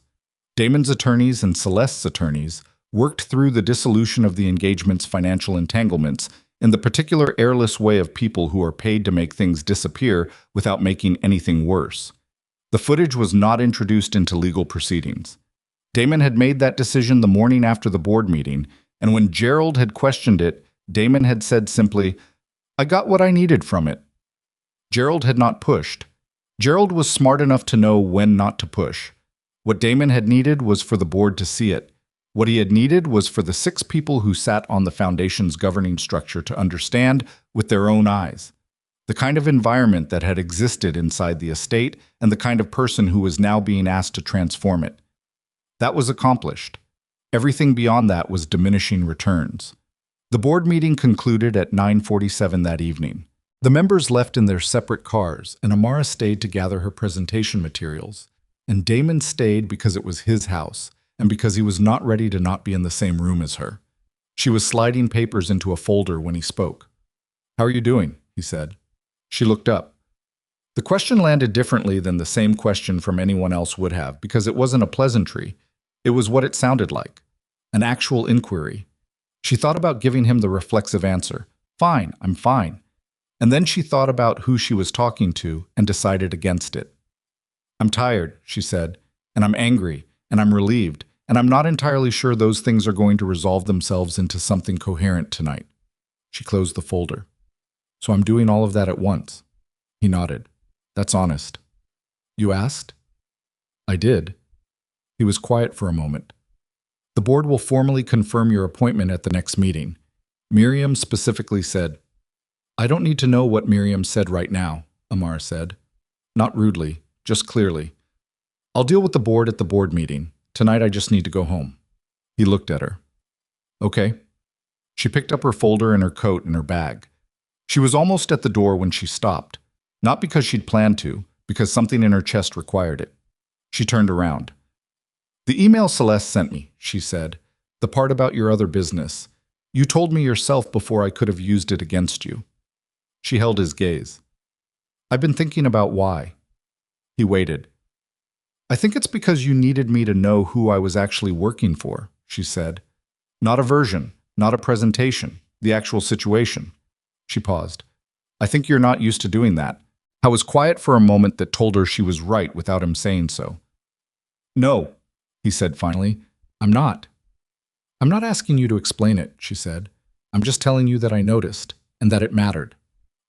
Damon's attorneys and Celeste's attorneys worked through the dissolution of the engagement's financial entanglements in the particular airless way of people who are paid to make things disappear without making anything worse. The footage was not introduced into legal proceedings. Damon had made that decision the morning after the board meeting, and when Gerald had questioned it, Damon had said simply, "I got what I needed from it." Gerald had not pushed. Gerald was smart enough to know when not to push. What Damon had needed was for the board to see it. What he had needed was for the 6 people who sat on the foundation's governing structure to understand with their own eyes the kind of environment that had existed inside the estate and the kind of person who was now being asked to transform it. That was accomplished. Everything beyond that was diminishing returns. The board meeting concluded at 9:47 that evening. The members left in their separate cars, and Amara stayed to gather her presentation materials. And Damon stayed because it was his house, and because he was not ready to not be in the same room as her. She was sliding papers into a folder when he spoke. "How are you doing?" he said. She looked up. The question landed differently than the same question from anyone else would have, because it wasn't a pleasantry. It was what it sounded like, an actual inquiry. She thought about giving him the reflexive answer, "Fine, I'm fine." And then she thought about who she was talking to and decided against it. "I'm tired," she said, "and I'm angry, and I'm relieved, and I'm not entirely sure those things are going to resolve themselves into something coherent tonight." She closed the folder. "So I'm doing all of that at once." He nodded. "That's honest." "You asked?" "I did." He was quiet for a moment. "The board will formally confirm your appointment at the next meeting." Miriam specifically said. "I don't need to know what Miriam said right now," Amara said. Not rudely, just clearly. "I'll deal with the board at the board meeting. Tonight I just need to go home." He looked at her. "Okay." She picked up her folder and her coat and her bag. She was almost at the door when she stopped, not because she'd planned to, because something in her chest required it. She turned around. "The email Celeste sent me," she said, "the part about your other business. You told me yourself before I could have used it against you." She held his gaze. "I've been thinking about why." He waited. "I think it's because you needed me to know who I was actually working for," she said. "Not a version, not a presentation, the actual situation." She paused. "I think you're not used to doing that." I was quiet for a moment that told her she was right without him saying so. "No," he said finally, "I'm not." "I'm not asking you to explain it," she said. "I'm just telling you that I noticed, and that it mattered."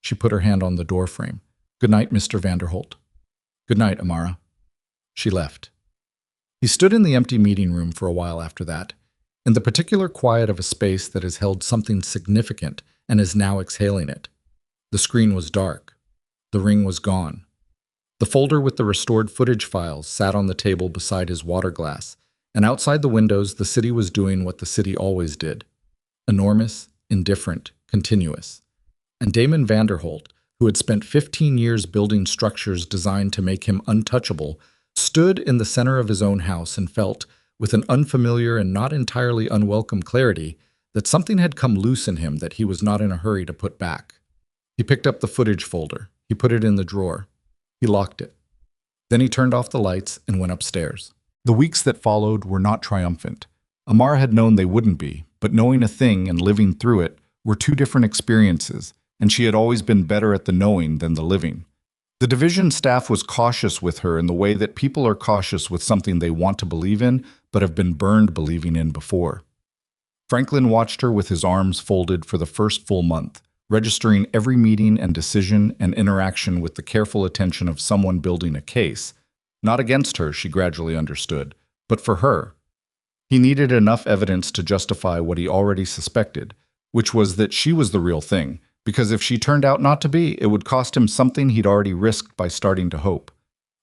She put her hand on the doorframe. "Good night, Mr. Vanderholt." "Good night, Amara." She left. He stood in the empty meeting room for a while after that, in the particular quiet of a space that has held something significant and is now exhaling it. The screen was dark. The ring was gone. The folder with the restored footage files sat on the table beside his water glass, and outside the windows the city was doing what the city always did. Enormous, indifferent, continuous. And Damon Vanderholt, who had spent 15 years building structures designed to make him untouchable, stood in the center of his own house and felt, with an unfamiliar and not entirely unwelcome clarity, that something had come loose in him that he was not in a hurry to put back. He picked up the footage folder. He put it in the drawer. He locked it. Then he turned off the lights and went upstairs. The weeks that followed were not triumphant. Amara had known they wouldn't be, but knowing a thing and living through it were 2 different experiences, and she had always been better at the knowing than the living. The division staff was cautious with her in the way that people are cautious with something they want to believe in but have been burned believing in before. Franklin watched her with his arms folded for the first full month, registering every meeting and decision and interaction with the careful attention of someone building a case. Not against her, she gradually understood, but for her. He needed enough evidence to justify what he already suspected, which was that she was the real thing, because if she turned out not to be, it would cost him something he'd already risked by starting to hope.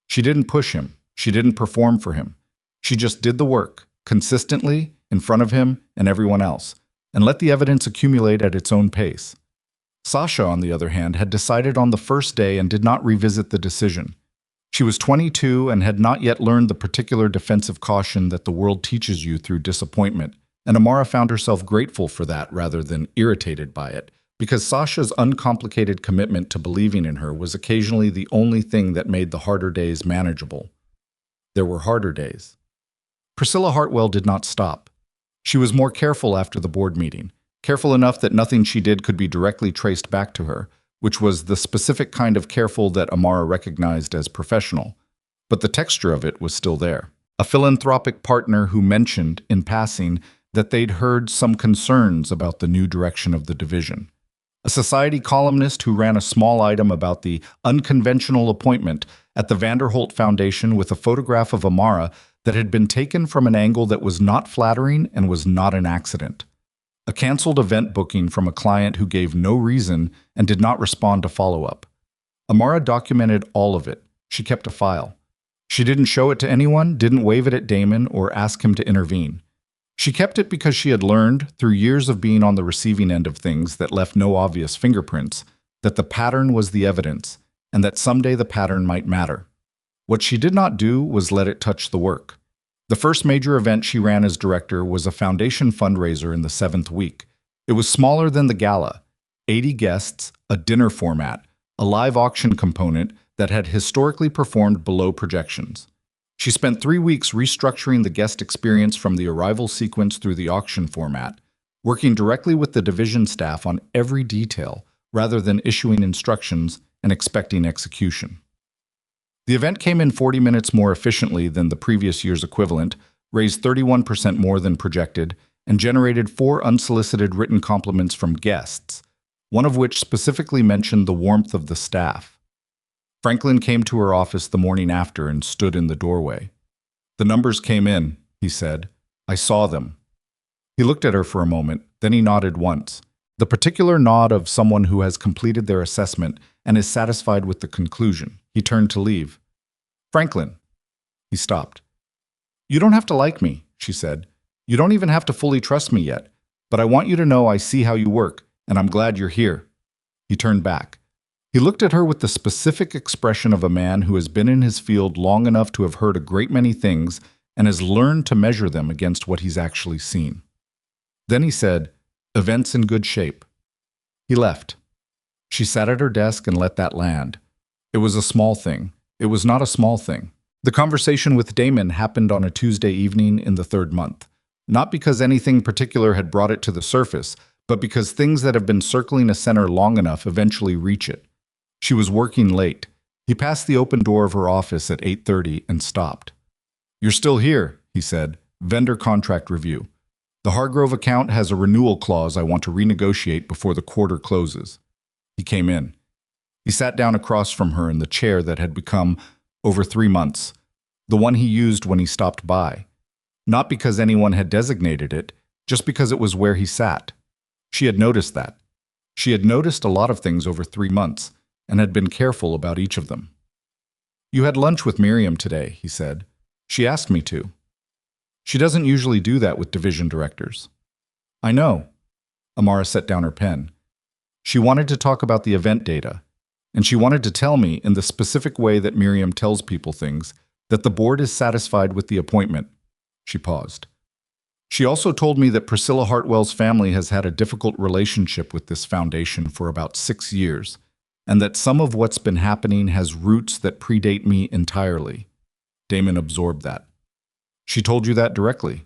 She didn't push him. She didn't perform for him. She just did the work, consistently, in front of him and everyone else, and let the evidence accumulate at its own pace. Sasha, on the other hand, had decided on the first day and did not revisit the decision. She was 22 and had not yet learned the particular defensive caution that the world teaches you through disappointment, and Amara found herself grateful for that rather than irritated by it, because Sasha's uncomplicated commitment to believing in her was occasionally the only thing that made the harder days manageable. There were harder days. Priscilla Hartwell did not stop. She was more careful after the board meeting, careful enough that nothing she did could be directly traced back to her, which was the specific kind of careful that Amara recognized as professional. But the texture of it was still there. A philanthropic partner who mentioned, in passing, that they'd heard some concerns about the new direction of the division. A society columnist who ran a small item about the unconventional appointment at the Vanderholt Foundation with a photograph of Amara that had been taken from an angle that was not flattering and was not an accident. A canceled event booking from a client who gave no reason and did not respond to follow-up. Amara documented all of it. She kept a file. She didn't show it to anyone, didn't wave it at Damon or ask him to intervene. She kept it because she had learned, through years of being on the receiving end of things that left no obvious fingerprints, that the pattern was the evidence, and that someday the pattern might matter. What she did not do was let it touch the work. The first major event she ran as director was a foundation fundraiser in the 7th week. It was smaller than the gala, 80 guests, a dinner format, a live auction component that had historically performed below projections. She spent 3 weeks restructuring the guest experience from the arrival sequence through the auction format, working directly with the division staff on every detail rather than issuing instructions and expecting execution. The event came in 40 minutes more efficiently than the previous year's equivalent, raised 31% more than projected, and generated 4 unsolicited written compliments from guests, one of which specifically mentioned the warmth of the staff. Franklin came to her office the morning after and stood in the doorway. "The numbers came in," he said. "I saw them." He looked at her for a moment, then he nodded once, the particular nod of someone who has completed their assessment and is satisfied with the conclusion. He turned to leave. "Franklin." He stopped. "You don't have to like me," she said. "You don't even have to fully trust me yet, but I want you to know I see how you work, and I'm glad you're here." He turned back. He looked at her with the specific expression of a man who has been in his field long enough to have heard a great many things and has learned to measure them against what he's actually seen. Then he said, "Event's in good shape." He left. She sat at her desk and let that land. It was a small thing. It was not a small thing. The conversation with Damon happened on a Tuesday evening in the 3rd month, not because anything particular had brought it to the surface, but because things that have been circling a center long enough eventually reach it. She was working late. He passed the open door of her office at 8:30 and stopped. "You're still here," he said. "Vendor contract review. The Hargrove account has a renewal clause I want to renegotiate before the quarter closes." He came in. He sat down across from her in the chair that had become, over 3 months, the one he used when he stopped by. Not because anyone had designated it, just because it was where he sat. She had noticed that. She had noticed a lot of things over 3 months, and had been careful about each of them. "You had lunch with Miriam today," he said. "She asked me to." She doesn't usually do that with division directors. "I know." Amara set down her pen. She wanted to talk about the event data, and she wanted to tell me, in the specific way that Miriam tells people things, that the board is satisfied with the appointment. She paused. She also told me that Priscilla Hartwell's family has had a difficult relationship with this foundation for about 6 years, and that some of what's been happening has roots that predate me entirely. Damon absorbed that. "She told you that directly?"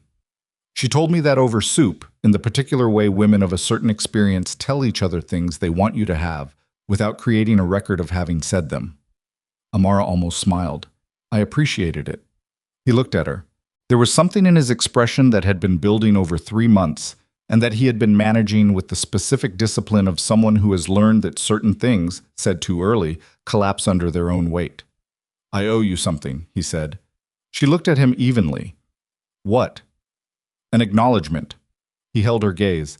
"She told me that over soup, in the particular way women of a certain experience tell each other things they want you to have, without creating a record of having said them." Amara almost smiled. I appreciated it. He looked at her. There was something in his expression that had been building over 3 months, and that he had been managing with the specific discipline of someone who has learned that certain things, said too early, collapse under their own weight. "I owe you something," he said. She looked at him evenly. "What?" "An acknowledgement." He held her gaze.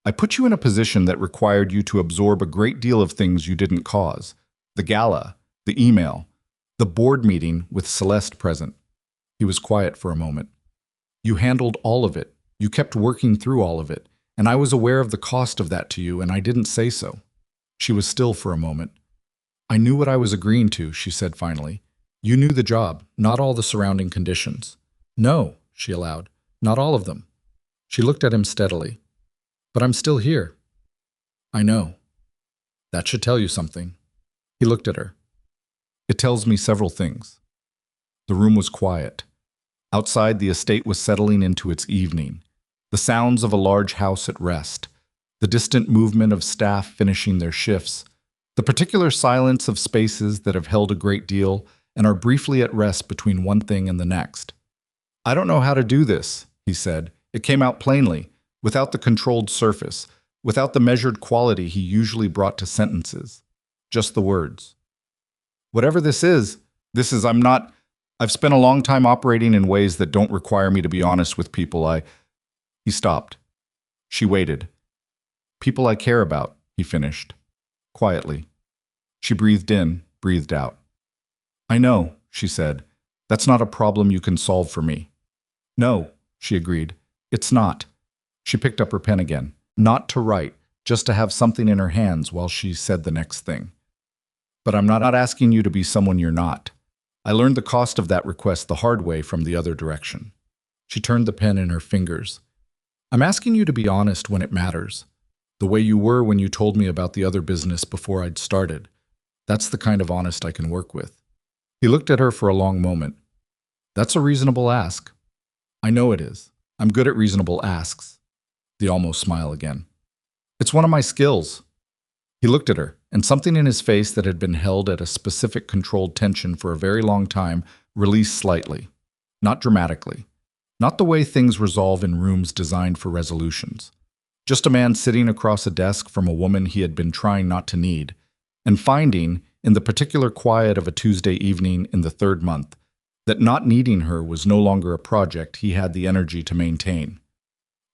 "I put you in a position that required you to absorb a great deal of things you didn't cause. The gala, the email. The board meeting with Celeste present. He was quiet for a moment. You handled all of it. You kept working through all of it. And I was aware of the cost of that to you, and I didn't say so. She was still for a moment. I knew what I was agreeing to, she said finally. You knew the job, not all the surrounding conditions. No, she allowed, not all of them. She looked at him steadily. But I'm still here. I know. That should tell you something. He looked at her. It tells me several things. The room was quiet. Outside, the estate was settling into its evening. The sounds of a large house at rest. The distant movement of staff finishing their shifts. The particular silence of spaces that have held a great deal and are briefly at rest between one thing and the next. I don't know how to do this, he said. It came out plainly, without the controlled surface, without the measured quality he usually brought to sentences. Just the words. Whatever this is I've spent a long time operating in ways that don't require me to be honest with people. He stopped. She waited. People I care about, he finished. Quietly. She breathed in, breathed out. I know, she said. That's not a problem you can solve for me. No, she agreed. It's not. She picked up her pen again. Not to write, just to have something in her hands while she said the next thing. But I'm not asking you to be someone you're not. I learned the cost of that request the hard way from the other direction. She turned the pen in her fingers. I'm asking you to be honest when it matters. The way you were when you told me about the other business before I'd started. That's the kind of honest I can work with. He looked at her for a long moment. That's a reasonable ask. I know it is. I'm good at reasonable asks. The almost smile again. It's one of my skills. He looked at her, and something in his face that had been held at a specific controlled tension for a very long time released slightly. Not dramatically. Not the way things resolve in rooms designed for resolutions. Just a man sitting across a desk from a woman he had been trying not to need, and finding, in the particular quiet of a Tuesday evening in the 3rd month, that not needing her was no longer a project he had the energy to maintain.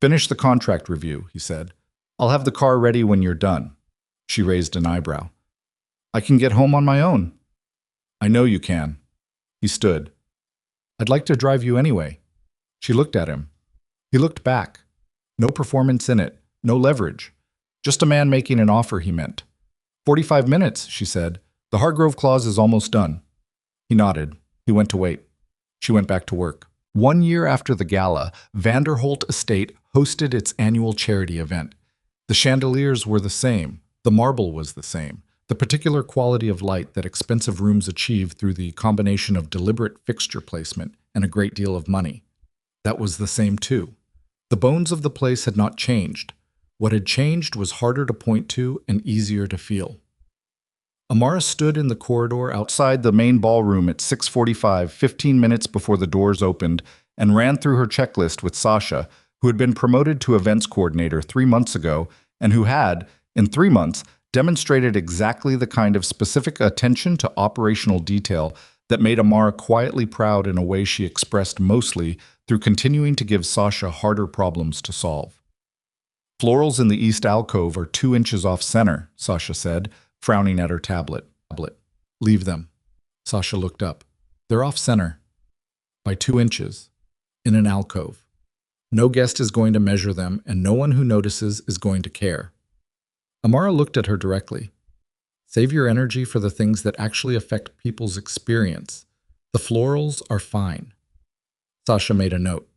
Finish the contract review, he said. I'll have the car ready when you're done. She raised an eyebrow. I can get home on my own. I know you can. He stood. I'd like to drive you anyway. She looked at him. He looked back. No performance in it, no leverage. Just a man making an offer, he meant. 45 minutes, she said. The Hargrove clause is almost done. He nodded. He went to wait. She went back to work. 1 year after the gala, Vanderholt Estate hosted its annual charity event. The chandeliers were the same. The marble was the same. The particular quality of light that expensive rooms achieve through the combination of deliberate fixture placement and a great deal of money. That was the same too. The bones of the place had not changed. What had changed was harder to point to and easier to feel. Amara stood in the corridor outside the main ballroom at 6:45, 15 minutes before the doors opened, and ran through her checklist with Sasha, who had been promoted to events coordinator 3 months ago and who had, in 3 months, demonstrated exactly the kind of specific attention to operational detail that made Amara quietly proud in a way she expressed mostly through continuing to give Sasha harder problems to solve. Florals in the east alcove are 2 inches off center, Sasha said, frowning at her tablet. Leave them. Sasha looked up. They're off center. By 2 inches. In an alcove. No guest is going to measure them, and no one who notices is going to care. Amara looked at her directly. Save your energy for the things that actually affect people's experience. The florals are fine. Sasha made a note.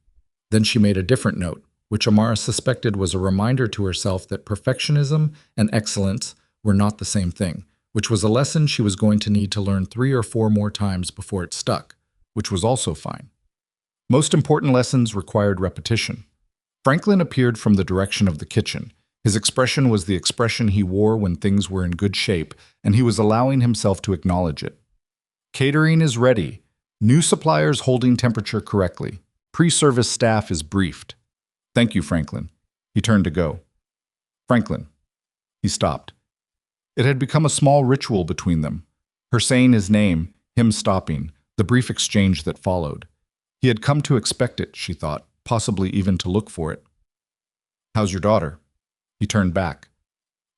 Then she made a different note, which Amara suspected was a reminder to herself that perfectionism and excellence were not the same thing, which was a lesson she was going to need to learn 3 or 4 more times before it stuck, which was also fine. Most important lessons required repetition. Franklin appeared from the direction of the kitchen. His expression was the expression he wore when things were in good shape, and he was allowing himself to acknowledge it. Catering is ready. New suppliers holding temperature correctly. Pre-service staff is briefed. Thank you, Franklin. He turned to go. Franklin. He stopped. It had become a small ritual between them. Her saying his name, him stopping, the brief exchange that followed. He had come to expect it, she thought, possibly even to look for it. How's your daughter? He turned back.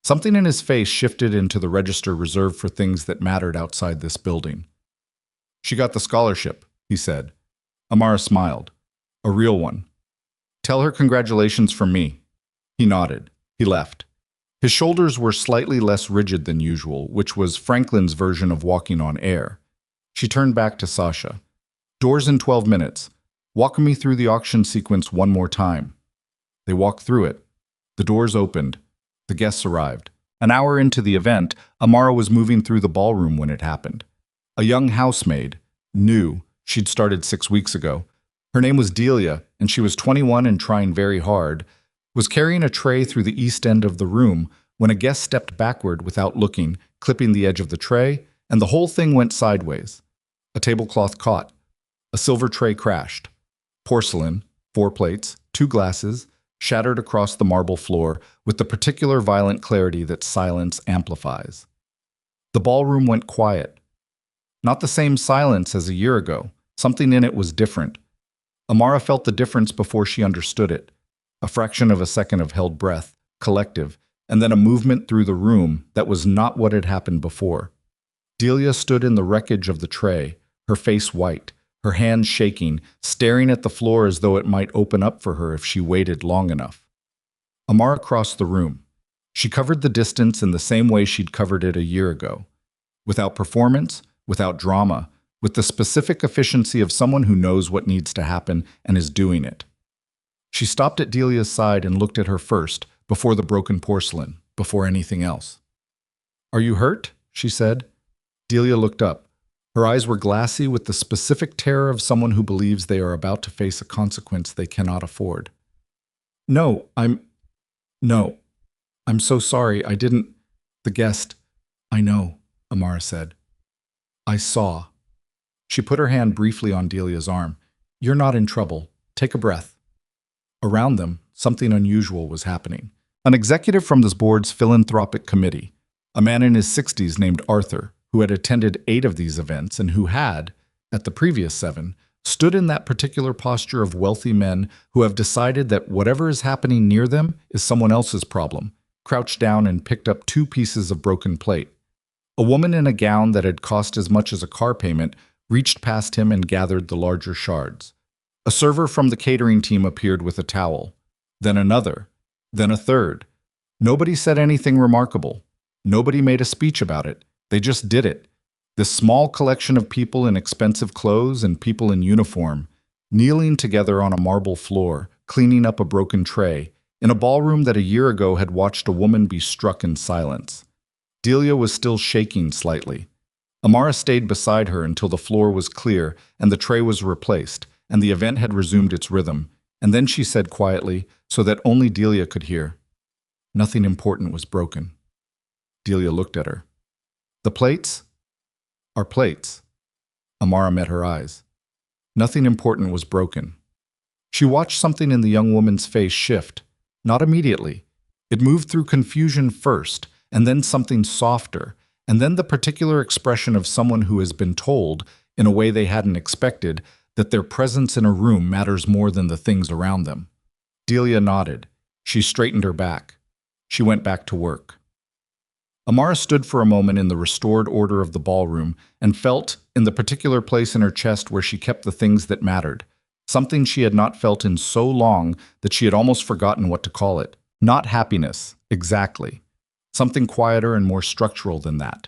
Something in his face shifted into the register reserved for things that mattered outside this building. She got the scholarship, he said. Amara smiled. A real one. Tell her congratulations from me. He nodded. He left. His shoulders were slightly less rigid than usual, which was Franklin's version of walking on air. She turned back to Sasha. Doors in 12 minutes. Walk me through the auction sequence one more time. They walked through it. The doors opened. The guests arrived. An hour into the event, Amara was moving through the ballroom when it happened. A young housemaid, new, she'd started 6 weeks ago. Her name was Delia, and she was 21 and trying very hard, was carrying a tray through the east end of the room when a guest stepped backward without looking, clipping the edge of the tray, and the whole thing went sideways. A tablecloth caught. A silver tray crashed. Porcelain, 4 plates, 2 glasses, shattered across the marble floor with the particular violent clarity that silence amplifies. The ballroom went quiet. Not the same silence as a year ago. Something in it was different. Amara felt the difference before she understood it. A fraction of a second of held breath, collective, and then a movement through the room that was not what had happened before. Delia stood in the wreckage of the tray, her face white, her hands shaking, staring at the floor as though it might open up for her if she waited long enough. Amara crossed the room. She covered the distance in the same way she'd covered it a year ago. Without performance, without drama, with the specific efficiency of someone who knows what needs to happen and is doing it. She stopped at Delia's side and looked at her first, before the broken porcelain, before anything else. "Are you hurt?" she said. Delia looked up. Her eyes were glassy with the specific terror of someone who believes they are about to face a consequence they cannot afford. No, I'm so sorry, I didn't. The guest. I know, Amara said. I saw. She put her hand briefly on Delia's arm. You're not in trouble. Take a breath. Around them, something unusual was happening. An executive from this board's philanthropic committee, a man in his 60s named Arthur, who had attended 8 of these events and who had, at the previous 7, stood in that particular posture of wealthy men who have decided that whatever is happening near them is someone else's problem, crouched down and picked up 2 pieces of broken plate. A woman in a gown that had cost as much as a car payment reached past him and gathered the larger shards. A server from the catering team appeared with a towel. Then another. Then a third. Nobody said anything remarkable. Nobody made a speech about it. They just did it. This small collection of people in expensive clothes and people in uniform, kneeling together on a marble floor, cleaning up a broken tray, in a ballroom that a year ago had watched a woman be struck in silence. Delia was still shaking slightly. Amara stayed beside her until the floor was clear and the tray was replaced, and the event had resumed its rhythm, and then she said quietly, so that only Delia could hear, "Nothing important was broken." Delia looked at her. "The plates are plates." Amara met her eyes. Nothing important was broken. She watched something in the young woman's face shift, not immediately. It moved through confusion first, and then something softer, and then the particular expression of someone who has been told, in a way they hadn't expected, that their presence in a room matters more than the things around them. Delia nodded. She straightened her back. She went back to work. Amara stood for a moment in the restored order of the ballroom and felt, in the particular place in her chest where she kept the things that mattered, something she had not felt in so long that she had almost forgotten what to call it. Not happiness, exactly. Something quieter and more structural than that.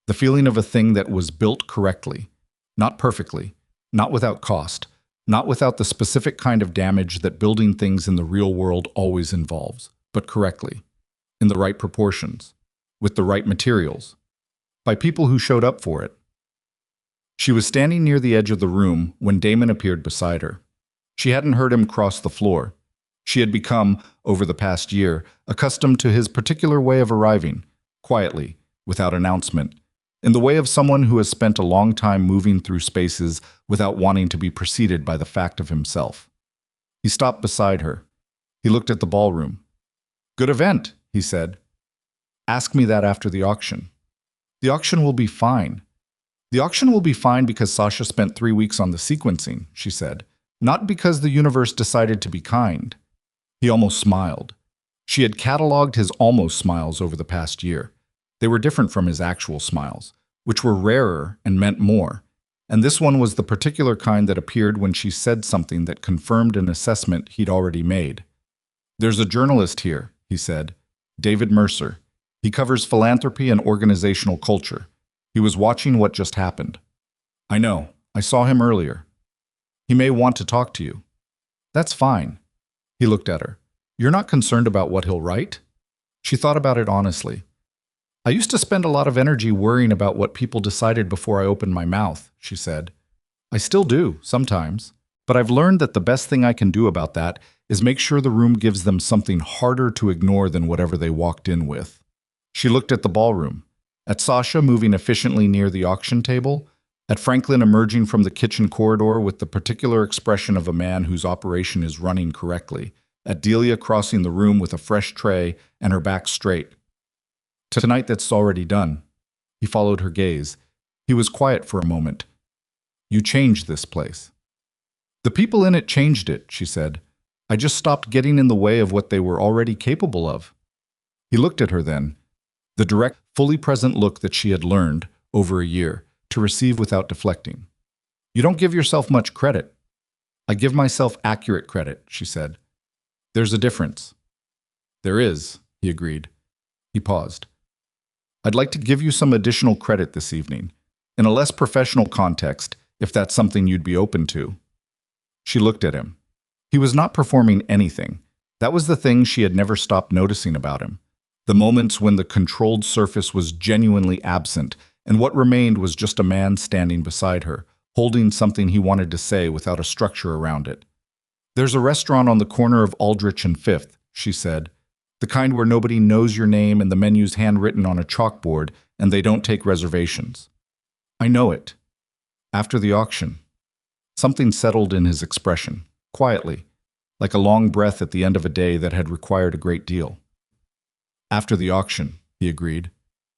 The feeling of a thing that was built correctly, not perfectly, not without cost, not without the specific kind of damage that building things in the real world always involves, but correctly, in the right proportions, with the right materials, by people who showed up for it. She was standing near the edge of the room when Damon appeared beside her. She hadn't heard him cross the floor. She had become, over the past year, accustomed to his particular way of arriving, quietly, without announcement, in the way of someone who has spent a long time moving through spaces without wanting to be preceded by the fact of himself. He stopped beside her. He looked at the ballroom. "Good event," he said. "Ask me that after the auction." "The auction will be fine." "The auction will be fine because Sasha spent 3 weeks on the sequencing," she said, "not because the universe decided to be kind." He almost smiled. She had catalogued his almost smiles over the past year. They were different from his actual smiles, which were rarer and meant more. And this one was the particular kind that appeared when she said something that confirmed an assessment he'd already made. "There's a journalist here," he said. "David Mercer. He covers philanthropy and organizational culture. He was watching what just happened." "I know. I saw him earlier. He may want to talk to you." "That's fine." He looked at her. "You're not concerned about what he'll write?" She thought about it honestly. "I used to spend a lot of energy worrying about what people decided before I opened my mouth," she said. "I still do, sometimes. But I've learned that the best thing I can do about that is make sure the room gives them something harder to ignore than whatever they walked in with." She looked at the ballroom, at Sasha moving efficiently near the auction table, at Franklin emerging from the kitchen corridor with the particular expression of a man whose operation is running correctly, at Delia crossing the room with a fresh tray and her back straight. "Tonight that's already done." He followed her gaze. He was quiet for a moment. "You changed this place." "The people in it changed it," she said. "I just stopped getting in the way of what they were already capable of." He looked at her then, the direct, fully present look that she had learned, over a year, to receive without deflecting. "You don't give yourself much credit." "I give myself accurate credit," she said. "There's a difference." "There is," he agreed. He paused. "I'd like to give you some additional credit this evening, in a less professional context, if that's something you'd be open to." She looked at him. He was not performing anything. That was the thing she had never stopped noticing about him. The moments when the controlled surface was genuinely absent, and what remained was just a man standing beside her, holding something he wanted to say without a structure around it. "There's a restaurant on the corner of Aldrich and Fifth," she said. "The kind where nobody knows your name and the menu's handwritten on a chalkboard and they don't take reservations." "I know it." "After the auction." Something settled in his expression, quietly, like a long breath at the end of a day that had required a great deal. "After the auction," he agreed.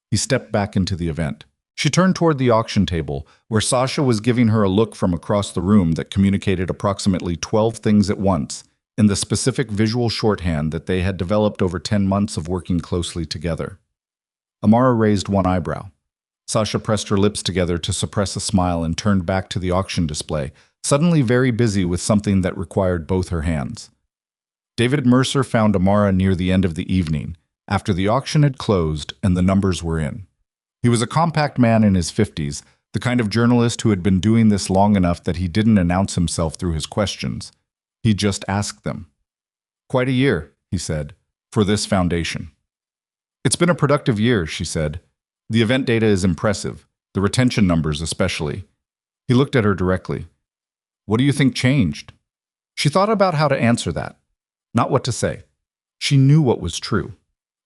He stepped back into the event. She turned toward the auction table, where Sasha was giving her a look from across the room that communicated approximately 12 things at once, in the specific visual shorthand that they had developed over 10 months of working closely together. Amara raised one eyebrow. Sasha pressed her lips together to suppress a smile and turned back to the auction display, suddenly very busy with something that required both her hands. David Mercer found Amara near the end of the evening, after the auction had closed and the numbers were in. He was a compact man in his 50s, the kind of journalist who had been doing this long enough that he didn't announce himself through his questions. He just asked them. "Quite a year," he said, "for this foundation." "It's been a productive year," she said. "The event data is impressive, the retention numbers especially." He looked at her directly. "What do you think changed?" She thought about how to answer that, not what to say. She knew what was true.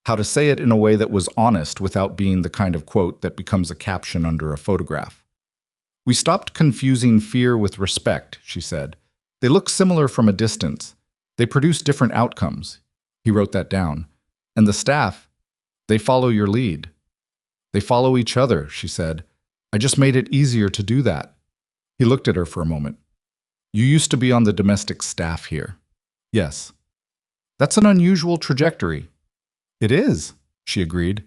How to say it in a way that was honest without being the kind of quote that becomes a caption under a photograph. "We stopped confusing fear with respect," she said. "They look similar from a distance. They produce different outcomes." He wrote that down. "And the staff, they follow your lead." "They follow each other," she said. "I just made it easier to do that." He looked at her for a moment. "You used to be on the domestic staff here." "Yes." "That's an unusual trajectory." "It is," she agreed.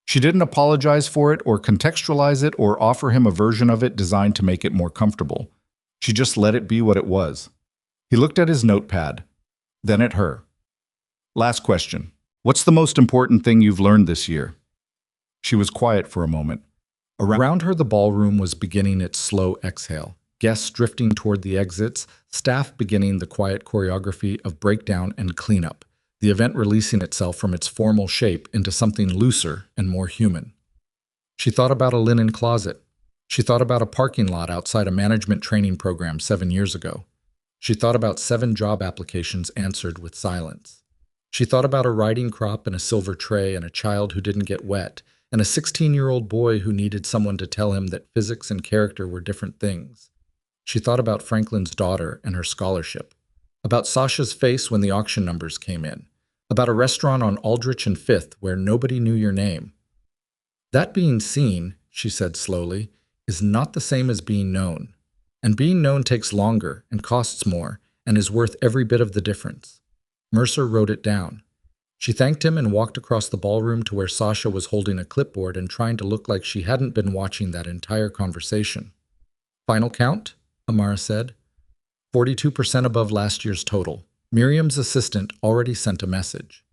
She didn't apologize for it or contextualize it or offer him a version of it designed to make it more comfortable. She just let it be what it was. He looked at his notepad, then at her. "Last question. What's the most important thing you've learned this year?" She was quiet for a moment. Around her, the ballroom was beginning its slow exhale. Guests drifting toward the exits, staff beginning the quiet choreography of breakdown and cleanup, the event releasing itself from its formal shape into something looser and more human. She thought about a linen closet. She thought about a parking lot outside a management training program 7 years ago. She thought about 7 job applications answered with silence. She thought about a riding crop and a silver tray and a child who didn't get wet, and a 16-year-old boy who needed someone to tell him that physics and character were different things. She thought about Franklin's daughter and her scholarship, about Sasha's face when the auction numbers came in, about a restaurant on Aldrich and Fifth where nobody knew your name. "That being seen," she said slowly, "is not the same as being known. And being known takes longer and costs more and is worth every bit of the difference." Mercer wrote it down. She thanked him and walked across the ballroom to where Sasha was holding a clipboard and trying to look like she hadn't been watching that entire conversation. Final count, Amara said. 42% above last year's total. Miriam's assistant already sent a message.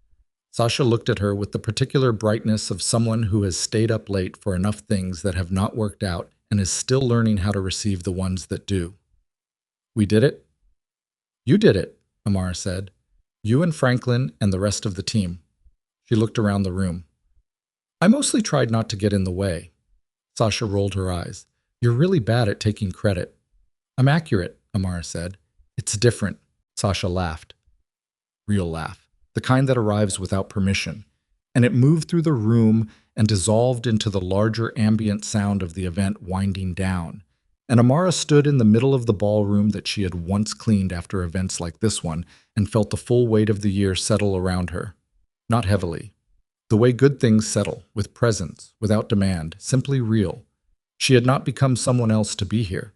Sasha looked at her with the particular brightness of someone who has stayed up late for enough things that have not worked out and is still learning how to receive the ones that do. We did it? You did it, Amara said. You and Franklin and the rest of the team. She looked around the room. I mostly tried not to get in the way. Sasha rolled her eyes. You're really bad at taking credit. I'm accurate, Amara said. It's different, Sasha laughed. Real laugh, the kind that arrives without permission. And it moved through the room and dissolved into the larger ambient sound of the event winding down. And Amara stood in the middle of the ballroom that she had once cleaned after events like this one and felt the full weight of the year settle around her. Not heavily. The way good things settle, with presence, without demand, simply real. She had not become someone else to be here.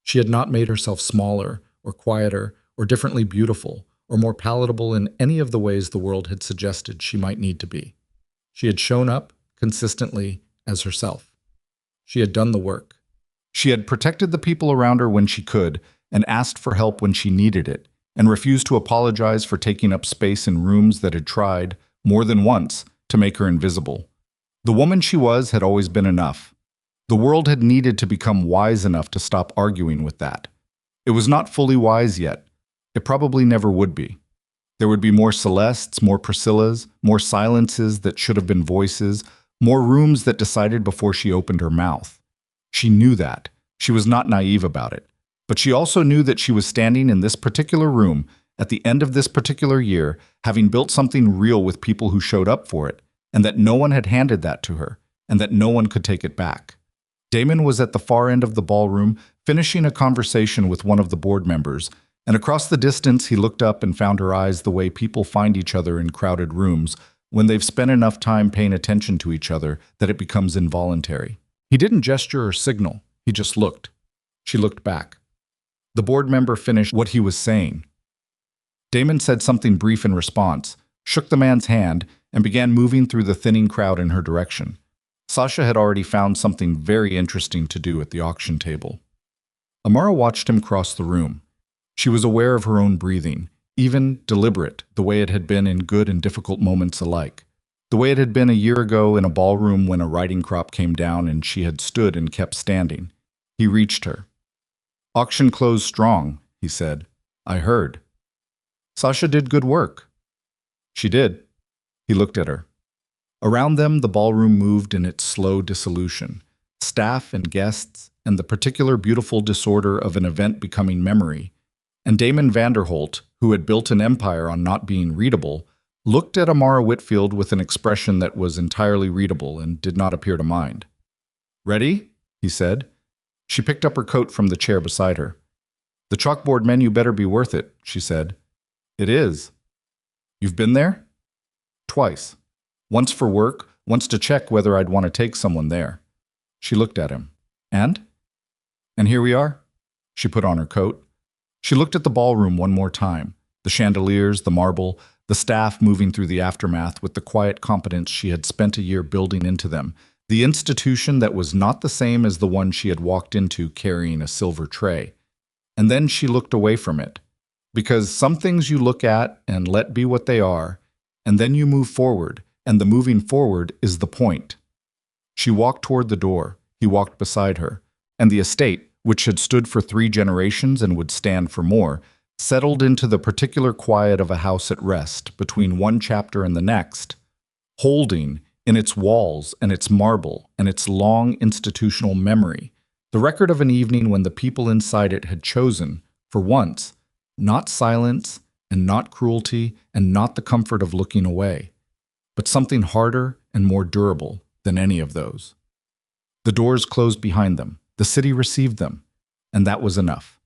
She had not made herself smaller, or quieter, or differently beautiful, or more palatable in any of the ways the world had suggested she might need to be. She had shown up, consistently, as herself. She had done the work. She had protected the people around her when she could, and asked for help when she needed it, and refused to apologize for taking up space in rooms that had tried, more than once, to make her invisible. The woman she was had always been enough. The world had needed to become wise enough to stop arguing with that. It was not fully wise yet. It probably never would be. There would be more Celestes, more Priscillas, more silences that should have been voices, more rooms that decided before she opened her mouth. She knew that. She was not naive about it. But she also knew that she was standing in this particular room, at the end of this particular year, having built something real with people who showed up for it, and that no one had handed that to her, and that no one could take it back. Damon was at the far end of the ballroom, finishing a conversation with one of the board members, and across the distance he looked up and found her eyes the way people find each other in crowded rooms, when they've spent enough time paying attention to each other that it becomes involuntary. He didn't gesture or signal, he just looked. She looked back. The board member finished what he was saying. Damon said something brief in response, shook the man's hand, and began moving through the thinning crowd in her direction. Sasha had already found something very interesting to do at the auction table. Amara watched him cross the room. She was aware of her own breathing, even deliberate, the way it had been in good and difficult moments alike. The way it had been a year ago in a ballroom when a riding crop came down and she had stood and kept standing. He reached her. Auction closed strong, he said. I heard. Sasha did good work. She did. He looked at her. Around them, the ballroom moved in its slow dissolution. Staff and guests, and the particular beautiful disorder of an event becoming memory. And Damon Vanderholt, who had built an empire on not being readable, looked at Amara Whitfield with an expression that was entirely readable and did not appear to mind. Ready? He said. She picked up her coat from the chair beside her. The chalkboard menu better be worth it, she said. It is. You've been there? Twice. Once for work, once to check whether I'd want to take someone there. She looked at him. And? And here we are. She put on her coat. She looked at the ballroom one more time, the chandeliers, the marble, the staff moving through the aftermath with the quiet competence she had spent a year building into them, the institution that was not the same as the one she had walked into carrying a silver tray. And then she looked away from it. Because some things you look at and let be what they are, and then you move forward, and the moving forward is the point. She walked toward the door. He walked beside her. And the estate, which had stood for 3 generations and would stand for more, settled into the particular quiet of a house at rest between one chapter and the next, holding, in its walls and its marble and its long institutional memory, the record of an evening when the people inside it had chosen, for once, not silence and not cruelty and not the comfort of looking away, but something harder and more durable than any of those. The doors closed behind them. The city received them, and that was enough.